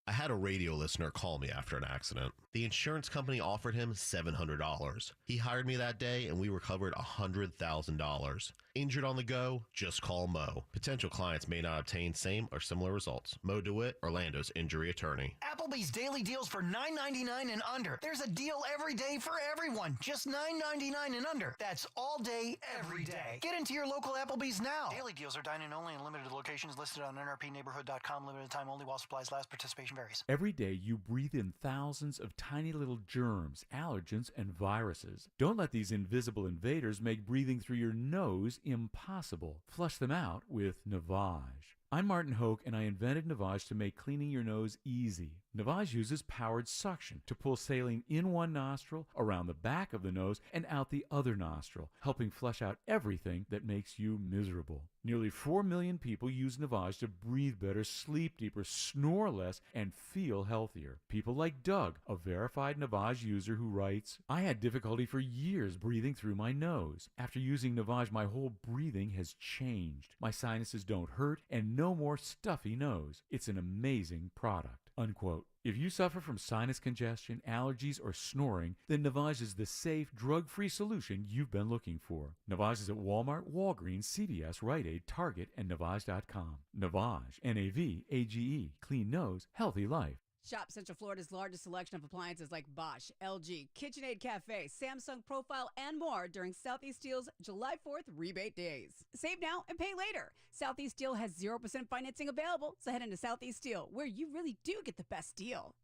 I had a radio listener call me after an accident. The insurance company offered him $700. He hired me that day and we recovered $100,000. Injured on the go? Just call Mo. Potential clients may not obtain same or similar results. Mo DeWitt, Orlando's injury attorney. Applebee's daily deals for $9.99 and under. There's a deal every day for everyone. Just $9.99 and under. That's all day, every day. Get into your local Applebee's now. Daily deals are dine-in only in limited locations listed on nrpneighborhood.com. Limited time only while supplies last. Participation varies. Every day you breathe in thousands of tiny little germs, allergens, and viruses. Don't let these invisible invaders make breathing through your nose impossible. Flush them out with Navage. I'm Martin Hoke, and I invented Navage to make cleaning your nose easy. Navage uses powered suction to pull saline in one nostril, around the back of the nose, and out the other nostril, helping flush out everything that makes you miserable. Nearly 4 million people use Navage to breathe better, sleep deeper, snore less, and feel healthier. People like Doug, a verified Navage user who writes, I had difficulty for years breathing through my nose. After using Navage, my whole breathing has changed. My sinuses don't hurt, and no more stuffy nose. It's an amazing product. Unquote. If you suffer from sinus congestion, allergies, or snoring, then Navage is the safe, drug-free solution you've been looking for. Navage is at Walmart, Walgreens, CVS, Rite Aid, Target, and Navage.com. Navage, N-A-V-A-G-E. Clean nose, healthy life. Shop Central Florida's largest selection of appliances like Bosch, LG, KitchenAid Cafe, Samsung Profile, and more during Southeast Steel's July 4th rebate days. Save now and pay later. Southeast Steel has 0% financing available, so head into Southeast Steel, where you really do get the best deal.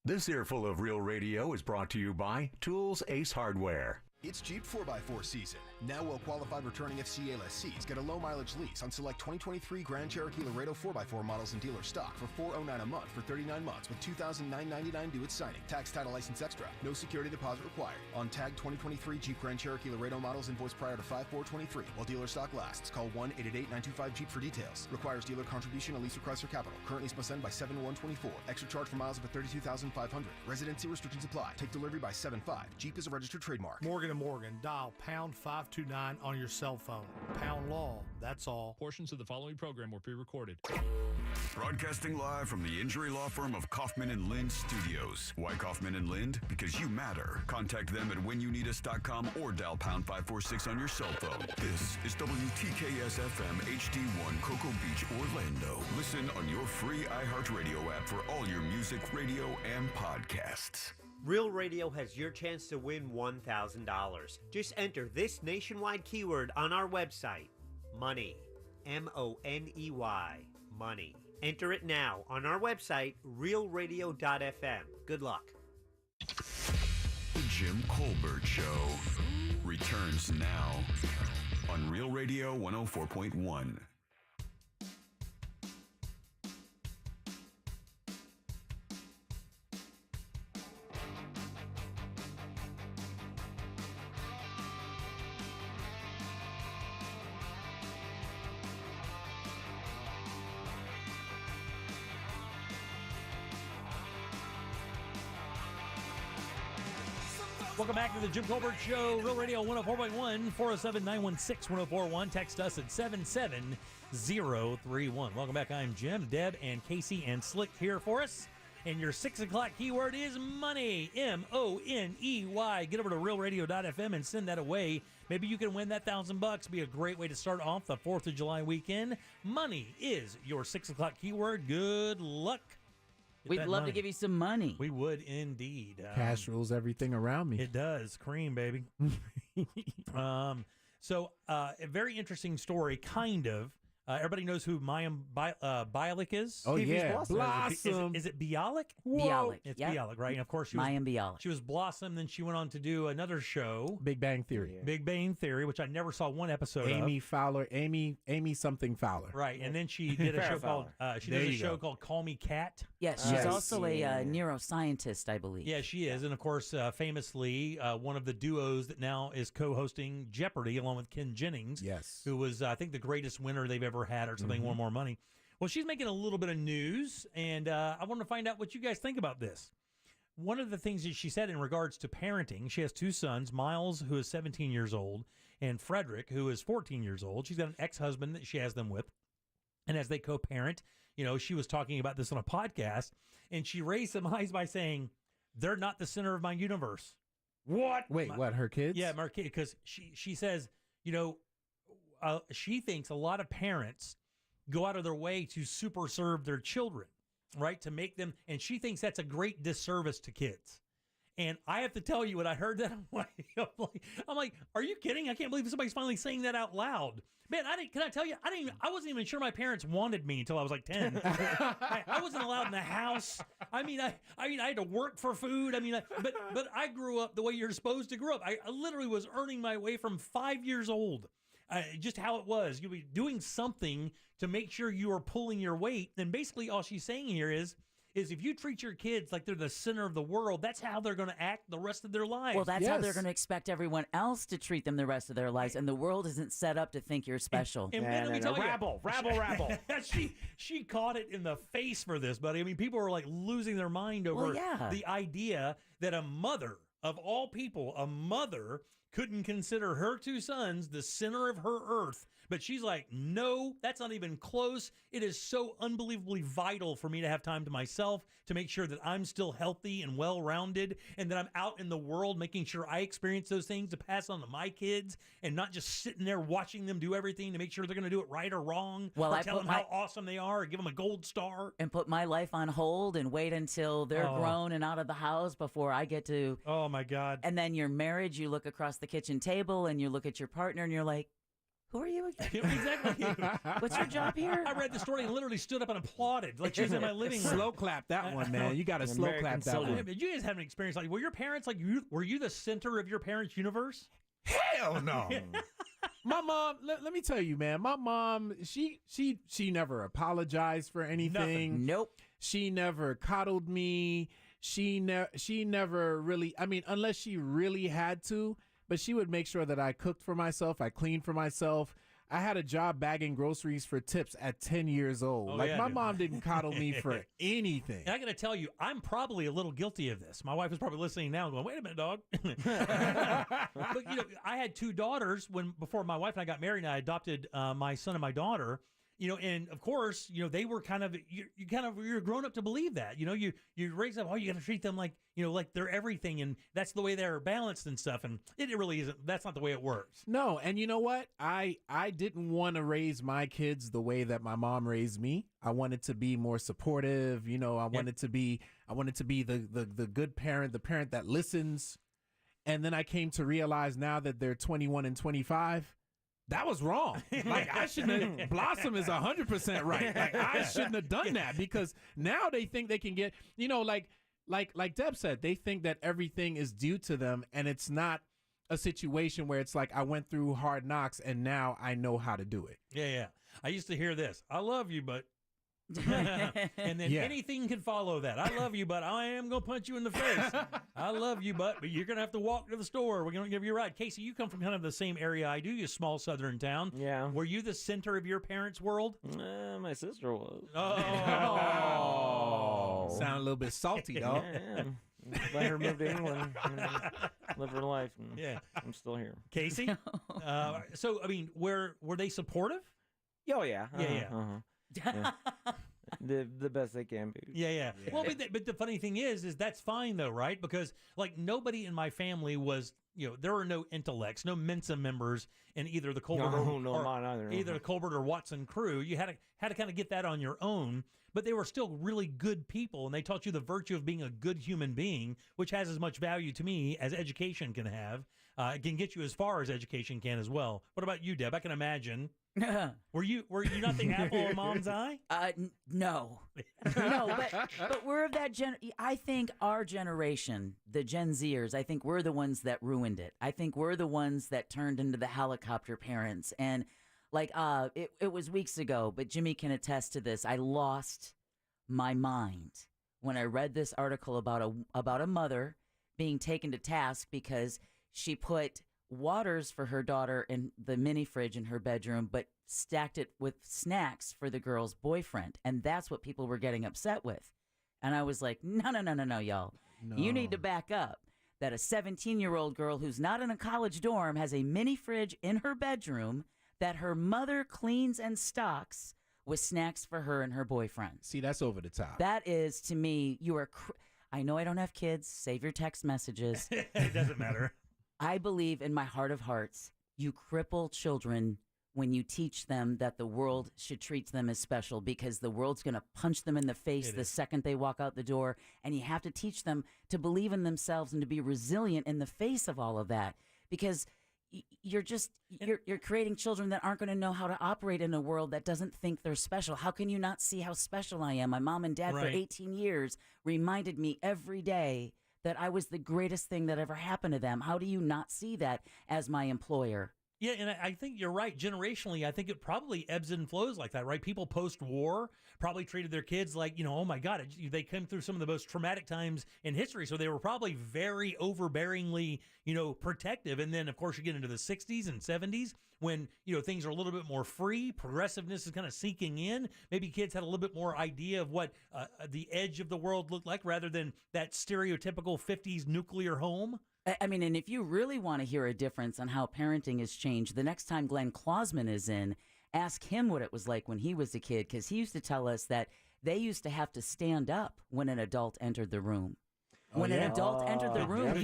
This earful of Real Radio is brought to you by Tools Ace Hardware. It's Jeep 4x4 season. Now well-qualified returning FCA lessees get a low-mileage lease on select 2023 Grand Cherokee Laredo 4x4 models in dealer stock for $409 a month for 39 months with $2,999 due at signing. Tax, title, license extra. No security deposit required. On tag 2023 Jeep Grand Cherokee Laredo models invoiced prior to 5/4/23 while dealer stock lasts. Call 1-888-925-JEEP for details. Requires dealer contribution and lease requests for capital. Current lease must end by 7/1/24. Extra charge for miles up to 32,500. Residency restrictions apply. Take delivery by 7/5. Jeep is a registered trademark. Morgan & Morgan, dial pound 529 on your cell phone. Pound law, that's all. Portions of the following program were pre-recorded. Broadcasting live from the injury law firm of Kaufman and Lind Studios. Why Kaufman and Lind? Because you matter. Contact them at whenyouneedus.com or dial pound 546 on your cell phone. This is WTKS FM HD1 Cocoa Beach, Orlando. Listen on your free iHeartRadio app for all your music, radio, and podcasts. Real Radio has your chance to win $1,000. Just enter this nationwide keyword on our website, money, M-O-N-E-Y, money. Enter it now on our website, realradio.fm. Good luck. The Jim Colbert Show returns now on Real Radio 104.1. Some Welcome back to the Jim Colbert Show, Real Radio 104.1, 407-916-1041. Text us at 77031. Welcome back. I'm Jim, Deb, and Casey, and Slick here for us. And your 6 o'clock keyword is money, M-O-N-E-Y. Get over to realradio.fm and send that away. Maybe you can win that $1,000. Be a great way to start off the 4th of July weekend. Money is your 6 o'clock keyword. Good luck. We'd love to give you some money. We would indeed. Cash rules everything around me. It does. Cream, baby. So a very interesting story, kind of. Everybody knows who Mayim Bialik is? Oh, yeah. Blossom. Is it Bialik? Bialik. It's Bialik, right? And of course, Mayim Bialik. She was Blossom, then she went on to do another show. Big Bang Theory. Yeah. Big Bang Theory, which I never saw one episode Amy of. Fowler. Amy something Fowler. Right. And then she did a show called called Call Me Cat. Yes, she's also a neuroscientist, I believe. Yeah, she is. And of course, famously, one of the duos that now is co-hosting Jeopardy along with Ken Jennings. Yes. Who was, I think, the greatest winner they've ever had or something, won more money. Well, she's making a little bit of news, and I want to find out what you guys think about this. One of the things that she said in regards to parenting, she has 2 sons, Miles, who is 17 years old, and Frederick, who is 14 years old. She's got an ex-husband that she has them with. And as they co-parent, you know, she was talking about this on a podcast, and she raised some eyes by saying, they're not the center of my universe. What? Wait, what, her kids? Yeah, my kid, because she says, you know, she thinks a lot of parents go out of their way to super serve their children, right? To make them, and she thinks that's a great disservice to kids. And I have to tell you, when I heard that, I'm like, are you kidding? I can't believe somebody's finally saying that out loud. Man, can I tell you, I wasn't even sure my parents wanted me until I was like 10. I wasn't allowed in the house. I mean, I had to work for food. I mean, but I grew up the way you're supposed to grow up. I literally was earning my way from 5 years old. Just how it was. You'll be doing something to make sure you are pulling your weight. And basically all she's saying here is if you treat your kids like they're the center of the world, that's how they're going to act the rest of their lives. Well, that's how they're going to expect everyone else to treat them the rest of their lives. And the world isn't set up to think you're special. And let me tell you, rabble. She caught it in the face for this, buddy. I mean, people were like losing their mind over the idea that a mother, of all people, a mother couldn't consider her 2 sons the center of her earth. But she's like, no, that's not even close. It is so unbelievably vital for me to have time to myself, to make sure that I'm still healthy and well-rounded, and that I'm out in the world making sure I experience those things to pass on to my kids, and not just sitting there watching them do everything to make sure they're going to do it right or wrong, or tell them how awesome they are, or give them a gold star. And put my life on hold and wait until they're grown and out of the house before I get to... Oh, my God. And then your marriage, you look across the kitchen table and you look at your partner and you're like, who are you again? Exactly. What's your job here? I read the story and literally stood up and applauded, like she was in my living room. Slow clap that one, man. You got to slow clap that one. Did you guys have an experience like, were your parents like, were you the center of your parents' universe? Hell no. My mom, let me tell you, man, my mom, she never apologized for anything. Nothing. Nope. She never coddled me. She never really, I mean, unless she really had to, but she would make sure that I cooked for myself, I cleaned for myself. I had a job bagging groceries for tips at 10 years old. My mom didn't coddle me for anything. And I got to tell you, I'm probably a little guilty of this. My wife is probably listening now and going, wait a minute, dog. But, you know, I had 2 daughters before my wife and I got married, and I adopted my son and my daughter. You know, and of course, you know, they were kind of, you're grown up to believe that, you know, you raise up, you got to treat them like, you know, like they're everything. And that's the way they're balanced and stuff. And it really isn't. That's not the way it works. No. And you know what? I didn't want to raise my kids the way that my mom raised me. I wanted to be more supportive. You know, I wanted to be the good parent, the parent that listens. And then I came to realize now that they're 21 and 25, that was wrong. Like, I shouldn't have. Blossom is 100% right. Like, I shouldn't have done that, because now they think they can get, you know, like Deb said, they think that everything is due to them, and it's not a situation where it's like, I went through hard knocks and now I know how to do it. Yeah. I used to hear this. I love you, but. And then anything can follow that. I love you, but I am going to punch you in the face. I love you, but you're going to have to walk to the store. We're going to give you a ride. Casey, you come from kind of the same area I do. You small southern town. Yeah. Were you the center of your parents' world? My sister was. Oh. Sound a little bit salty, dog. let her move to England, and live her life. And Yeah. I'm still here. Casey? So, I mean, were they supportive? Oh yeah. Yeah. Yeah. The best they can be. Yeah. Well, but the funny thing is that's fine though, right? Because like nobody in my family was, there are no intellects, no Mensa members in either the Colbert or mine either. either the Colbert or Watson crew. You had to kind of get that on your own, but they were still really good people, and they taught you the virtue of being a good human being, which has as much value to me as education can have. It can get you as far as education can as well. What about you, Deb? I can imagine. Were you not the apple of mom's eye? No, but we're of that I think our generation, the Gen Zers, I think we're the ones that ruined it. I think we're the ones that turned into the helicopter parents. And like, it was weeks ago, but Jimmy can attest to this. I lost my mind when I read this article about a mother being taken to task because she put waters for her daughter in the mini fridge in her bedroom, but stacked it with snacks for the girl's boyfriend. And that's what people were getting upset with. And I was like, no, y'all. No. You need to back up that a 17-year-old girl who's not in a college dorm has a mini fridge in her bedroom that her mother cleans and stocks with snacks for her and her boyfriend. See, that's over the top. That is, to me, you are... I know I don't have kids. Save your text messages. It doesn't matter. I believe in my heart of hearts, you cripple children when you teach them that the world should treat them as special, because the world's going to punch them in the face the second they walk out the door. And you have to teach them to believe in themselves and to be resilient in the face of all of that, because you're creating children that aren't going to know how to operate in a world that doesn't think they're special. How can you not see how special I am? My mom and dad for 18 years reminded me every day that I was the greatest thing that ever happened to them. How do you not see that as my employer? Yeah, and I think you're right. Generationally, I think it probably ebbs and flows like that, right? People post-war probably treated their kids like, oh my God, they came through some of the most traumatic times in history, so they were probably very overbearingly, protective. And then, of course, you get into the 60s and 70s when, things are a little bit more free, progressiveness is kind of sinking in. Maybe kids had a little bit more idea of what the edge of the world looked like rather than that stereotypical 50s nuclear home. I mean, and if you really want to hear a difference on how parenting has changed, the next time Glenn Klausman is in, ask him what it was like when he was a kid, because he used to tell us that they used to have to stand up when an adult entered the room. When an adult entered the room,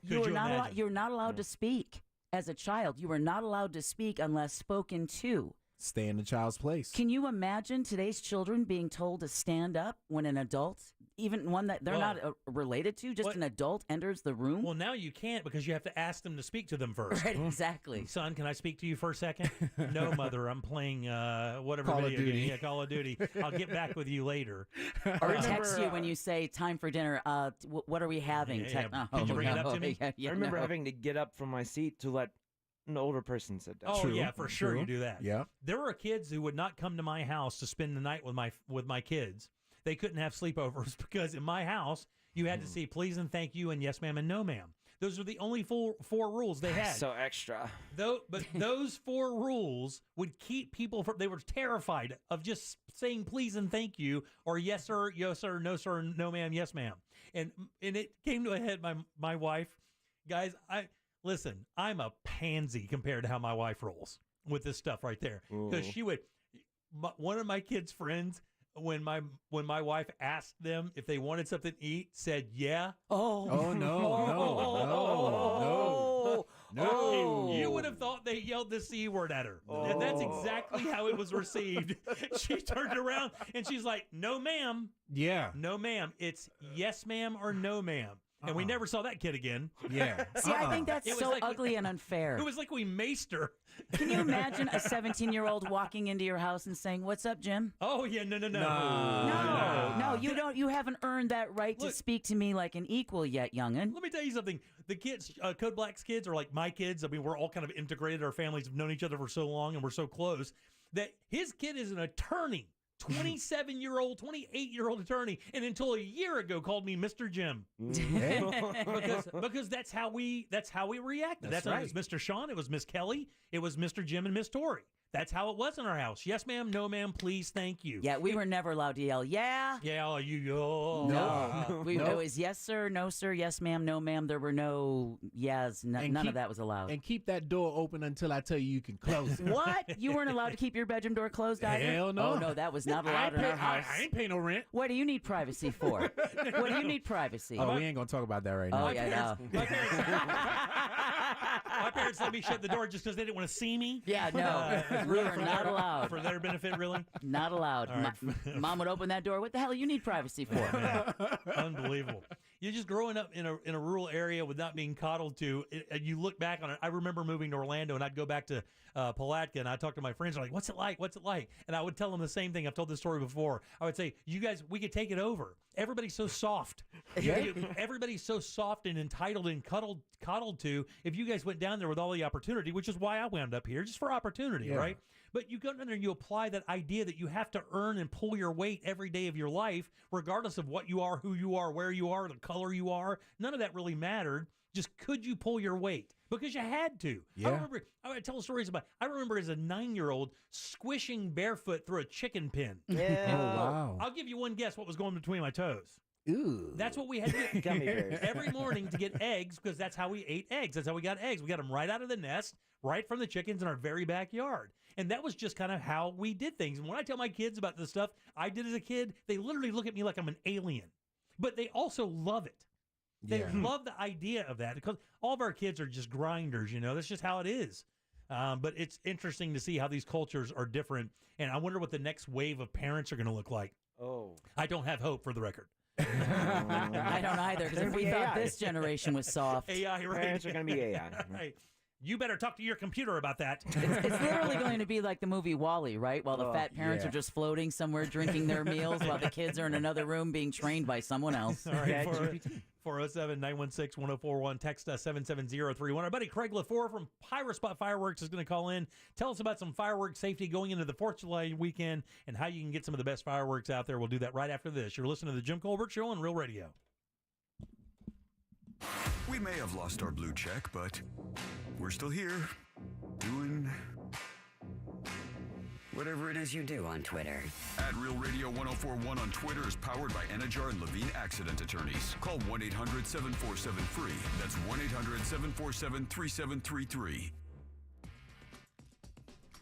you were not allowed to speak. As a child, you were not allowed to speak unless spoken to. Stay in the child's place. Can you imagine today's children being told to stand up when an adult, even one that they're not related to, an adult enters the room? Well, now you can't, because you have to ask them to speak to them first. Right, exactly. Son, can I speak to you for a second? No, Mother, I'm playing whatever Call video of Duty. game. Yeah, Call of Duty. I'll get back with you later. Or text you when you say, time for dinner. What are we having? Can you bring it up to me? I remember having to get up from my seat to let an older person sit down. Oh, yeah, for sure you do that. Yeah. There were kids who would not come to my house to spend the night with my kids. They couldn't have sleepovers because in my house, you had to say please and thank you and yes, ma'am, and no, ma'am. Those are the only four rules they had. So extra. But those 4 rules would keep people from, they were terrified of just saying please and thank you, or yes, sir, no, sir, no, ma'am, yes, ma'am. And it came to a head, my wife, guys, listen, I'm a pansy compared to how my wife rolls with this stuff right there. Because one of my kids' friends, when my wife asked them if they wanted something to eat, said yeah. No. You would have thought they yelled the C word at her. And that's exactly how it was received. She turned around and she's like, no, ma'am. Yeah. No, ma'am. It's yes, ma'am, or no, ma'am. And we never saw that kid again. Yeah. See, I think that's so ugly and unfair. It was like we maced her. Can you imagine a 17-year-old walking into your house and saying, "What's up, Jim?" Oh yeah, no. No, you don't. You haven't earned that right to speak to me like an equal yet, youngin. Let me tell you something. The kids, Code Black's kids, are like my kids. I mean, we're all kind of integrated. Our families have known each other for so long, and we're so close that his kid is an attorney. 27-year-old, 28-year-old attorney, and until a year ago called me Mr. Jim. because that's how we reacted. That's right. It was Mr. Sean, it was Miss Kelly, it was Mr. Jim and Miss Tori. That's how it was in our house. Yes, ma'am. No, ma'am. Please. Thank you. Yeah, we were never allowed to yell, yeah. Yeah, oh, No. It was yes, sir, no, sir, yes, ma'am, no, ma'am. There were no yes. None of that was allowed. And keep that door open until I tell you can close it. What? You weren't allowed to keep your bedroom door closed either? Hell no. Oh, no, that was not allowed in our house. I ain't paying no rent. What do you need privacy for? What do you need privacy? Oh, we ain't going to talk about that right now. Oh, yeah, My parents let me shut the door just because they didn't want to see me. Yeah, no. We are not allowed. For their benefit, really? Not allowed. Right. Mom would open that door. What the hell you need privacy for? Man, unbelievable. You're just growing up in a rural area with not being coddled to. You look back on it. I remember moving to Orlando, and I'd go back to Palatka, and I'd talk to my friends. They're like, what's it like? What's it like? And I would tell them the same thing. I've told this story before. I would say, you guys, we could take it over. Everybody's so soft. Everybody's so soft and entitled and coddled to. If you guys went down there with all the opportunity, which is why I wound up here, just for opportunity, right? But you go down there and you apply that idea that you have to earn and pull your weight every day of your life, regardless of what you are, who you are, where you are, the color you are. None of that really mattered. Just could you pull your weight? Because you had to. Yeah. I tell stories about, I remember as a 9-year-old squishing barefoot through a chicken pen. Yeah. Oh, wow. I'll give you one guess what was going between my toes. Ooh. That's what we had to do Gummy bears. every morning to get eggs, because that's how we ate eggs. That's how we got eggs. We got them right out of the nest, right from the chickens in our very backyard. And that was just kind of how we did things. And when I tell my kids about the stuff I did as a kid, they literally look at me like I'm an alien. But they also love it. They love the idea of that, because all of our kids are just grinders, That's just how it is. But it's interesting to see how these cultures are different. And I wonder what the next wave of parents are going to look like. Oh. I don't have hope, for the record. I don't either, because if we thought this generation was soft. AI, right? Parents are going to be AI. Right. You better talk to your computer about that. It's literally going to be like the movie WALL-E, right? While the fat parents are just floating somewhere drinking their meals while the kids are in another room being trained by someone else. All right, 407-916-1041. Text us 77031. Our buddy Craig LaFour from Pyrospot Fireworks is going to call in. Tell us about some fireworks safety going into the 4th of July weekend and how you can get some of the best fireworks out there. We'll do that right after this. You're listening to the Jim Colbert Show on Real Radio. We may have lost our blue check, but we're still here, doing whatever it is you do on Twitter. At Real Radio 1041 on Twitter is powered by Anajar and Levine Accident Attorneys. Call 1-800-747-FREE. That's 1-800-747-3733.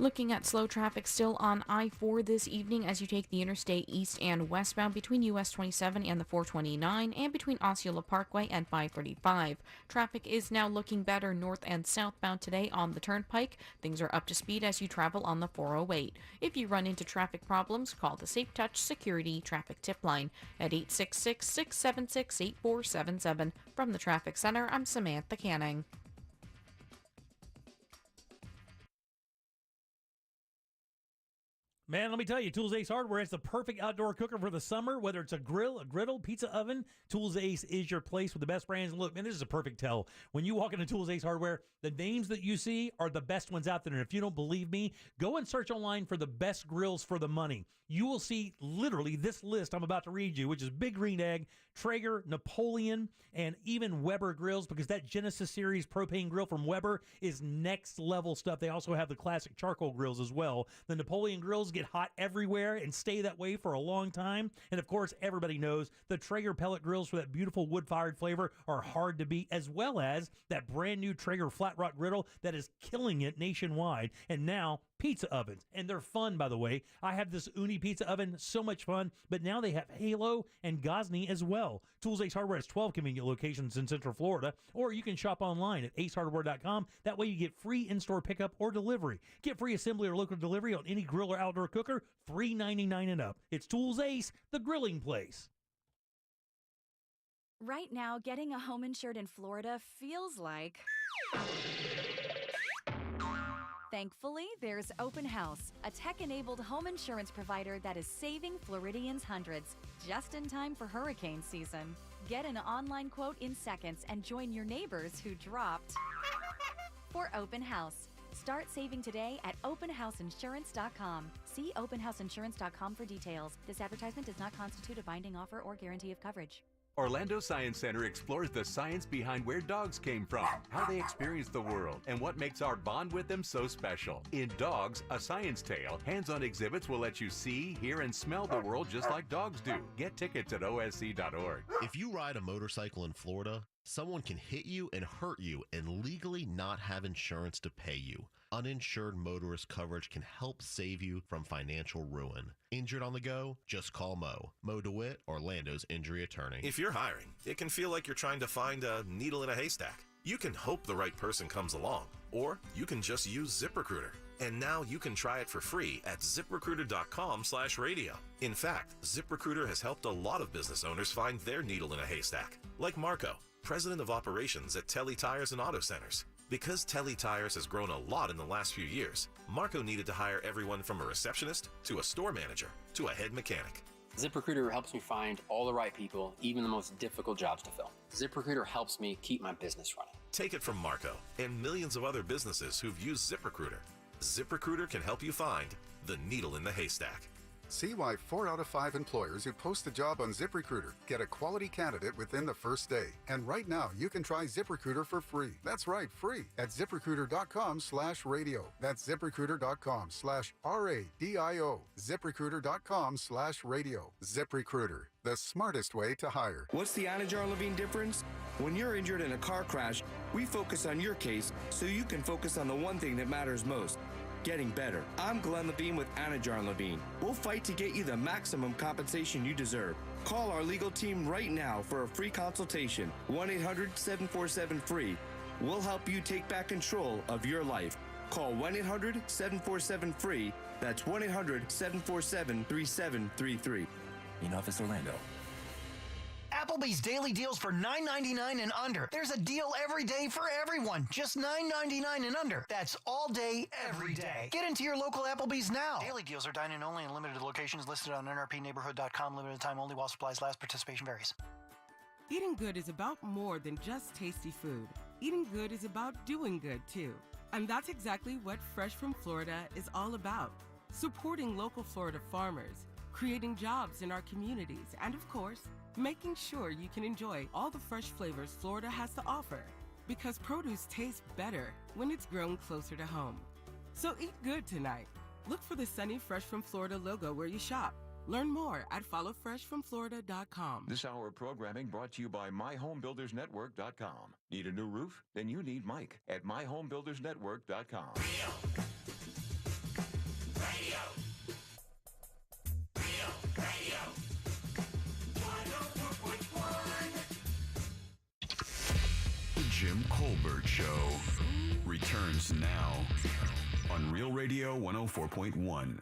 Looking at slow traffic still on I-4 this evening as you take the interstate east and westbound between US 27 and the 429 and between Osceola Parkway and 535. Traffic is now looking better north and southbound today on the Turnpike. Things are up to speed as you travel on the 408. If you run into traffic problems, call the Safe Touch Security Traffic Tip Line at 866-676-8477. From the Traffic Center, I'm Samantha Canning. Man, let me tell you, Tools Ace Hardware is the perfect outdoor cooker for the summer. Whether it's a grill, a griddle, pizza oven, Tools Ace is your place with the best brands. Look, man, this is a perfect tell. When you walk into Tools Ace Hardware, the names that you see are the best ones out there. And if you don't believe me, go and search online for the best grills for the money. You will see literally this list I'm about to read you, which is Big Green Egg, Traeger, Napoleon, and even Weber grills, because that Genesis Series propane grill from Weber is next level stuff. They also have the classic charcoal grills as well. The Napoleon grills get hot everywhere and stay that way for a long time. And of course, everybody knows the Traeger pellet grills for that beautiful wood-fired flavor are hard to beat, as well as that brand new Traeger flat rock griddle that is killing it nationwide. And now pizza ovens, and they're fun, by the way. I have this Uni pizza oven, so much fun, but now they have Halo and Gosney as well. Tools Ace Hardware has 12 convenient locations in Central Florida, or you can shop online at acehardware.com. That way you get free in-store pickup or delivery. Get free assembly or local delivery on any grill or outdoor cooker, $3.99 and up. It's Tools Ace, the grilling place. Right now, getting a home insured in Florida feels like... Thankfully, there's Open House, a tech-enabled home insurance provider that is saving Floridians hundreds, just in time for hurricane season. Get an online quote in seconds and join your neighbors who dropped for Open House. Start saving today at openhouseinsurance.com. See openhouseinsurance.com for details. This advertisement does not constitute a binding offer or guarantee of coverage. Orlando Science Center explores the science behind where dogs came from, how they experience the world, and what makes our bond with them so special. In Dogs, a Science Tale, hands-on exhibits will let you see, hear, and smell the world just like dogs do. Get tickets at osc.org. If you ride a motorcycle in Florida, someone can hit you and hurt you and legally not have insurance to pay you. Uninsured motorist coverage can help save you from financial ruin. Injured on the go? Just call Mo DeWitt, Orlando's injury attorney. If you're hiring, it can feel like you're trying to find a needle in a haystack. You can hope the right person comes along, or you can just use ZipRecruiter. And now you can try it for free at ZipRecruiter.com/radio. In fact, ZipRecruiter has helped a lot of business owners find their needle in a haystack, like Marco, president of operations at Telly Tires and Auto Centers. Because Telly Tires has grown a lot in the last few years, Marco needed to hire everyone from a receptionist to a store manager to a head mechanic. ZipRecruiter helps me find all the right people, even the most difficult jobs to fill. ZipRecruiter helps me keep my business running. Take it from Marco and millions of other businesses who've used ZipRecruiter. ZipRecruiter can help you find the needle in the haystack. See why 4 out of 5 employers who post a job on ZipRecruiter get a quality candidate within the first day. And right now, you can try ZipRecruiter for free. That's right, free at ZipRecruiter.com/radio. That's ZipRecruiter.com/RADIO. ZipRecruiter.com/radio. ZipRecruiter, the smartest way to hire. What's the Anajar Levine difference? When you're injured in a car crash, we focus on your case so you can focus on the one thing that matters most. Getting better. I'm Glenn Levine with Anajar Levine. We'll fight to get you the maximum compensation you deserve. Call our legal team right now for a free consultation. 1-800-747-FREE. We'll help you take back control of your life. Call 1-800-747-FREE. That's 1-800-747-3733. In Office Orlando. Applebee's daily deals for $9.99 and under. There's a deal every day for everyone. Just $9.99 and under. That's all day, every day. Get into your local Applebee's now. Daily deals are dine-in only in limited locations listed on nrpneighborhood.com. Limited time only while supplies last. Participation varies. Eating good is about more than just tasty food. Eating good is about doing good, too. And that's exactly what Fresh from Florida is all about. Supporting local Florida farmers, creating jobs in our communities, and of course, making sure you can enjoy all the fresh flavors Florida has to offer. Because produce tastes better when it's grown closer to home. So eat good tonight. Look for the sunny Fresh from Florida logo where you shop. Learn more at followfreshfromflorida.com. This hour of programming brought to you by MyHomeBuildersNetwork.com. Need a new roof? Then you need Mike at MyHomeBuildersNetwork.com. Radio. The Jim Colbert Show returns now on Real Radio 104.1.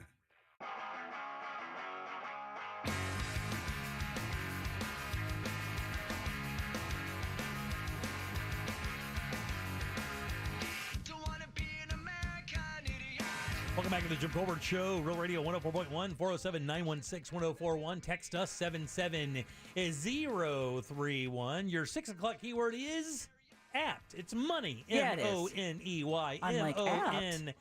Welcome back to the Jim Colbert Show, Real Radio 104.1, 407-916-1041. Text us 77031. Your 6 o'clock keyword is apt. It's money. Yeah, it is. M-O-N-E-Y. Unlike M-O-N-E-Y.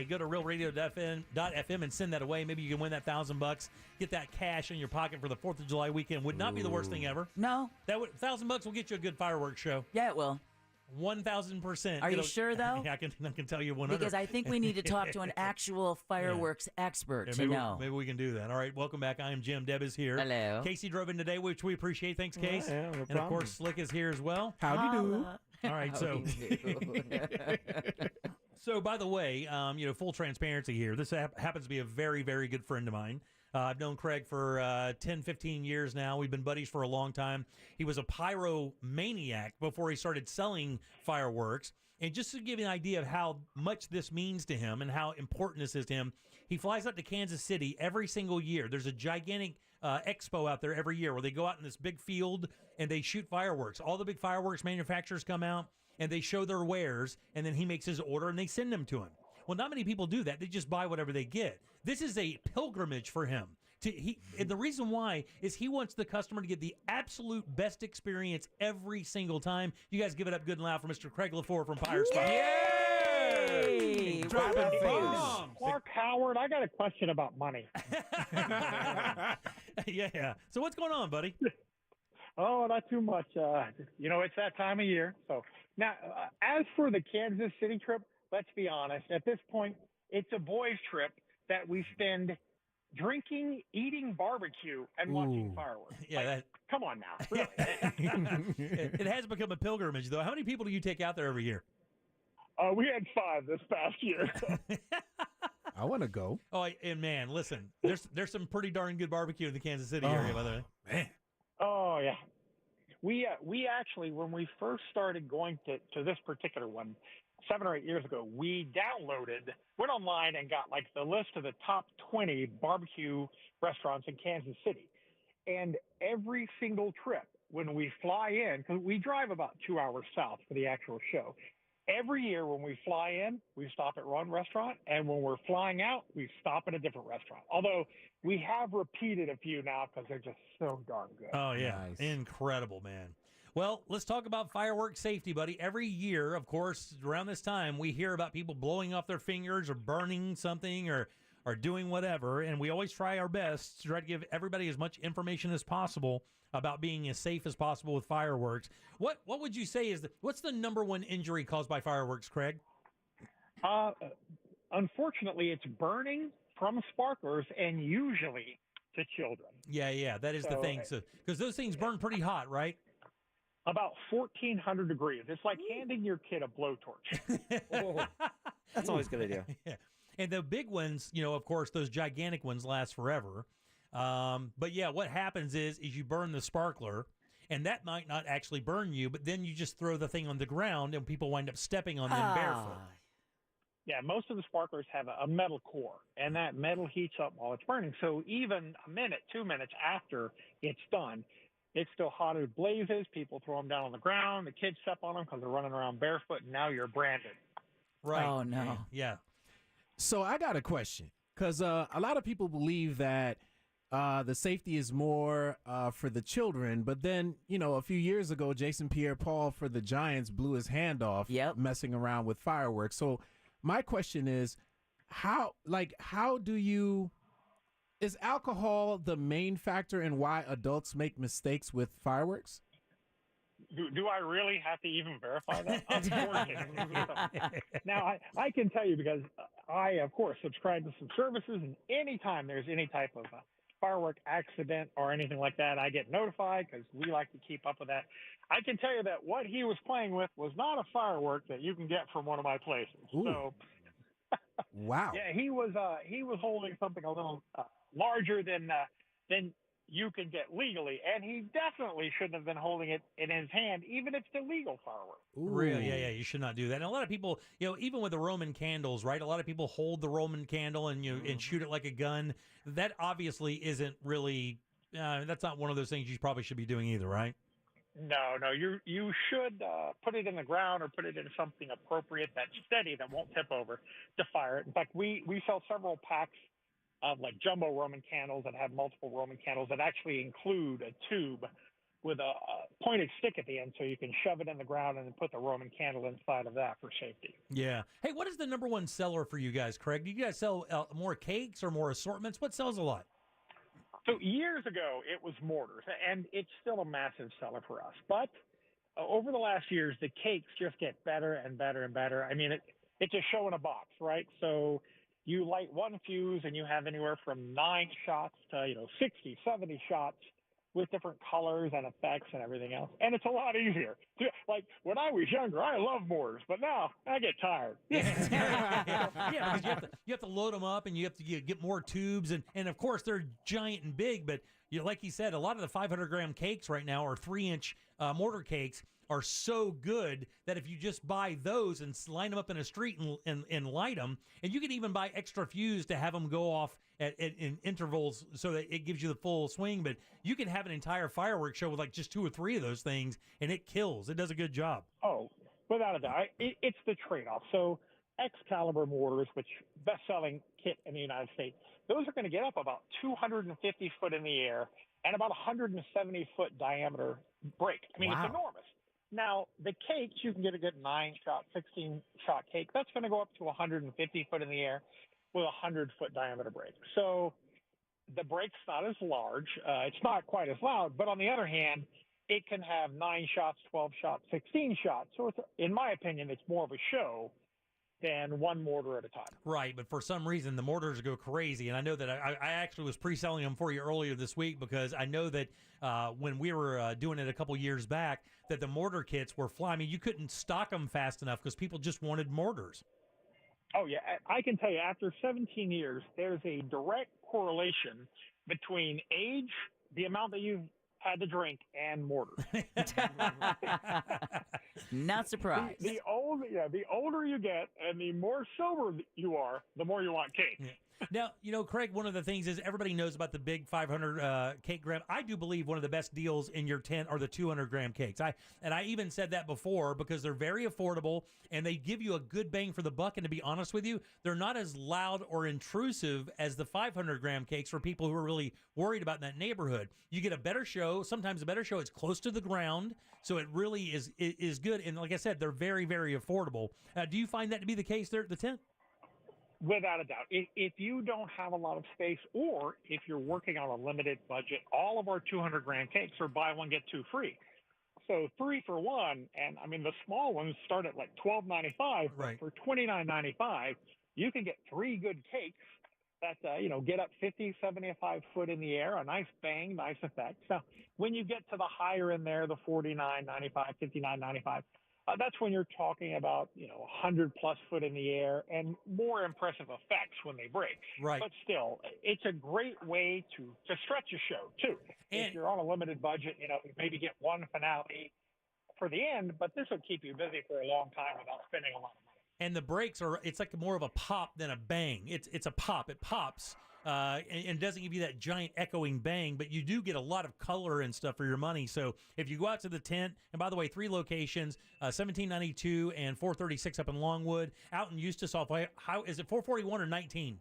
Go to realradio.fm and send that away. Maybe you can win that $1,000. Get that cash in your pocket for the 4th of July weekend. Would not be the worst thing ever. No. That would $1,000 will get you a good fireworks show. Yeah, it will. 1,000%. Are you sure, though? Yeah, I can tell you 100. Because I think we need to talk to an actual fireworks expert to know. Maybe we can do that. All right, welcome back. I am Jim. Deb is here. Hello. Casey drove in today, which we appreciate. Thanks, Case. Yeah, no and, of problem. course, Slick is here as well. Howdy do. All right, so... So, by the way, full transparency here. This happens to be a very, very good friend of mine. I've known Craig for 10, 15 years now. We've been buddies for a long time. He was a pyromaniac before he started selling fireworks. And just to give you an idea of how much this means to him and how important this is to him, he flies up to Kansas City every single year. There's a gigantic expo out there every year where they go out in this big field and they shoot fireworks. All the big fireworks manufacturers come out and they show their wares, and then he makes his order and they send them to him. Well, not many people do that. They just buy whatever they get. This is a pilgrimage for him. And the reason why is he wants the customer to get the absolute best experience every single time. You guys give it up good and loud for Mr. Craig LaFleur from Fire Spot. Yay! Dropping bombs. Mark Howard, I got a question about money. Yeah. So what's going on, buddy? Oh, not too much. It's that time of year. So now, as for the Kansas City trip, let's be honest. At this point, it's a boys' trip that we spend drinking, eating barbecue, and watching fireworks. Yeah, come on now. Really. it has become a pilgrimage, though. How many people do you take out there every year? We had 5 this past year. I want to go. Oh, and man, listen, there's some pretty darn good barbecue in the Kansas City area, by the way. Man. Oh, yeah. We actually, when we first started going to this particular one 7 or 8 years ago, we went online and got like the list of the top 20 barbecue restaurants in Kansas City. And every single trip when we fly in, because we drive about 2 hours south for the actual show, every year when we fly in, we stop at one restaurant. And when we're flying out, we stop at a different restaurant. Although we have repeated a few now because they're just so darn good. Oh, yeah. Nice. Incredible, man. Well, let's talk about fireworks safety, buddy. Every year, of course, around this time, we hear about people blowing off their fingers or burning something or doing whatever, and we always try our best to try to give everybody as much information as possible about being as safe as possible with fireworks. What would you say what's the number one injury caused by fireworks, Craig? Unfortunately, it's burning from sparklers and usually to children. Yeah, that is the thing. So, because those things burn pretty hot, right? About 1,400 degrees. It's like handing your kid a blowtorch. That's always a good idea. Yeah. And the big ones, of course, those gigantic ones last forever. But yeah, what happens is you burn the sparkler, and that might not actually burn you, but then you just throw the thing on the ground, and people wind up stepping on them barefoot. Yeah, most of the sparklers have a metal core, and that metal heats up while it's burning. So even a minute, 2 minutes after it's done, it's still hot as blazes. People throw them down on the ground. The kids step on them because they're running around barefoot, and now you're branded. Right. Oh, no. Yeah. So I got a question, because a lot of people believe that the safety is more for the children. But then, a few years ago, Jason Pierre-Paul for the Giants blew his hand off messing around with fireworks. So my question is, is alcohol the main factor in why adults make mistakes with fireworks? Do I really have to even verify that? Unfortunately. Now, I can tell you because I, of course, subscribe to some services, and anytime there's any type of firework accident or anything like that, I get notified because we like to keep up with that. I can tell you that what he was playing with was not a firework that you can get from one of my places. Ooh. So, wow. Yeah, he was holding something a little larger than you can get legally, and he definitely shouldn't have been holding it in his hand, even if it's illegal firework. Really? Yeah, you should not do that. And a lot of people, even with the Roman candles, right? A lot of people hold the Roman candle and and shoot it like a gun. That obviously isn't really. That's not one of those things you probably should be doing either, right? No, you should put it in the ground or put it in something appropriate that's steady that won't tip over to fire it. In fact, we sell several packs of like jumbo Roman candles that have multiple Roman candles that actually include a tube with a pointed stick at the end, so you can shove it in the ground and then put the Roman candle inside of that for safety. Yeah. Hey, what is the number one seller for you guys, Craig? Do you guys sell more cakes or more assortments? What sells a lot? So years ago, it was mortars, and it's still a massive seller for us. But over the last years, the cakes just get better and better and better. I mean, it's a show in a box, right? So you light one fuse and you have anywhere from 9 shots to 60, 70 shots with different colors and effects and everything else. And it's a lot easier. Like when I was younger, I loved mortars, but now I get tired. Yeah, because you have to load them up and you have to get more tubes. And of course, they're giant and big. But like he said, a lot of the 500-gram cakes right now are 3-inch mortar cakes are so good that if you just buy those and line them up in a street and light them, and you can even buy extra fuse to have them go off in intervals so that it gives you the full swing. But you can have an entire fireworks show with like just 2 or 3 of those things, and it kills. It does a good job. Oh, without a doubt. It's the trade-off. So Excalibur mortars, which best-selling kit in the United States, those are going to get up about 250 foot in the air and about 170-foot diameter break. I mean, It's enormous. Now, the cakes, you can get a good 9-shot, 16-shot cake. That's going to go up to 150 foot in the air with a 100-foot diameter break. So the break's not as large. It's not quite as loud. But on the other hand, it can have 9 shots, 12 shots, 16 shots. So it's, in my opinion, it's more of a show than one mortar at a time. Right, but for some reason the mortars go crazy, and I know that I actually was pre-selling them for you earlier this week because I know that when we were doing it a couple years back, that the mortar kits were flying. I mean, you couldn't stock them fast enough because people just wanted mortars. Oh, yeah. I can tell you, after 17 years, there's a direct correlation between age, the amount that you've had to drink, and mortars. Not surprised. The older you get and the more sober you are, the more you want cake. Yeah. Now, Craig, one of the things is everybody knows about the big 500 cake gram. I do believe one of the best deals in your tent are the 200-gram cakes. I even said that before because they're very affordable and they give you a good bang for the buck. And to be honest with you, they're not as loud or intrusive as the 500-gram cakes for people who are really worried about that neighborhood. You get a better show. Sometimes a better show. It's close to the ground, so it really is good. And like I said, they're very, very affordable. Do you find that to be the case there at the tent? Without a doubt. If you don't have a lot of space or if you're working on a limited budget, all of our 200-gram cakes are buy one, get two free. So 3 for 1, and I mean, the small ones start at like $12.95. Right. For $29.95, you can get 3 good cakes that, get up 50, 75 foot in the air, a nice bang, nice effect. So when you get to the higher end there, the $49.95, $59.95, that's when you're talking about, 100 plus foot in the air and more impressive effects when they break. Right. But still, it's a great way to stretch a show too. If you're on a limited budget, maybe get one finale for the end, but this will keep you busy for a long time without spending a lot of money. And the breaks it's like more of a pop than a bang. It's a pop. It pops. And doesn't give you that giant echoing bang, but you do get a lot of color and stuff for your money. So if you go out to the tent, and by the way, 3 locations, 1792 and 436 up in Longwood, out in Eustis, how is it 441 or 19?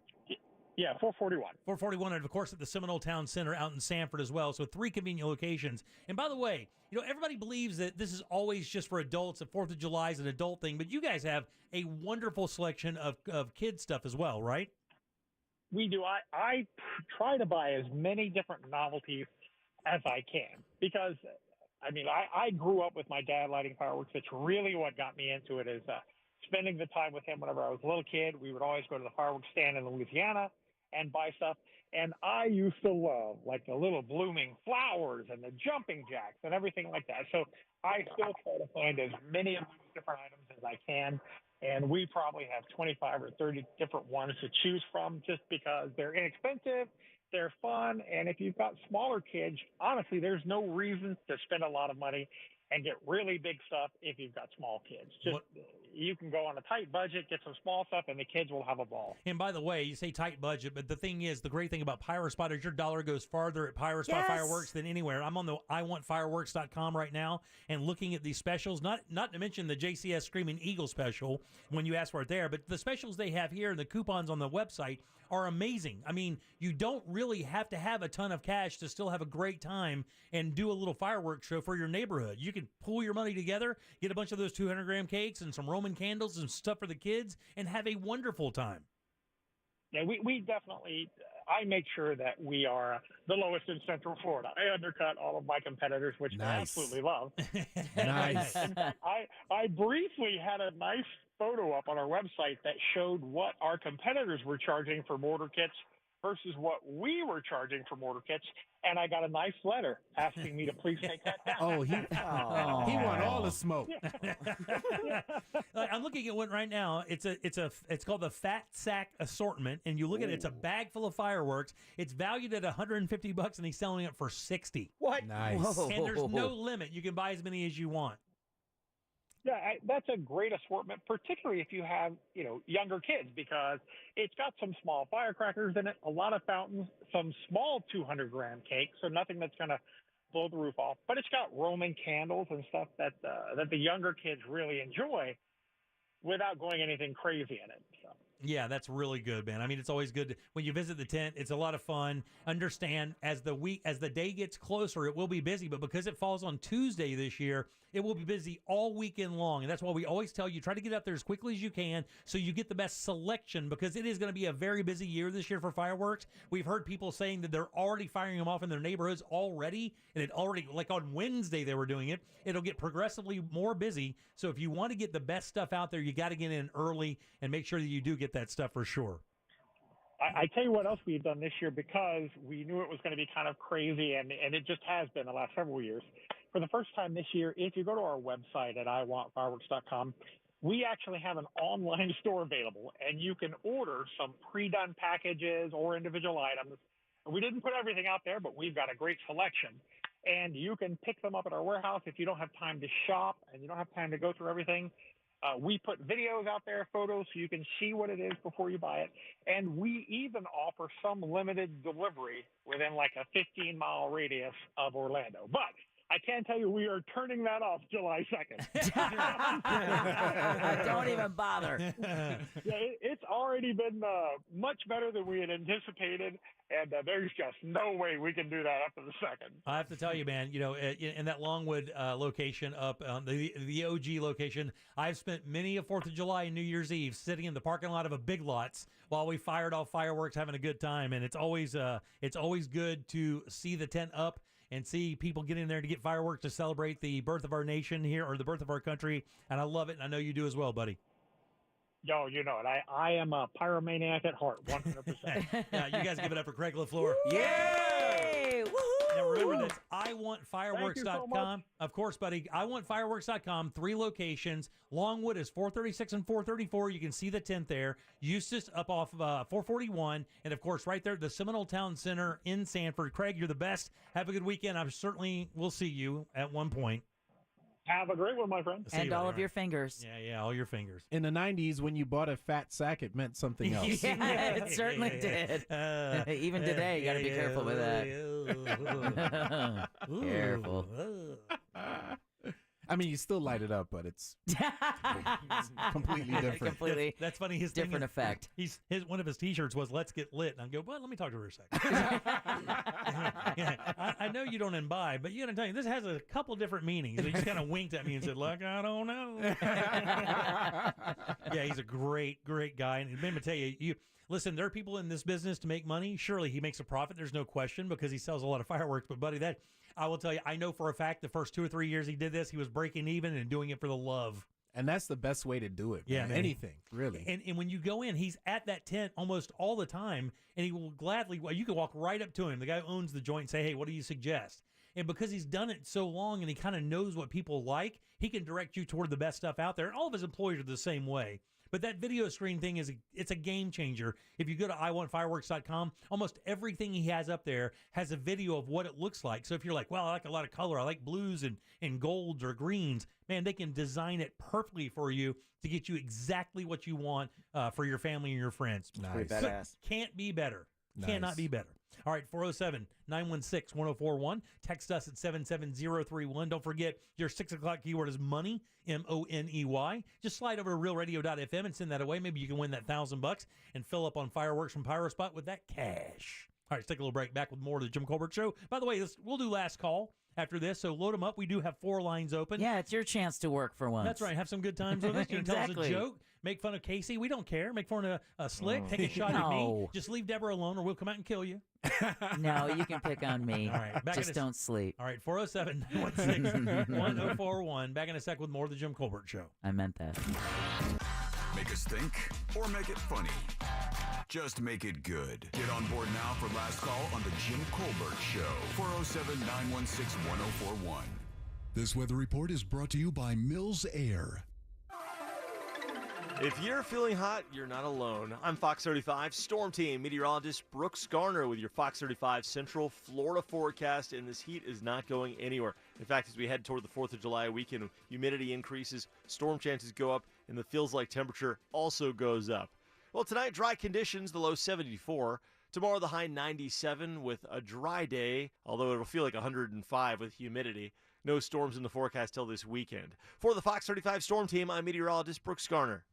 Yeah, 441. 441, and of course at the Seminole Town Center out in Sanford as well. So 3 convenient locations. And by the way, everybody believes that this is always just for adults. The 4th of July is an adult thing, but you guys have a wonderful selection of kids stuff as well, right? We do. I try to buy as many different novelties as I can because, I grew up with my dad lighting fireworks. It's really what got me into it is spending the time with him whenever I was a little kid. We would always go to the fireworks stand in Louisiana and buy stuff. And I used to love like the little blooming flowers and the jumping jacks and everything like that. So I still try to find as many of these different items as I can. And we probably have 25 or 30 different ones to choose from just because they're inexpensive, they're fun, and if you've got smaller kids, honestly, there's no reason to spend a lot of money and get really big stuff if you've got small kids. You can go on a tight budget, get some small stuff, and the kids will have a ball. And by the way, you say tight budget, but the thing is, the great thing about PyroSpot is your dollar goes farther at PyroSpot Fireworks than anywhere. I'm on the iwantfireworks.com right now and looking at these specials, not to mention the JCS Screaming Eagle special when you ask for it there, but the specials they have here and the coupons on the website are amazing. I mean, you don't really have to have a ton of cash to still have a great time and do a little fireworks show for your neighborhood. You can pool your money together, get a bunch of those 200-gram cakes and some Roman candles and stuff for the kids, and have a wonderful time. Yeah, we definitely, I make sure that we are the lowest in Central Florida. I undercut all of my competitors, which I absolutely love. Nice. I briefly had a nice photo up on our website that showed what our competitors were charging for mortar kits versus what we were charging for mortar kits, and I got a nice letter asking me to please take that down. He want all the smoke. I'm looking at one right now. It's called the Fat Sack Assortment, and you look at it. It's a bag full of fireworks. It's valued at $150, and he's selling it for $60. What? Nice. And there's no limit. You can buy as many as you want. Yeah, that's a great assortment, particularly if you have, younger kids, because it's got some small firecrackers in it, a lot of fountains, some small 200-gram cakes, so nothing that's going to blow the roof off. But it's got Roman candles and stuff that the younger kids really enjoy without going anything crazy in it. So. Yeah, that's really good, man. I mean, it's always good when you visit the tent. It's a lot of fun. Understand as the day gets closer, it will be busy, but because it falls on Tuesday this year, It will be busy all weekend long, and that's why we always tell you, try to get out there as quickly as you can so you get the best selection, because it is going to be a very busy year this year for fireworks. We've heard people saying that they're already firing them off in their neighborhoods already, and it already, like on Wednesday they were doing it. It'll get progressively more busy, so if you want to get the best stuff out there, you got to get in early and make sure that you do get that stuff for sure. I tell you what else we've done this year, because we knew it was going to be kind of crazy, and it just has been the last several years. For the first time this year, if you go to our website at iwantfireworks.com, we actually have an online store available, and you can order some pre-done packages or individual items. We didn't put everything out there, but we've got a great selection, and you can pick them up at our warehouse if you don't have time to shop and you don't have time to go through everything. We put videos out there, photos, so you can see what it is before you buy it. And we even offer some limited delivery within like a 15-mile radius of Orlando. But I can tell you we are turning that off July 2nd. Don't even bother. It's already been much better than we had anticipated, and there's just no way we can do that after the 2nd. I have to tell you, man, in that Longwood location up, the OG location, I've spent many a 4th of July and New Year's Eve sitting in the parking lot of a Big Lots while we fired off fireworks, having a good time. And it's always good to see the tent up and see people get in there to get fireworks to celebrate the birth of our nation here, or the birth of our country. And I love it, and I know you do as well, buddy. Yo, you know it. I am a pyromaniac at heart, 100%. Yeah, you guys give it up for Craig LaFleur. Yay! Woohoo! Now remember this, iwantfireworks.com. so Of course, buddy, iwantfireworks.com, 3 locations. Longwood is 436 and 434. You can see the tent there. Eustis up off 441. And, of course, right there at the Seminole Town Center in Sanford. Craig, you're the best. Have a good weekend. I certainly will see you at one point. Have a great one, my friend. And all of your fingers. Yeah, all your fingers. In the 90s, when you bought a fat sack, it meant something else. Yeah, it certainly did. Even today, you got to be careful with that. Careful. I mean, you still light it up, but it's completely different. Completely that's funny. His different effect. One of his T-shirts was "Let's get lit," and I go, "Well, let me talk to her a second." I know you don't imbibe, but you got to tell you, this has a couple different meanings. He just kind of winked at me and said, "Look, I don't know." Yeah, he's a great guy, and let me tell you. Listen, there are people in this business to make money. Surely he makes a profit. There's no question, because he sells a lot of fireworks. But, buddy, I will tell you, I know for a fact the first 2 or 3 years he did this, he was breaking even and doing it for the love. And that's the best way to do it. Yeah, man. man. Anything, really. And when you go in, he's at that tent almost all the time, and he will gladly, you can walk right up to him, the guy who owns the joint, and say, "Hey, what do you suggest?" And because he's done it so long and he kind of knows what people like, he can direct you toward the best stuff out there. And all of his employees are the same way. But that video screen thing it's a game changer. If you go to iwantfireworks.com, almost everything he has up there has a video of what it looks like. So if you're like, well, I like a lot of color, I like blues and golds or greens, man, they can design it perfectly for you to get you exactly what you want for your family and your friends. Nice. Pretty badass. Can't be better. Nice. Cannot be better. All right, 407-916-1041. Text us at 77031. Don't forget, your 6 o'clock keyword is money, MONEY. Just slide over to realradio.fm and send that away. Maybe you can win that $1,000 and fill up on fireworks from PyroSpot with that cash. All right, let's take a little break. Back with more of the Jim Colbert Show. By the way, we'll do last call after this, so load them up. We do have 4 lines open. Yeah, it's your chance to work for once. That's right. Have some good times with us. You can tell us a joke. Make fun of Casey. We don't care. Make fun of Slick. Take a shot at me. Just leave Deborah alone or we'll come out and kill you. No, you can pick on me. All right. Just don't sleep. All right. 407-916-1041. Back in a sec with more of the Jim Colbert Show. I meant that. Make us think or make it funny. Just make it good. Get on board now for last call on the Jim Colbert Show. 407-916-1041. This weather report is brought to you by Mills Air. If you're feeling hot, you're not alone. I'm Fox 35 Storm Team meteorologist Brooks Garner with your Fox 35 Central Florida forecast, and this heat is not going anywhere. In fact, as we head toward the 4th of July weekend, humidity increases, storm chances go up, and the feels-like temperature also goes up. Well, tonight, dry conditions, the low 74. Tomorrow, the high 97 with a dry day, although it'll feel like 105 with humidity. No storms in the forecast till this weekend. For the Fox 35 Storm Team, I'm meteorologist Brooks Garner.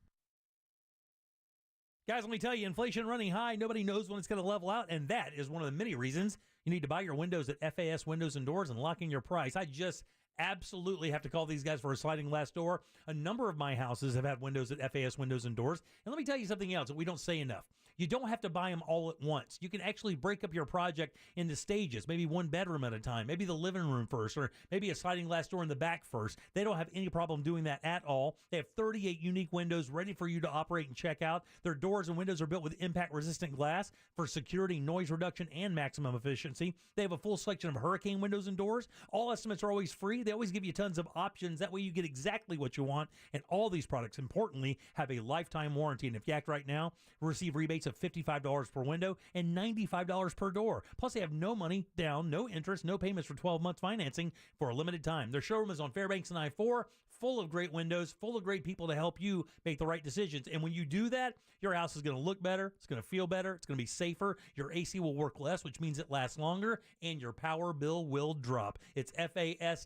Guys, let me tell you, inflation running high. Nobody knows when it's going to level out, and that is one of the many reasons you need to buy your windows at FAS Windows and Doors and lock in your price. I just absolutely have to call these guys for a sliding glass door. A number of my houses have had windows at FAS Windows and Doors. And let me tell you something else that we don't say enough. You don't have to buy them all at once. You can actually break up your project into stages, maybe one bedroom at a time, maybe the living room first, or maybe a sliding glass door in the back first. They don't have any problem doing that at all. They have 38 unique windows ready for you to operate and check out. Their doors and windows are built with impact-resistant glass for security, noise reduction, and maximum efficiency. They have a full selection of hurricane windows and doors. All estimates are always free. They always give you tons of options. That way you get exactly what you want. And all these products, importantly, have a lifetime warranty. And if you act right now, receive rebates of $55 per window and $95 per door. Plus, they have no money down, no interest, no payments for 12 months financing for a limited time. Their showroom is on Fairbanks and I-4, full of great windows, full of great people to help you make the right decisions. And when you do that, your house is going to look better, it's going to feel better, it's going to be safer, your AC will work less, which means it lasts longer, and your power bill will drop. It's FASWD.com.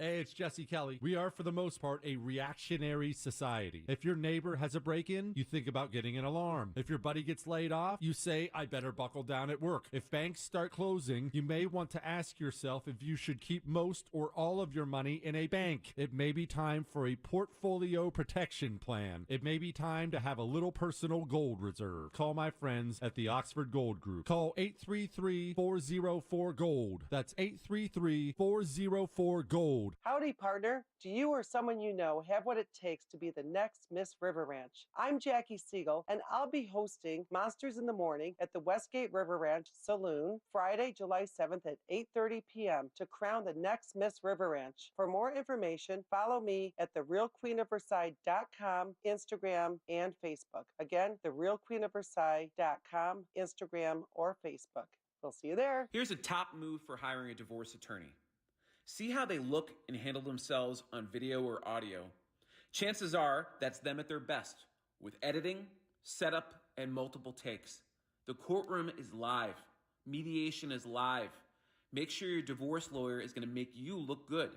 Hey, it's Jesse Kelly. We are, for the most part, a reactionary society. If your neighbor has a break-in, you think about getting an alarm. If your buddy gets laid off, you say, I better buckle down at work. If banks start closing, you may want to ask yourself if you should keep most or all of your money in a bank. It may be time for a portfolio protection plan. It may be time to have a little personal gold reserve. Call my friends at the Oxford Gold Group. Call 833-404-GOLD. That's 833-404-GOLD. Howdy, partner. Do you or someone you know have what it takes to be the next Miss River Ranch? I'm Jackie Siegel, and I'll be hosting Monsters in the Morning at the Westgate River Ranch Saloon Friday, July 7th at 8:30 p.m. to crown the next Miss River Ranch. For more information, follow me at therealqueenofversailles.com, Instagram, and Facebook. Again, therealqueenofversailles.com, Instagram, or Facebook. We'll see you there. Here's a top move for hiring a divorce attorney. See how they look and handle themselves on video or audio. Chances are that's them at their best, with editing, setup, and multiple takes. The courtroom is live. Mediation is live. Make sure your divorce lawyer is going to make you look good.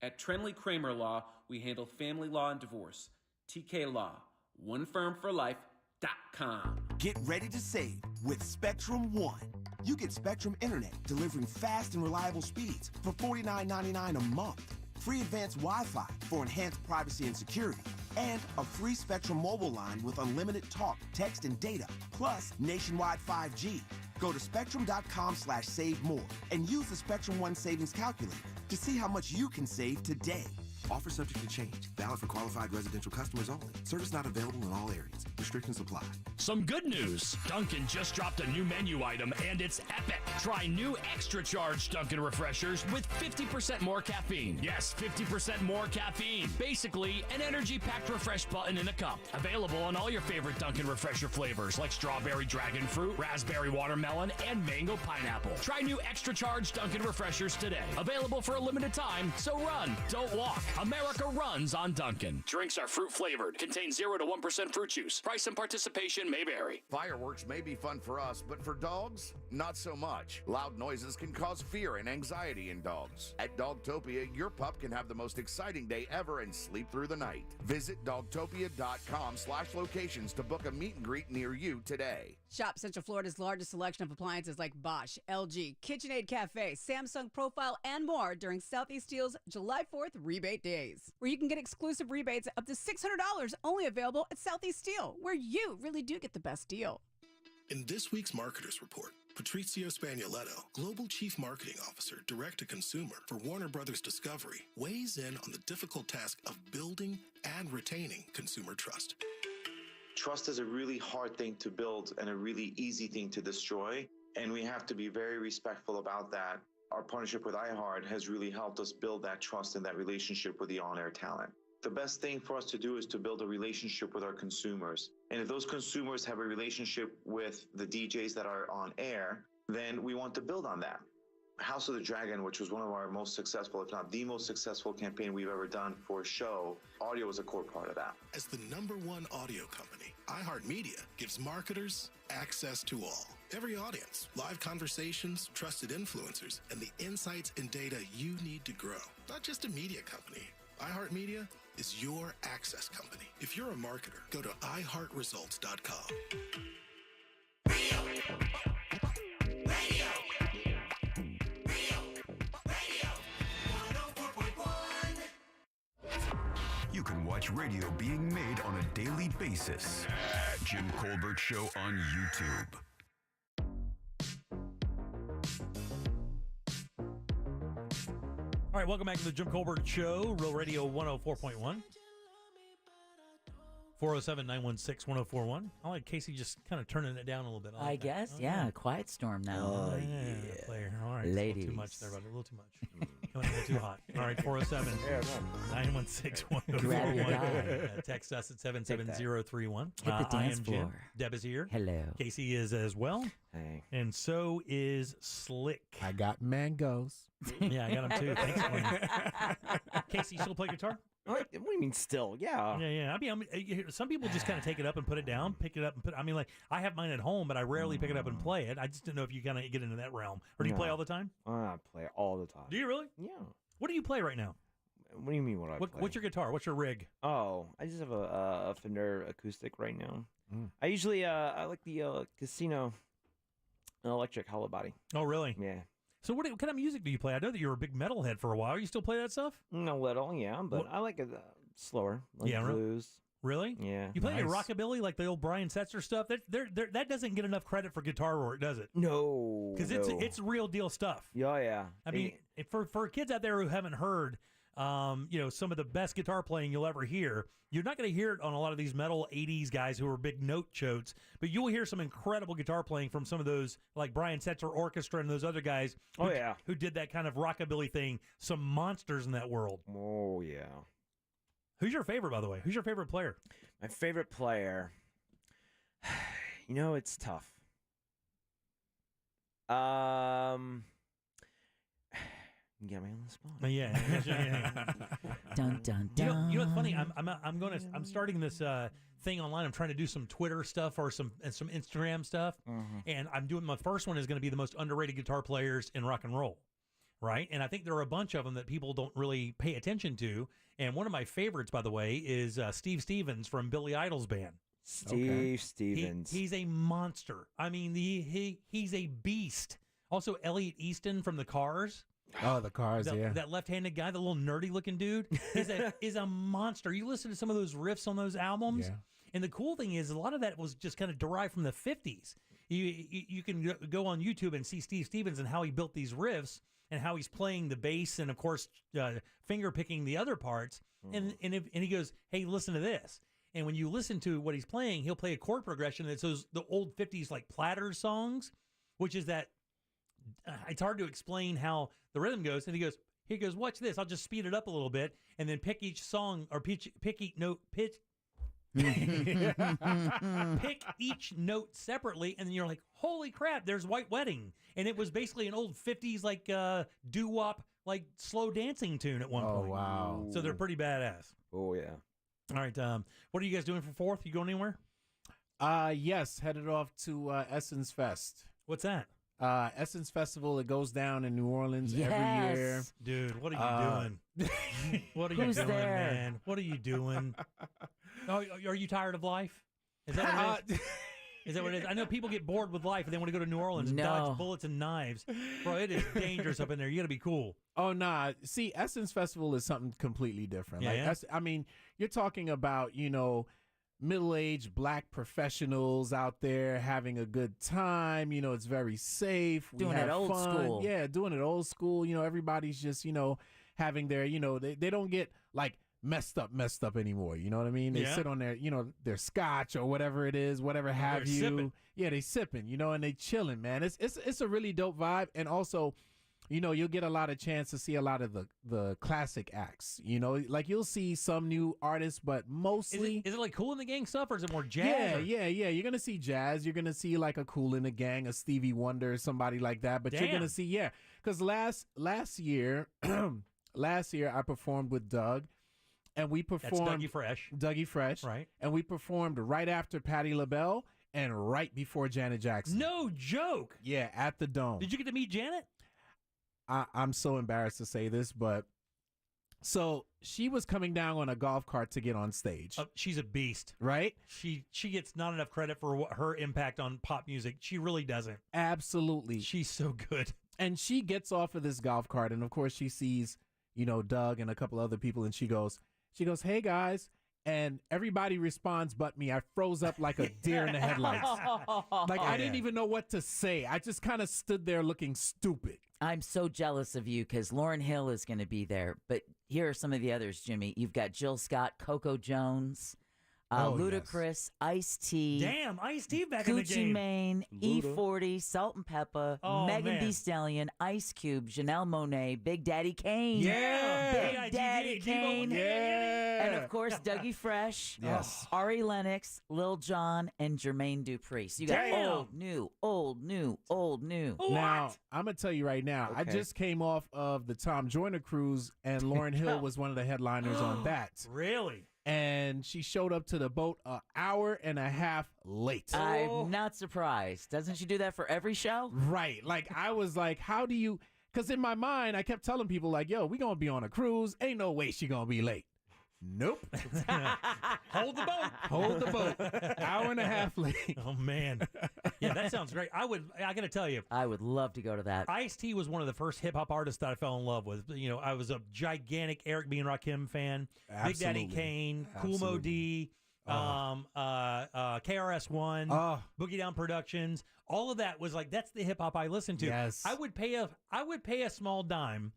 At Trenley Kramer Law, we handle family law and divorce. TK Law, one firm for life.com. Get ready to save with Spectrum One. You get Spectrum Internet delivering fast and reliable speeds for $49.99 a month. Free advanced Wi-Fi for enhanced privacy and security. And a free Spectrum mobile line with unlimited talk, text, and data, plus nationwide 5G. Go to spectrum.com/save more and use the Spectrum One savings calculator to see how much you can save today. Offer subject to change. Valid for qualified residential customers only. Service not available in all areas. Restrictions apply. Some good news. Dunkin' just dropped a new menu item, and it's epic. Try new extra charge Dunkin' Refreshers with 50% more caffeine. Yes, 50% more caffeine. Basically, an energy-packed refresh button in a cup. Available on all your favorite Dunkin' Refresher flavors like strawberry dragon fruit, raspberry watermelon, and mango pineapple. Try new extra charge Dunkin' Refreshers today. Available for a limited time, so run, don't walk. America runs on Dunkin'. Drinks are fruit flavored. Contain 0 to 1% fruit juice. Price and participation may vary. Fireworks may be fun for us, but for dogs, not so much. Loud noises can cause fear and anxiety in dogs. At Dogtopia, your pup can have the most exciting day ever and sleep through the night. Visit dogtopia.com/locations to book a meet and greet near you today. Shop Central Florida's largest selection of appliances like Bosch, LG, KitchenAid Cafe, Samsung Profile, and more during Southeast Steel's July 4th rebate days, where you can get exclusive rebates up to $600 only available at Southeast Steel, where you really do get the best deal. In this week's Marketers Report, Patrizio Spagnoletto, Global Chief Marketing Officer, Direct-to-Consumer for Warner Brothers Discovery, weighs in on the difficult task of building and retaining consumer trust. Trust is a really hard thing to build and a really easy thing to destroy, and we have to be very respectful about that. Our partnership with iHeart has really helped us build that trust and that relationship with the on-air talent. The best thing for us to do is to build a relationship with our consumers. And if those consumers have a relationship with the DJs that are on air, then we want to build on that. House of the Dragon, which was one of our most successful, if not the most successful campaign we've ever done for a show, audio was a core part of that. As the #1 audio company, iHeartMedia gives marketers access to all. Every audience, live conversations, trusted influencers, and the insights and data you need to grow. Not just a media company. iHeartMedia is your access company. If you're a marketer, go to iHeartResults.com. You can watch radio being made on a daily basis. Jim Colbert Show on YouTube. All right, welcome back to the Jim Colbert Show, Real Radio 104.1. 407-916-1041. I like Casey just kind of turning it down a little bit. I guess, yeah. Quiet storm now. Oh, yeah. Player. All right. Ladies. A little too much there, buddy. A little too much. Coming a little too hot. All right, 407-916-1041. Text us at 77031. Hit the dance I am Jim. floor. Deb is here. Hello. Casey is as well. Hey. And so is Slick. I got mangoes. Yeah, I got them too. Thanks, Wayne. Casey, you still play guitar? What do you mean still? Yeah. Yeah. I mean, some people just kind of take it up and put it down, pick it up and put. I mean, like I have mine at home, but I rarely pick it up and play it. I just didn't know if you kind of get into that realm, or do you play all the time? I play all the time. Do you really? Yeah. What do you play right now? What do you mean? What I play? What's your guitar? What's your rig? Oh, I just have a Fender acoustic right now. I usually I like the Casino electric hollow body. Oh, really? Yeah. So what kind of music do you play? I know that you were a big metalhead for a while. You still play that stuff? A little, yeah, but I like it slower, like blues. Really? Yeah. You play any rockabilly, like the old Brian Setzer stuff? That doesn't get enough credit for guitar work, does it? No. Because it's real deal stuff. Yeah, yeah. I mean, for kids out there who haven't heard, some of the best guitar playing you'll ever hear, you're not going to hear it on a lot of these metal 80s guys who are big note chotes, but you'll hear some incredible guitar playing from some of those, like Brian Setzer Orchestra and those other guys who did that kind of rockabilly thing. Some monsters in that world. Oh, yeah. Who's your favorite, by the way? Who's your favorite player? My favorite player, it's tough. You got me on the spot. Yeah. Dun dun dun. You know what's funny? I'm starting this thing online. I'm trying to do some Twitter stuff or some Instagram stuff, and I'm doing my first one is going to be the most underrated guitar players in rock and roll, right? And I think there are a bunch of them that people don't really pay attention to. And one of my favorites, by the way, is Steve Stevens from Billy Idol's band. Steve Stevens. He's a monster. I mean, he's a beast. Also, Elliot Easton from the Cars. Oh, the Cars, yeah. That left-handed guy, the little nerdy-looking dude, is a monster. You listen to some of those riffs on those albums, and the cool thing is a lot of that was just kind of derived from the 50s. You can go on YouTube and see Steve Stevens and how he built these riffs and how he's playing the bass and, of course, finger-picking the other parts. And he goes, hey, listen to this. And when you listen to what he's playing, he'll play a chord progression that's the old 50s like Platters songs, which is that it's hard to explain how the rhythm goes. And he goes, watch this. I'll just speed it up a little bit and then pick each song or pick each note separately. And then you're like, holy crap, there's White Wedding. And it was basically an old 50s like doo-wop, like slow dancing tune at one point. Oh, wow. So they're pretty badass. Oh, yeah. All right. What are you guys doing for 4th? You going anywhere? Yes, headed off to Essence Fest. What's that? Essence Festival. It goes down in New Orleans every year. Dude, what are you doing? What are you doing, man? What are you doing? Oh, are you tired of life? Is that what it is? Is that what it is? I know people get bored with life and they want to go to New Orleans and dodge bullets and knives. Bro, it is dangerous up in there. You got to be cool. Oh, nah. See, Essence Festival is something completely different. I mean, you're talking about, middle-aged black professionals out there having a good time. It's very safe. Doing it old school. Yeah, doing it old school. Everybody's just, having their, they don't get like messed up anymore. You know what I mean? They sit on their, their scotch or whatever it is, whatever have you. Sipping. Yeah, they sipping, and they chilling, man. It's a really dope vibe. And also, you'll get a lot of chance to see a lot of the classic acts. Like you'll see some new artists, but mostly is it like Kool and the Gang stuff, or is it more jazz? Yeah. You're gonna see jazz. You're gonna see like a Kool and the Gang, a Stevie Wonder, somebody like that. But you're gonna see because last year, I performed with Doug, and we performed. That's Dougie Fresh, right? And we performed right after Patti LaBelle and right before Janet Jackson. No joke. Yeah, at the Dome. Did you get to meet Janet? I'm so embarrassed to say this, but So she was coming down on a golf cart to get on stage. She's a beast, right? She gets not enough credit for her impact on pop music. She really doesn't. Absolutely. She's so good. And she gets off of this golf cart, and of course she sees, Doug and a couple other people, and she goes, "Hey guys." And everybody responds but me. I froze up like a deer in the headlights. I didn't even know what to say. I just kind of stood there looking stupid. I'm so jealous of you because Lauryn Hill is going to be there. But here are some of the others, Jimmy. You've got Jill Scott, Coco Jones, Ludacris, Ice-T. Damn, Ice-T back in the Gucci game. Mane, E40, Salt and Pepper, Megan Thee Stallion, Ice Cube, Janelle Monáe, Big Daddy Kane. Yeah. Big Daddy Kane. Yeah. And of course, Dougie Fresh, Yes. Ari Lennox, Lil Jon, and Jermaine Dupri. So you got old, new, old, new, old, new. Now, I'm going to tell you right now, I just came off of the Tom Joyner cruise, and Lauryn Hill was one of the headliners on that. Really? And she showed up to the boat an hour and a half late. I'm not surprised. Doesn't she do that for every show? Right. I was like, how do you... Because in my mind, I kept telling people, yo, we going to be on a cruise. Ain't no way she going to be late. Nope. Hold the boat. Hold the boat. Hour and a half late. Oh, man. Yeah, that sounds great. I got to tell you. I would love to go to that. Ice-T was one of the first hip-hop artists that I fell in love with. I was a gigantic Eric B. and Rakim fan. Absolutely. Big Daddy Kane, Kool Mo D, KRS-One, Boogie Down Productions. All of that was that's the hip-hop I listened to. Yes. I would pay a small dime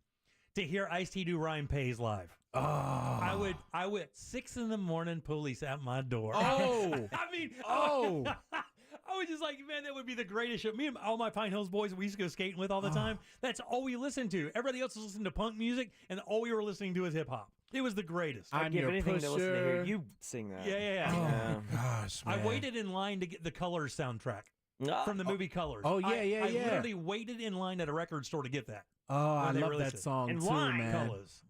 to hear Ice-T do Rhyme Pays live. Oh. I would 6 a.m, police at my door. Oh. I mean, oh. I was just like, man, that would be the greatest show. Me and all my Pine Hills boys we used to go skating with all the time. That's all we listened to. Everybody else was listening to punk music, and all we were listening to was hip hop. It was the greatest. I'd give anything to listen to hear you sing that. Yeah. Oh my gosh, man. I waited in line to get the Colors soundtrack from the movie Colors. Oh, yeah, I literally waited in line at a record store to get that. Oh, I love that song in too, line. man. Colors.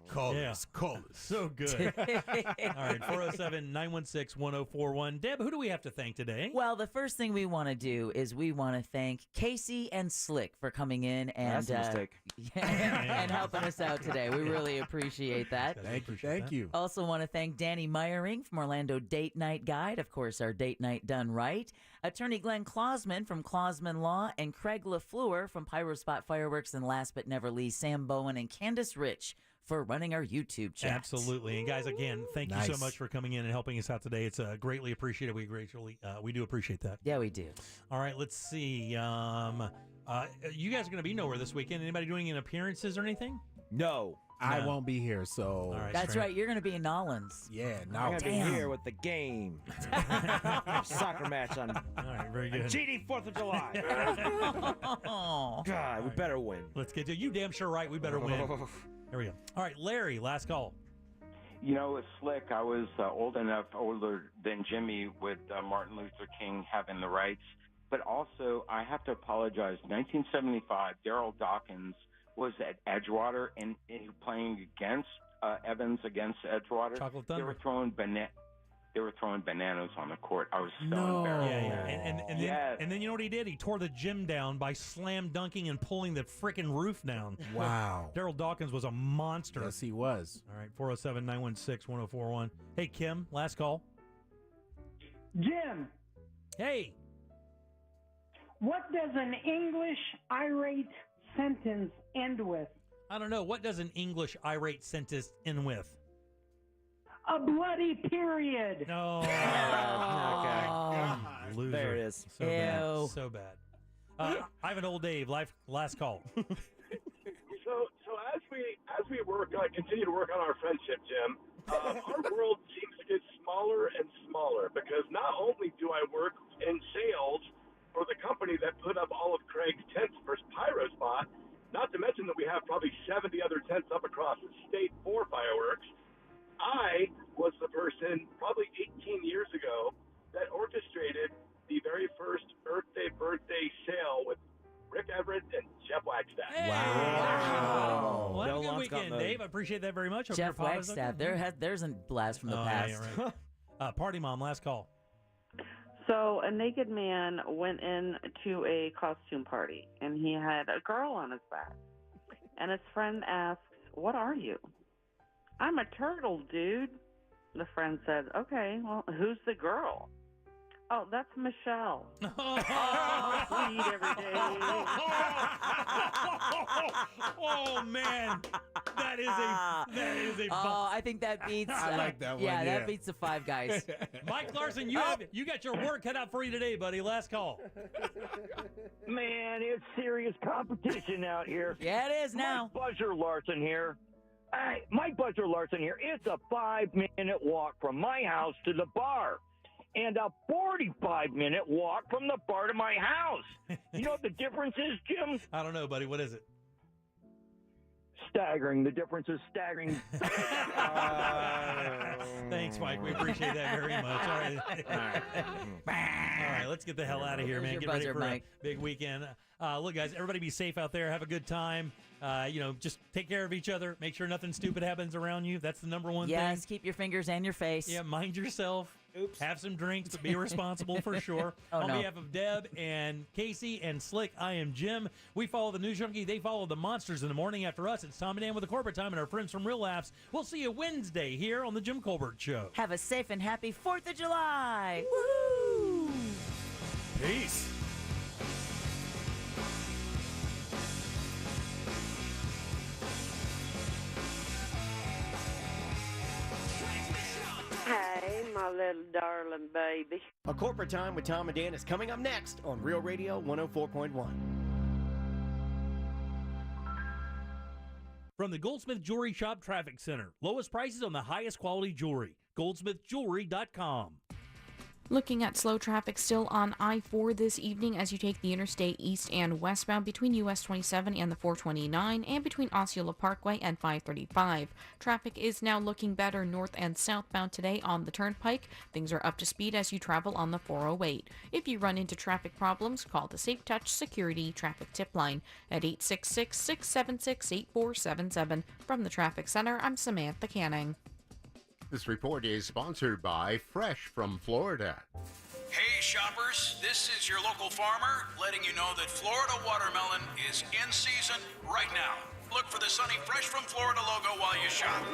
Colors. So good. All right, 407-916-1041. Deb, who do we have to thank today? Well, the first thing we want to do is we want to thank Casey and Slick for coming in and That's a mistake. and helping us out today. We really appreciate that. Thank you. Also want to thank Danny Meyering from Orlando Date Night Guide, of course, our date night done right. Attorney Glenn Klausman from Klausman Law, and Craig LaFleur from Pyro Spot Fireworks, and last but never least, Sam Bowen and Candace Rich for running our YouTube chat. Absolutely. And guys, again, thank you so much for coming in and helping us out today. It's greatly appreciated. We do appreciate that. Yeah, we do. All right, let's see. You guys are going to be nowhere this weekend. Anybody doing any appearances or anything? No. I won't be here, so... All right, That's right. You're going to be in Nolans. Yeah, I'm going to be here with the game. Soccer match on All right, very good. GD 4th of July. God, we better win. Let's get to you. Damn sure right. We better win. There we go. All right, Larry, last call. It's slick. I was older than Jimmy with Martin Luther King having the rights. But also, I have to apologize. 1975, Daryl Dawkins was at Edgewater and playing against Evans against Edgewater. Chocolate Thunder. They were throwing bananas on the court. I was so embarrassed. Yeah. And then you know what he did? He tore the gym down by slam dunking and pulling the freaking roof down. Wow. Daryl Dawkins was a monster. Yes, he was. All right, 407-916-1041. Hey, Kim, last call. Jim. Hey. What does an English irate sentence end with? I don't know. What does an English irate sentence end with? A bloody period. No. Okay. Loser. There it is. So bad. So bad. Ivan Old Dave, last call. So as we continue to work on our friendship, Jim, our world seems to get smaller and smaller because not only do I work in sales for the company that put up all of Craig's tents for Pyro Spot, not to mention that we have probably 70 other tents up across the state for fireworks. I was the person probably 18 years ago that orchestrated the very first Earth Day birthday sale with Rick Everett and Jeff Wagstaff. Hey. Wow. Well, have a good weekend, Dave. I appreciate that very much. Hope Jeff your father's Wagstaff. okay. There's a blast from the past. Yeah, right. Party Mom, last call. So a naked man went into a costume party, and he had a girl on his back. And his friend asks, "What are you?" I'm a turtle, dude. The friend said, okay, well, who's the girl? Oh, that's Michelle. Oh, we eat every day. Oh, man. That is a Oh, I think that beats. I like that one. Yeah, that beats the Five Guys. Mike Larson, you got your work cut out for you today, buddy. Last call. Man, it's serious competition out here. Yeah, it is now. Mike Buzzer Larson here. It's a 5-minute walk from my house to the bar, and a 45-minute walk from the bar to my house. You know what the difference is, Jim? I don't know, buddy. What is it? Staggering. The difference is staggering. Thanks, Mike. We appreciate that very much. All right, let's get the hell out of here, man. Get ready for a big weekend. Look, guys, everybody be safe out there. Have a good time. Just take care of each other. Make sure nothing stupid happens around you. That's the number one thing. Yes, keep your fingers and your face. Yeah, mind yourself. Oops. Have some drinks, but be responsible for sure. On behalf of Deb and Casey and Slick, I am Jim. We follow the News Junkie. They follow the monsters in the morning. After us, it's Tom and Dan with the Corporate Time and our friends from Real Laughs. We'll see you Wednesday here on the Jim Colbert Show. Have a safe and happy 4th of July. Woo! Peace. Hey, my little darling baby. A Corporate Time with Tom and Dan is coming up next on Real Radio 104.1. From the Goldsmith Jewelry Shop Traffic Center. Lowest prices on the highest quality jewelry. GoldsmithJewelry.com. Looking at slow traffic still on I-4 this evening as you take the interstate east and westbound between US 27 and the 429 and between Osceola Parkway and 535. Traffic is now looking better north and southbound today on the Turnpike. Things are up to speed as you travel on the 408. If you run into traffic problems, call the Safe Touch Security Traffic Tip Line at 866-676-8477. From the Traffic Center, I'm Samantha Canning. This report is sponsored by Fresh from Florida. Hey shoppers, this is your local farmer letting you know that Florida watermelon is in season right now. Look for the sunny Fresh from Florida logo while you shop.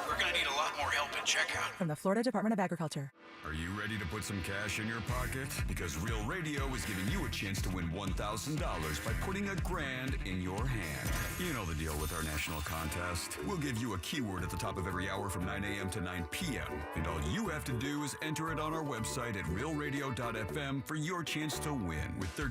We're going to need a lot more help at checkout. From the Florida Department of Agriculture. Are you ready to put some cash in your pocket? Because Real Radio is giving you a chance to win $1,000 by putting $1,000 in your hand. You know the deal with our national contest. We'll give you a keyword at the top of every hour from 9 a.m. to 9 p.m. And all you have to do is enter it on our website at realradio.fm for your chance to win. With